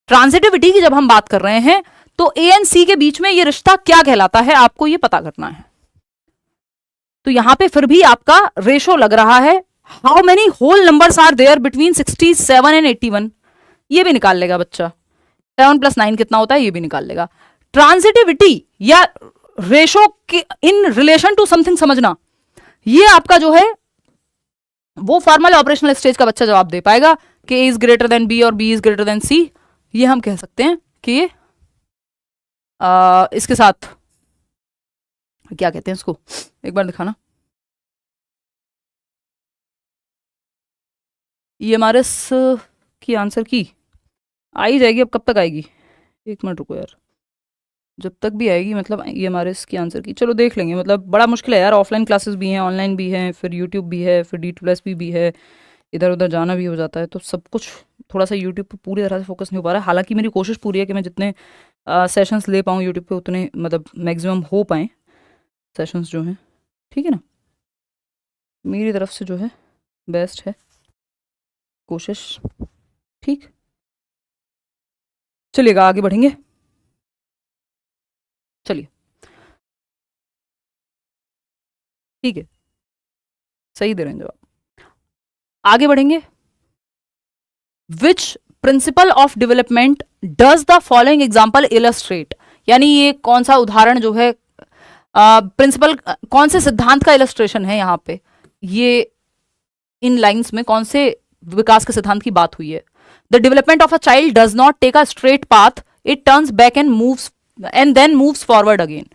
[SPEAKER 1] Transitivity की जब हम बात कर रहे हैं तो ए एंड सी के बीच में ये रिश्ता क्या कहलाता है, आपको ये पता करना है। तो यहां पे फिर भी आपका रेशो लग रहा है, how many whole numbers are there between 67 and 81, ये भी निकाल लेगा बच्चा। 7 + 9 कितना होता है, ये भी निकाल लेगा। ट्रांजिटिविटी या ratio in relation to something समझना, ये आपका जो है वो फॉर्मल ऑपरेशनल स्टेज का बच्चा जवाब दे पाएगा कि ए इज ग्रेटर देन बी और बी इज ग्रेटर देन सी। ये हम कह सकते हैं कि ये इसके साथ क्या कहते हैं इसको, एक बार दिखाना। EMRS की आंसर की आ ही जाएगी, अब कब तक आएगी, एक मिनट रुको यार, जब तक भी आएगी, मतलब EMRS की आंसर की चलो देख लेंगे। मतलब बड़ा मुश्किल है यार, ऑफलाइन क्लासेस भी हैं, ऑनलाइन भी हैं, फिर यूट्यूब भी है, फिर D2+ भी है, इधर उधर जाना भी हो जाता है, तो सब कुछ थोड़ा सा यूट्यूब पे पूरी तरह से फोकस नहीं हो पा रहा है। हालांकि मेरी कोशिश पूरी है कि मैं जितने सेशंस ले पाऊँ यूट्यूब पे उतने मतलब मैक्सिमम हो पाएँ सेशंस जो हैं, ठीक है ना। मेरी तरफ से जो है बेस्ट है कोशिश, ठीक। चलिएगा आगे बढ़ेंगे, चलिए ठीक है, सही दे रहे हैं जवाब। आगे बढ़ेंगे, which principle of development does the following example illustrate, यानी ये कौन सा उदाहरण जो है प्रिंसिपल कौन से सिद्धांत का इलस्ट्रेशन है यहाँ पे, ये इन लाइंस में कौन से विकास के सिद्धांत की बात हुई है। The development of a child does not take a straight path, it turns back and moves and then moves forward again,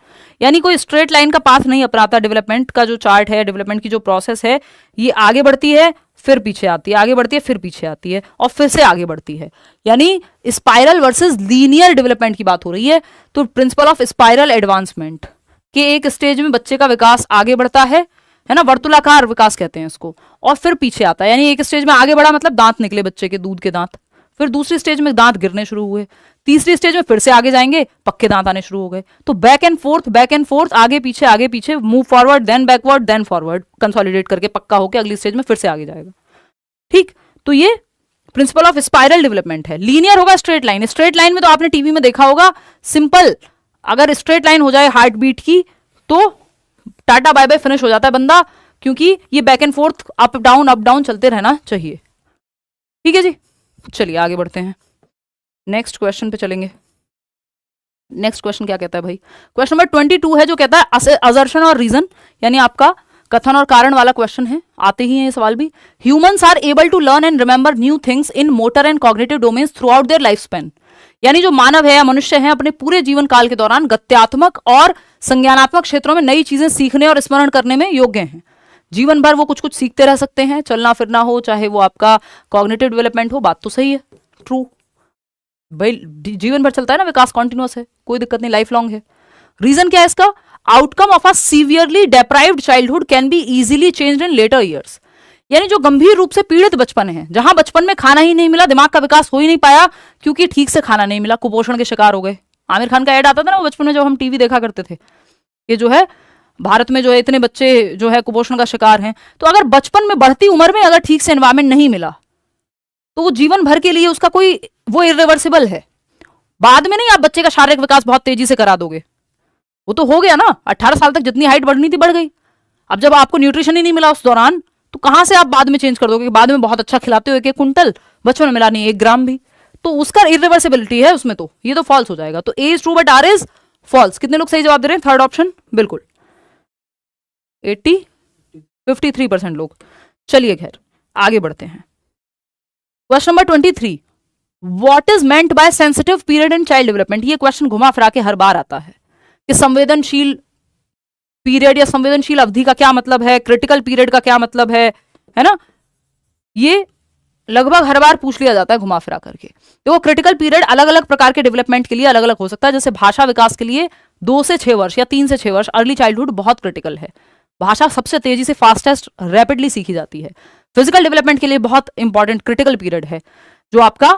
[SPEAKER 1] यानी कोई स्ट्रेट लाइन का पाथ नहीं अपनाता। डेवलपमेंट का जो चार्ट है, डेवलपमेंट की जो प्रोसेस है, ये आगे बढ़ती है फिर पीछे आती है, आगे बढ़ती है फिर पीछे आती है और फिर से आगे बढ़ती है, यानी स्पाइरल वर्सेस लीनियर डेवलपमेंट की बात हो रही है। तो प्रिंसिपल ऑफ स्पाइरल एडवांसमेंट, कि एक स्टेज में बच्चे का विकास आगे बढ़ता है ना, वर्तुलाकार विकास कहते हैं इसको, और फिर पीछे आता है। यानी एक स्टेज में आगे बढ़ा मतलब दांत निकले बच्चे के, दूध के दांत, फिर दूसरी स्टेज में दांत गिरने शुरू हुए, तीसरी स्टेज में फिर से आगे जाएंगे, पक्के दांत आने शुरू हो गए। तो बैक एंड फोर्थ, आगे पीछे, move forward then backward then forward, consolidate करके पक्का होकर अगली स्टेज में फिर से आगे जाएगा। ठीक, तो ये प्रिंसिपल ऑफ स्पाइरल डेवलपमेंट है। लीनियर होगा स्ट्रेट लाइन, स्ट्रेट लाइन में तो आपने टीवी में देखा होगा, सिंपल अगर स्ट्रेट लाइन हो जाए हार्ट बीट की तो टाटा बाय बाय, फिनिश हो जाता है बंदा, क्योंकि ये back and fourth up down चलते रहना चाहिए। ठीक है जी, चलिए आगे बढ़ते हैं, नेक्स्ट क्वेश्चन पे चलेंगे। नेक्स्ट क्वेश्चन क्या कहता है भाई, क्वेश्चन नंबर 22 है जो कहता है असर्शन और रीजन, यानी आपका कथन और कारण वाला क्वेश्चन है, आते ही हैं ये सवाल भी। Humans are able to learn and remember new things in motor and cognitive domains throughout their life span, यानी जो मानव है या मनुष्य है अपने पूरे जीवन काल के दौरान गत्यात्मक और संज्ञानात्मक क्षेत्रों में नई चीजें सीखने और स्मरण करने में योग्य हैं। जीवन भर वो कुछ कुछ सीखते रह सकते हैं, चलना फिरना हो, चाहे वो आपका कॉग्निटिव डेवलपमेंट हो, बात तो सही है, ट्रू भाई, जीवन भर चलता है ना विकास, कॉन्टिन्यूअस है, कोई दिक्कत नहीं, लाइफ लॉन्ग है। रीजन क्या है इसका, outcome of a severely deprived childhood can be easily changed in later years, यानी जो गंभीर रूप से पीड़ित बचपन है, जहां बचपन में खाना ही नहीं मिला, दिमाग का विकास हो ही नहीं पाया क्योंकि ठीक से खाना नहीं मिला, कुपोषण के शिकार हो गए। आमिर खान का ऐड आता था ना वो बचपन में, जो हम टीवी देखा करते थे, ये जो है भारत में जो है इतने बच्चे जो है कुपोषण का शिकार हैं। तो अगर बचपन में बढ़ती उम्र में अगर ठीक से एनवायरमेंट नहीं मिला तो वो जीवन भर के लिए उसका कोई वो इरिवर्सिबल है। बाद में नहीं आप बच्चे का शारीरिक विकास बहुत तेजी से करा दोगे, वो तो हो गया ना, 18 साल तक जितनी हाइट बढ़नी थी बढ़ गई। अब जब आपको न्यूट्रिशन ही नहीं मिला उस दौरान तो कहां से आप बाद में चेंज कर दोगे, बाद में बहुत अच्छा खिलाते हो 1 कुंटल, बचपन में मिला नहीं 1 ग्राम भी, तो उसका इरिवर्सिबिलिटी है उसमें, तो ये तो फॉल्स हो जाएगा। तो A is true but R is false. कितने लोग सही जवाब दे रहे हैं, थर्ड ऑप्शन बिल्कुल 53% लोग। चलिए खैर आगे बढ़ते हैं, question number 23, what is meant by sensitive period in child development. ये क्वेश्चन घुमा फिरा के हर बार आता है कि संवेदनशील पीरियड या संवेदनशील अवधि का क्या मतलब है, क्रिटिकल पीरियड का क्या मतलब है ना, ये लगभग हर बार पूछ लिया जाता है घुमा फिरा करके। तो क्रिटिकल पीरियड अलग अलग प्रकार के डेवलपमेंट के लिए अलग अलग हो सकता है, जैसे भाषा विकास के लिए 2 से 6 वर्ष या 3 से 6 वर्ष अर्ली चाइल्डहुड बहुत क्रिटिकल है, भाषा सबसे तेजी से फास्टेस्ट रैपिडली सीखी जाती है। फिजिकल डेवलपमेंट के लिए बहुत इंपॉर्टेंट क्रिटिकल पीरियड है जो आपका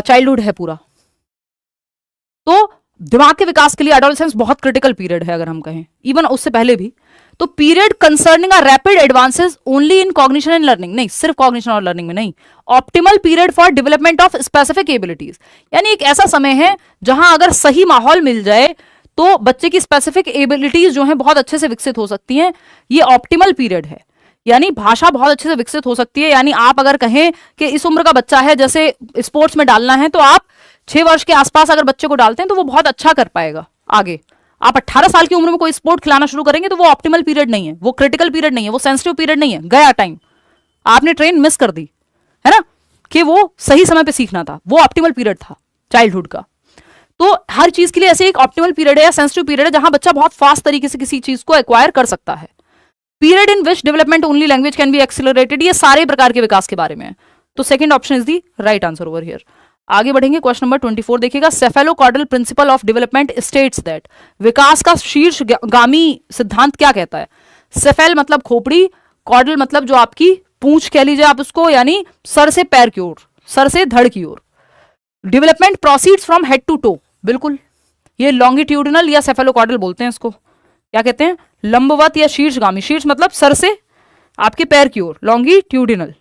[SPEAKER 1] चाइल्डहुड है पूरा। तो दिमाग के विकास के लिए एडोलेसेंस बहुत क्रिटिकल पीरियड है, अगर हम कहें इवन उससे पहले भी। तो period concerning a rapid advances only in cognition and learning, नहीं सिर्फ कॉग्निशन और लर्निंग में नहीं, optimal period for development of specific abilities, यानी एक ऐसा समय है जहां अगर सही माहौल मिल जाए तो बच्चे की स्पेसिफिक एबिलिटीज जो है बहुत अच्छे से विकसित हो सकती हैं, ये ऑप्टिमल पीरियड है। यानी भाषा बहुत अच्छे से विकसित हो सकती है, यानी आप अगर कहें कि इस उम्र का बच्चा है, जैसे स्पोर्ट्स में डालना है, तो आप 6 वर्ष के आसपास अगर बच्चे को डालते हैं तो वो बहुत अच्छा कर पाएगा आगे। आप 18 साल की उम्र में कोई स्पोर्ट खिलाना शुरू करेंगे तो वो ऑप्टिमल पीरियड नहीं है, वो क्रिटिकल पीरियड नहीं है, वो सेंसिटिव पीरियड नहीं है, गया टाइम, आपने ट्रेन मिस कर दी है ना, कि वो सही समय पे सीखना था, वो ऑप्टिमल पीरियड था चाइल्डहुड का। तो हर चीज के लिए ऐसे एक ऑप्टिमल पीरियड है या सेंसिटिव पीरियड है जहां बच्चा बहुत फास्ट तरीके से किसी चीज को एक्वायर कर सकता है। Period in which development only language can be accelerated, ये सारे प्रकार के विकास के बारे में है। तो second option is the right answer over here. आगे बढ़ेंगे, क्वेश्चन नंबर 24 देखिएगा, cephalocaudal principle of development states that, विकास का शीर्षगामी सिद्धांत क्या कहता है। सेफेल मतलब खोपड़ी, कॉर्डल मतलब जो आपकी पूंछ कह लीजिए आप उसको, यानी सर से पैर की ओर, सर से धड़ की ओर। Development proceeds from head to toe, बिल्कुल ये लॉन्गिट्यूडिनल या सेफेलोकॉर्डल बोलते हैं इसको, क्या कहते हैं, लंबवत या शीर्षगामी। शीर्ष मतलब सर से आपके पैर की ओर, लॉन्गिट्यूडिनल।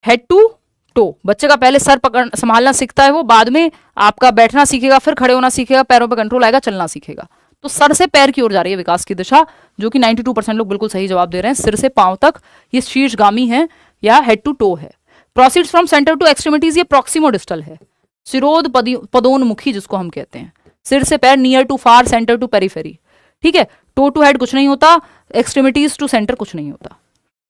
[SPEAKER 1] हेड टू टो, बच्चे का पहले सर पकड़ संभालना सीखता है, वो बाद में आपका बैठना सीखेगा, फिर खड़े होना सीखेगा, पैरों पे कंट्रोल आएगा, चलना सीखेगा। तो सर से पैर की ओर जा रही है विकास की दिशा, जो कि 92% लोग बिल्कुल सही जवाब दे रहे हैं, सिर से पांव तक ये शीर्षगामी है या हेड टू टो है। Proceeds from centre to extremities, ये प्रॉक्सिमो डिस्टल है, सिरोध पदोन्मुखी जिसको हम कहते हैं, सिर से पैर, near to far, centre to periphery, ठीक है। टो टू हेड कुछ नहीं होता, एक्सट्रीमिटीज टू सेंटर कुछ नहीं होता,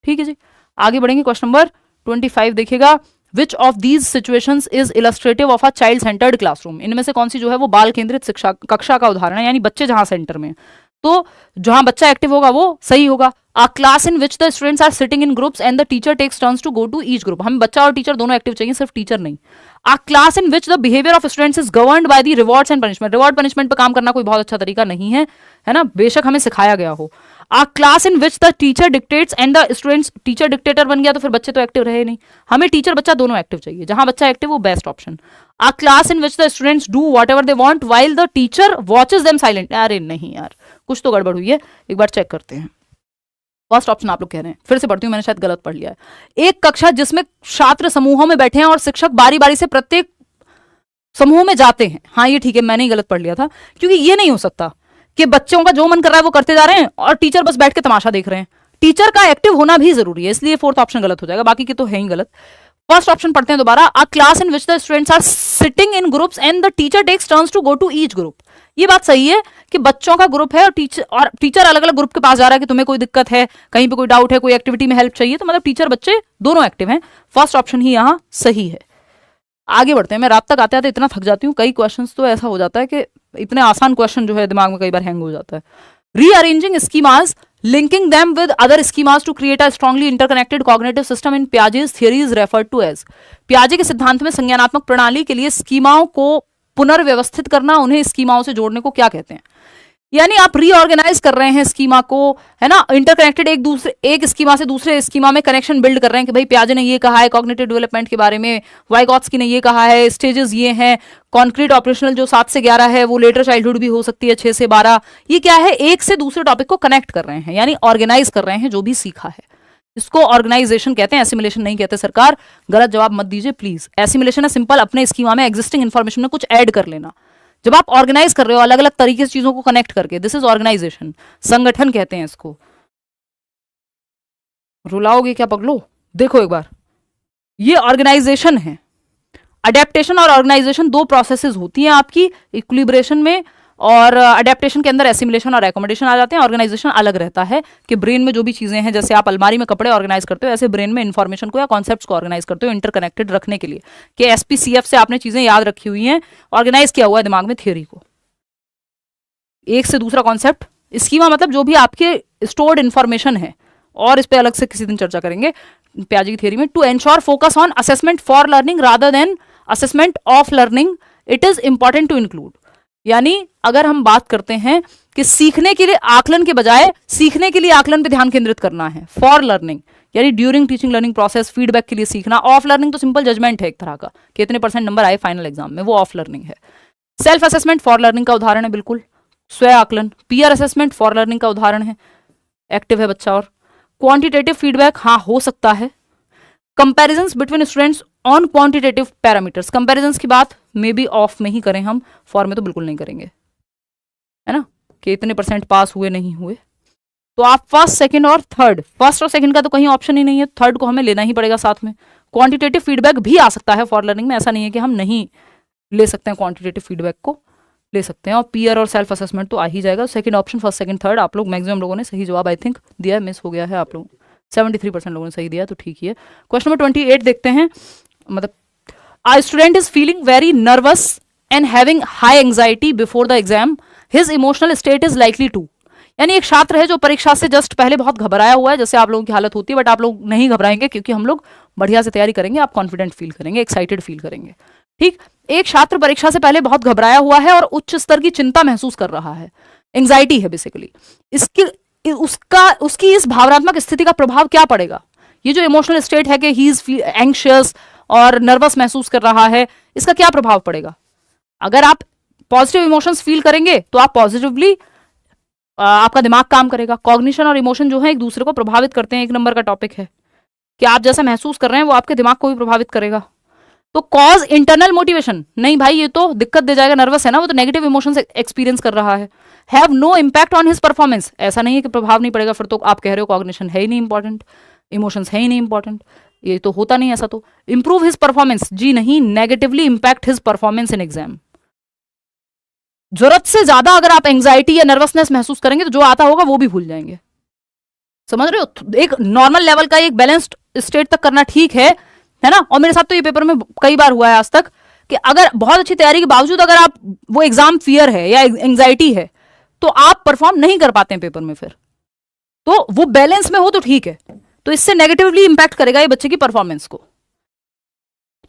[SPEAKER 1] ठीक है जी। आगे बढ़ेंगे, क्वेश्चन नंबर 25 देखिएगा, which of these situations is illustrative of a child centred classroom, इनमें से कौन सी जो है वो बाल केंद्रित शिक्षा कक्षा का उदाहरण है, यानी बच्चे जहां सेंटर में। तो जहां बच्चा एक्टिव होगा वो सही होगा। A class in which the students are sitting in groups and the teacher takes turns to go to each group. हमें बच्चा और टीचर दोनों एक्टिव चाहिए, सिर्फ टीचर नहीं। A class in which the behavior of students is governed by the rewards and punishment. Reward punishment पे काम करना कोई बहुत अच्छा तरीका नहीं है, है ना, बेशक हमें सिखाया गया हो। A class in which the teacher dictates and the students, teacher dictator बन गया तो फिर बच्चे तो एक्टिव रहे नहीं। हमें टीचर बच्चा दोनों एक्टिव चाहिए, जहां बच्चा एक्टिव वो best option. A class in which the students do whatever they want while the teacher watches them silent. अरे नहीं यार, कुछ तो गड़बड़ हुई है, एक बार चेक करते हैं। फर्स्ट ऑप्शन आप लोग कह रहे हैं, फिर से पढ़ती हूं, मैंने शायद गलत पढ़ लिया है। एक कक्षा जिसमें छात्र समूहों में बैठे हैं और शिक्षक बारी बारी से प्रत्येक समूह में जाते हैं। हाँ ये ठीक है, मैंने ही गलत पढ़ लिया था, क्योंकि ये नहीं हो सकता कि बच्चों का जो मन कर रहा है वो करते जा रहे हैं और टीचर बस बैठ के तमाशा देख रहे हैं। टीचर का एक्टिव होना भी जरूरी है, इसलिए फोर्थ ऑप्शन गलत हो जाएगा, बाकी के तो है ही गलत। फर्स्ट ऑप्शन पढ़ते हैं दोबारा। A class in which the students are sitting in groups and the teacher takes turns to go to each group. ये बात सही है कि बच्चों का ग्रुप है और टीचर अलग अलग ग्रुप के पास जा रहा है कि तुम्हें कोई दिक्कत है, कहीं पे कोई डाउट है, कोई एक्टिविटी में हेल्प चाहिए, तो मतलब टीचर बच्चे दोनों एक्टिव हैं। फर्स्ट ऑप्शन ही यहां सही है। आगे बढ़ते हैं। मैं रात तक आते आते इतना थक जाती हूँ, कई क्वेश्चंस तो ऐसा हो जाता है कि इतने आसान क्वेश्चन जो है दिमाग में कई बार हैंग हो जाता है। Rearranging schemas, linking them with other schemas to create a strongly interconnected cognitive system in Piaget's theory is referred to as. पियाजे के सिद्धांत में संज्ञानात्मक प्रणाली के लिए स्कीमाओं को पुनर्व्यवस्थित करना, उन्हें स्कीमाओं से जोड़ने को क्या कहते हैं? यानी आप रीऑर्गेनाइज कर रहे हैं स्कीमा को, है ना, इंटरकनेक्टेड, एक स्कीमा से दूसरे स्कीमा में कनेक्शन बिल्ड कर रहे हैं कि भाई पियाजे ने ये कहा है कॉग्निटिव डेवलपमेंट के बारे में, वाइगॉत्स्की ने ये कहा है, स्टेजेस ये हैं, कॉन्क्रीट ऑपरेशनल जो 7 से 11 है वो लेटर चाइल्डहुड भी हो सकती है 6 से 12। ये क्या है, एक से दूसरे टॉपिक को कनेक्ट कर रहे हैं, यानी ऑर्गेनाइज कर रहे हैं जो भी सीखा है। इसको ऑर्गेनाइजेशन कहते हैं, एसिमिलेशन नहीं कहते। सरकार गलत जवाब मत दीजिए प्लीज। एसिमिलेशन है सिंपल अपने स्कीमा में एग्जिस्टिंग इन्फॉर्मेशन में कुछ ऐड कर लेना। जब आप ऑर्गेनाइज कर रहे हो अलग अलग तरीके से चीजों को कनेक्ट करके, दिस इज ऑर्गेनाइजेशन, संगठन कहते हैं इसको। रुलाओगे क्या पगलो? देखो एक बार, ये ऑर्गेनाइजेशन है। अडेप्टेशन और ऑर्गेनाइजेशन दो प्रोसेसेस होती हैं आपकी इक्विलिब्रेशन में, और अडेप्टेशन के अंदर एसिमिलेशन और एकोमोडेशन आ जाते हैं। ऑर्गेनाइजेशन अलग रहता है कि ब्रेन में जो भी चीजें हैं, जैसे आप अलमारी में कपड़े ऑर्गेनाइज करते हो, ऐसे ब्रेन में इंफॉर्मेशन को या कॉन्सेप्ट्स को ऑर्गेनाइज करते हो इंटरकनेक्टेड रखने के लिए, कि एसपीसीएफ से आपने चीजें याद रखी हुई हैं, ऑर्गेनाइज किया हुआ है दिमाग में थियोरी को, एक से दूसरा कॉन्सेप्ट। स्कीमा मतलब जो भी आपके स्टोर्ड इंफॉर्मेशन है, और इस पर अलग से किसी दिन चर्चा करेंगे पियाजे की थियोरी में। To ensure focus on assessment for learning rather than assessment of learning, it is important to include. यानी अगर हम बात करते हैं कि सीखने के लिए आकलन के बजाय सीखने के लिए आकलन पे ध्यान केंद्रित करना है, फॉर लर्निंग यानी during teaching learning process, feedback के लिए सीखना। ऑफ लर्निंग तो सिंपल जजमेंट है एक तरह का, कितने % नंबर आए फाइनल एग्जाम में, वो ऑफ लर्निंग है। सेल्फ असेसमेंट फॉर लर्निंग का उदाहरण है, बिल्कुल स्वयं आकलन। पीयर असेसमेंट फॉर लर्निंग का उदाहरण है, एक्टिव है बच्चा। और क्वांटिटेटिव फीडबैक, हाँ हो सकता है। Comparisons between students on quantitative parameters, comparisons की बात मे बी ऑफ में ही करें हम, फॉर में तो बिल्कुल नहीं करेंगे, है ना, कि इतने % पास हुए नहीं हुए। तो आप फर्स्ट सेकंड और थर्ड, फर्स्ट और सेकंड का तो कहीं ऑप्शन ही नहीं है, थर्ड को हमें लेना ही पड़ेगा साथ में। क्वांटिटेटिव फीडबैक भी आ सकता है फॉर लर्निंग में, ऐसा नहीं है कि हम नहीं ले सकते हैं, क्वांटिटेटिव फीडबैक को ले सकते हैं। और पीयर और सेल्फ असेसमेंट तो आ ही जाएगा। Second option, first second third, आप लोग मैक्सिमम लोगों ने सही जवाब आई थिंक दिया है, मिस हो गया है आप लोग 73% लोगों ने सही दिया, तो ठीक ही है। क्वेश्चन नंबर 28 देखते हैं। मतलब a student is feeling very nervous and having high anxiety before the exam, his emotional state is likely to, यानी एक छात्र है जो परीक्षा से जस्ट पहले बहुत घबराया हुआ है, जैसे आप लोगों की हालत होती है, बट आप लोग नहीं घबराएंगे क्योंकि हम लोग बढ़िया से तैयारी करेंगे, आप कॉन्फिडेंट फील करेंगे, एक्साइटेड फील करेंगे। ठीक, एक छात्र परीक्षा से पहले बहुत घबराया हुआ है और उच्च स्तर की चिंता महसूस कर रहा है, एंग्जाइटी है बेसिकली। उसकी इस भावनात्मक स्थिति का प्रभाव क्या पड़ेगा? ये जो इमोशनल स्टेट है कि ही इज एंग्शियस और नर्वस महसूस कर रहा है, इसका क्या प्रभाव पड़ेगा? अगर आप पॉजिटिव इमोशंस फील करेंगे तो आप पॉजिटिवली, आपका दिमाग काम करेगा। कॉग्निशन और इमोशन जो है एक दूसरे को प्रभावित करते हैं, 1 नंबर का टॉपिक है कि आप जैसा महसूस कर रहे हैं वो आपके दिमाग को भी प्रभावित करेगा। तो कॉज इंटरनल मोटिवेशन, नहीं भाई ये तो दिक्कत दे जाएगा, नर्वस है ना वो, तो नेगेटिव इमोशंस एक्सपीरियंस कर रहा है। Have no impact on his performance, ऐसा नहीं है कि प्रभाव नहीं पड़ेगा, फिर तो आप कह रहे हो कॉग्निशन है ही नहीं इंपॉर्टेंट, इमोशंस है ही नहीं इंपॉर्टेंट, ये तो होता नहीं ऐसा। तो इंप्रूव हिज परफॉर्मेंस, जी नहीं, negatively impact his performance in exam. जरूरत से ज्यादा अगर आप एंग्जाइटी या नर्वसनेस महसूस करेंगे तो जो आता होगा वो भी भूल जाएंगे, समझ रहे हो? एक नॉर्मल लेवल का, एक बैलेंस्ड स्टेट तक करना ठीक है ना। और मेरे साथ तो ये पेपर में कई बार हुआ है आज तक कि अगर बहुत अच्छी तैयारी के बावजूद अगर आप वो एग्जाम फियर है या एंग्जाइटी है, तो आप परफॉर्म नहीं कर पाते हैं पेपर में फिर। तो वो बैलेंस में हो तो ठीक है, तो इससे नेगेटिवली इंपैक्ट करेगा ये बच्चे की परफॉर्मेंस को।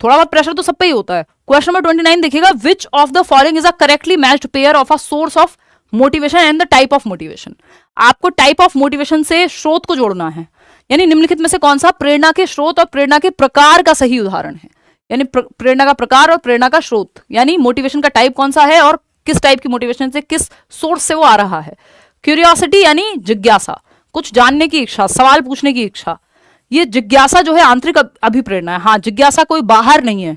[SPEAKER 1] थोड़ा बहुत प्रेशर तो सब पे ही होता है। क्वेश्चन नंबर 29 देखिएगा, विच of the following is a correctly matched pair of a source of motivation and the type of motivation. आपको टाइप ऑफ मोटिवेशन से स्रोत को जोड़ना है, यानी निम्नलिखित में से कौन सा प्रेरणा के स्रोत और प्रेरणा के प्रकार का सही उदाहरण है। यानी प्रेरणा का प्रकार और प्रेरणा का स्रोत, यानी मोटिवेशन का टाइप कौन सा है और किस टाइप की मोटिवेशन से, किस सोर्स से वो आ रहा है। क्यूरियोसिटी यानी जिज्ञासा, कुछ जानने की इच्छा, सवाल पूछने की इच्छा। ये जिज्ञासा जो है आंतरिक अभिप्रेरणा है। हाँ, जिज्ञासा कोई बाहर नहीं है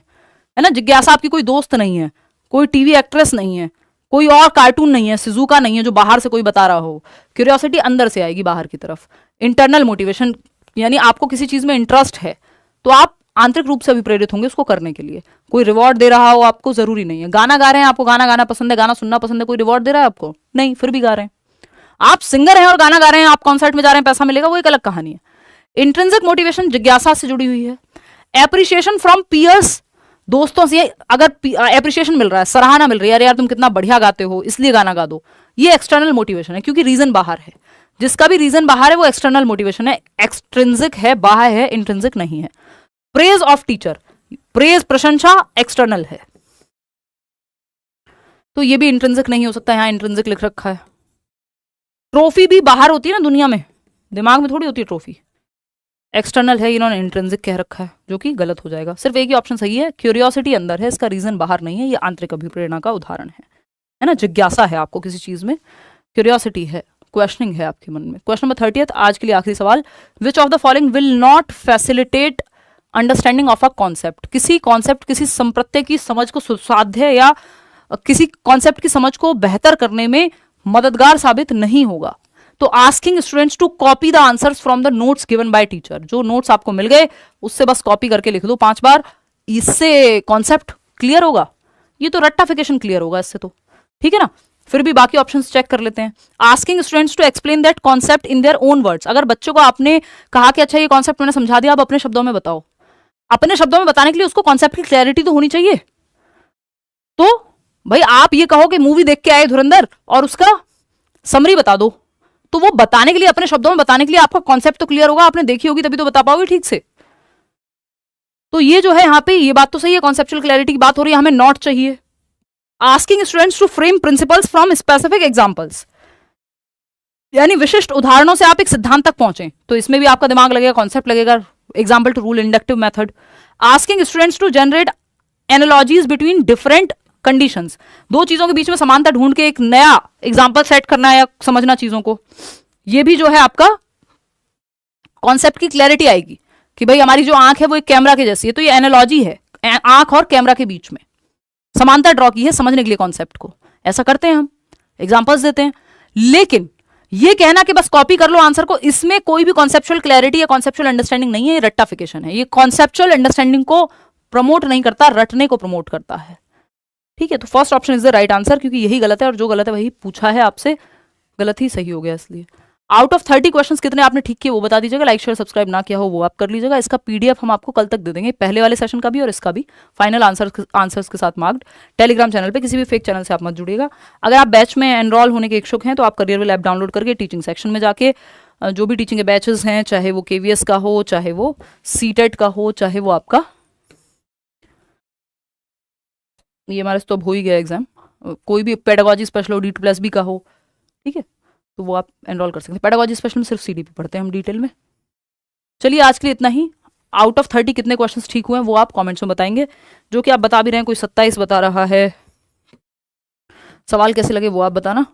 [SPEAKER 1] ना, जिज्ञासा आपकी कोई दोस्त नहीं है, कोई टीवी एक्ट्रेस नहीं है, कोई और कार्टून नहीं है, सिजुका नहीं है जो बाहर से कोई बता रहा हो। क्यूरियोसिटी अंदर से आएगी बाहर की तरफ। इंटरनल मोटिवेशन यानी आपको किसी चीज में इंटरेस्ट है तो आप आंतरिक रूप से अभिप्रेरित होंगे उसको करने के लिए। कोई रिवॉर्ड दे रहा हो आपको जरूरी नहीं है। गाना गा रहे हैं, आपको गाना गाना पसंद है, गाना सुनना पसंद है, कोई रिवॉर्ड दे रहा है आपको? नहीं, फिर भी गा रहे हैं। आप सिंगर हैं और गाना गा रहे हैं, आप कॉन्सर्ट में जा रहे हैं, पैसा मिलेगा, वो एक अलग कहानी है। इंट्रिंसिक मोटिवेशन जिज्ञासा से जुड़ी हुई है। एप्रिसिएशन फ्रॉम पियर्स, दोस्तों से अगर एप्रिसिएशन मिल रहा है, सराहना मिल रही है, अरे यार तुम कितना बढ़िया गाते हो इसलिए गाना गा दो, ये एक्सटर्नल मोटिवेशन है, क्योंकि रीजन बाहर है। जिसका भी रीजन बाहर है वो एक्सटर्नल मोटिवेशन है, एक्सट्रिंसिक है, बाहर है, इंट्रिंसिक नहीं है। प्रेज ऑफ टीचर, प्रेज प्रशंसा एक्सटर्नल है, तो ये भी इंट्रिंसिक नहीं हो सकता, यहां इंट्रिंसिक लिख रखा है। ट्रॉफी भी बाहर होती है ना दुनिया में, दिमाग में थोड़ी होती है ट्रॉफी, एक्सटर्नल है, इन्होंने इंट्रिंसिक कह रखा है, जो कि गलत हो जाएगा। सिर्फ एक ही ऑप्शन सही है, क्यूरियोसिटी अंदर है, इसका रीजन बाहर नहीं है, ये आंतरिक अभिप्रेरणा का उदाहरण है ना। जिज्ञासा है आपको किसी चीज में, क्यूरियोसिटी है, क्वेश्चनिंग है आपके मन में। क्वेश्चन नंबर 30 आज के लिए आखिरी सवाल, विच of the following will not facilitate understanding of a concept. किसी कॉन्सेप्ट, किसी संप्रत्यय की समझ को सुसाध्य या किसी कॉन्सेप्ट की समझ को बेहतर करने में मददगार साबित नहीं होगा। तो asking students to copy the answers from the notes given by teacher, जो नोट्स आपको मिल गए उससे बस कॉपी करके लिख दो 5 बार, इससे कॉन्सेप्ट क्लियर होगा? ये तो रट्टाफिकेशन क्लियर होगा इससे तो, ठीक है ना। फिर भी बाकी ऑप्शंस चेक कर लेते हैं। Asking students to explain that concept in their own words, अगर बच्चों को आपने कहा कि अच्छा ये कॉन्सेप्ट मैंने समझा दिया, अब अपने शब्दों में बताओ। अपने शब्दों में बताने के लिए उसको कॉन्सेप्ट की क्लैरिटी तो होनी चाहिए। तो भाई आप ये कहो कि मूवी देख के आए धुरंधर और उसका समरी बता दो, तो वो बताने के लिए, अपने शब्दों में बताने के लिए आपका कॉन्सेप्ट तो क्लियर होगा, आपने देखी होगी तभी तो बता पाओगे ठीक से। तो ये जो है यहाँ पे ये बात तो सही है, कॉन्सेप्चुअल क्लैरिटी की बात हो रही है, हमें नॉट चाहिए। Asking students to frame principles from specific examples, यानी विशिष्ट उदाहरणों से आप एक सिद्धांत तक पहुंचे, तो इसमें भी आपका दिमाग लगेगा, कॉन्सेप्ट लगेगा, example to rule, inductive method. Asking students to generate analogies between different conditions, दो चीजों के बीच में समानता ढूंढ के एक नया एग्जाम्पल सेट करना है या समझना चीजों को, ये भी जो है आपका कॉन्सेप्ट की क्लैरिटी आएगी कि भाई हमारी जो आंख है वो एक कैमरा के जैसी है, तो ये एनालॉजी है आंख और कैमरा के बीच में समानता ड्रॉ की है समझने के लिए कॉन्सेप्ट को, ऐसा करते हैं हम, एग्जांपल्स देते हैं। लेकिन ये कहना कि बस कॉपी कर लो आंसर को, इसमें कोई भी कॉन्सेप्चुअल क्लैरिटी या कॉन्सेप्चुअल अंडरस्टैंडिंग नहीं है, ये रट्टाफिकेशन है। ये कॉन्सेप्चुअल अंडरस्टैंडिंग को प्रमोट नहीं करता, रटने को प्रमोट करता है, ठीक है। तो first option is the right answer, क्योंकि यही गलत है और जो गलत है वही पूछा है आपसे, गलत ही सही हो गया इसलिए। आउट ऑफ 30 क्वेश्चंस कितने आपने ठीक किए वो बता दीजिएगा, लाइक शेयर सब्सक्राइब ना किया हो वो आप कर लीजिएगा। इसका पीडीएफ हम आपको कल तक दे देंगे, पहले वाले सेशन का भी और इसका भी, फाइनल आंसर्स के साथ मार्क्ड। टेलीग्राम चैनल पे, किसी भी फेक चैनल से आप मत जुड़िएगा। अगर आप बैच में एनरोल होने के इच्छुक हैं तो आप करियर विल ऐप डाउनलोड करके टीचिंग सेक्शन में जाके जो भी टीचिंग के बैचेस हैं, चाहे वो केवीएस का हो, चाहे वो सीटेट का हो, चाहे वो आपका ये हमारे तो अब हो ही गया एग्जाम, कोई भी पेडागोजी स्पेशल हो, D2+B का हो, ठीक है, तो वो आप एनरोल कर सकते हैं। पेडागोजी स्पेशल में सिर्फ सीडीपी पढ़ते हैं हम डिटेल में। चलिए आज के लिए इतना ही। आउट ऑफ 30 कितने क्वेश्चंस ठीक हुए हैं वो आप कमेंट्स में बताएंगे, जो कि आप बता भी रहे हैं, कोई 27 बता रहा है। सवाल कैसे लगे वो आप बताना,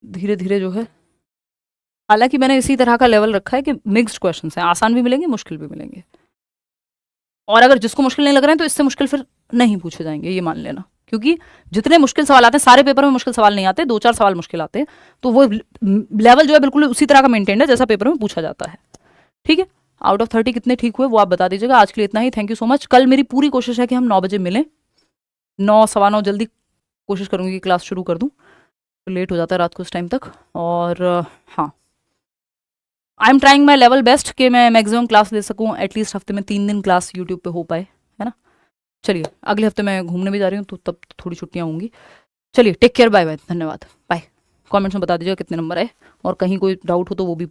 [SPEAKER 1] धीरे धीरे जो है। हालांकि मैंने इसी तरह का लेवल रखा है कि मिक्स्ड क्वेश्चंस हैं, आसान भी मिलेंगे मुश्किल भी मिलेंगे, और अगर जिसको मुश्किल नहीं लग रहे हैं तो इससे मुश्किल फिर नहीं पूछे जाएंगे, ये मान लेना। क्योंकि जितने मुश्किल सवाल आते हैं, सारे पेपर में मुश्किल सवाल नहीं आते, 2-4 सवाल मुश्किल आते हैं, तो वो लेवल जो है बिल्कुल उसी तरह का मेंटेन है जैसा पेपर में पूछा जाता है, ठीक है। आउट ऑफ 30 कितने ठीक हुए वो आप बता दीजिएगा। आज के लिए इतना ही, थैंक यू सो मच। कल मेरी पूरी कोशिश है कि हम 9 बजे मिलें, 9 सवा 9 जल्दी कोशिश करूंगी कि क्लास शुरू कर दूं, तो लेट हो जाता है रात को उस टाइम तक। और हाँ, I am trying my level best कि मैं मैक्सिमम क्लास ले सकूं, एटलीस्ट हफ्ते में 3 दिन क्लास यूट्यूब पे हो पाए, है ना। चलिए अगले हफ्ते मैं घूमने भी जा रही हूँ, तो तब थोड़ी छुट्टियाँ होंगी। चलिए टेक केयर, बाय बाय, धन्यवाद, बाय। कमेंट्स में बता दीजिएगा कितने नंबर आए, और कहीं कोई डाउट हो तो वो भी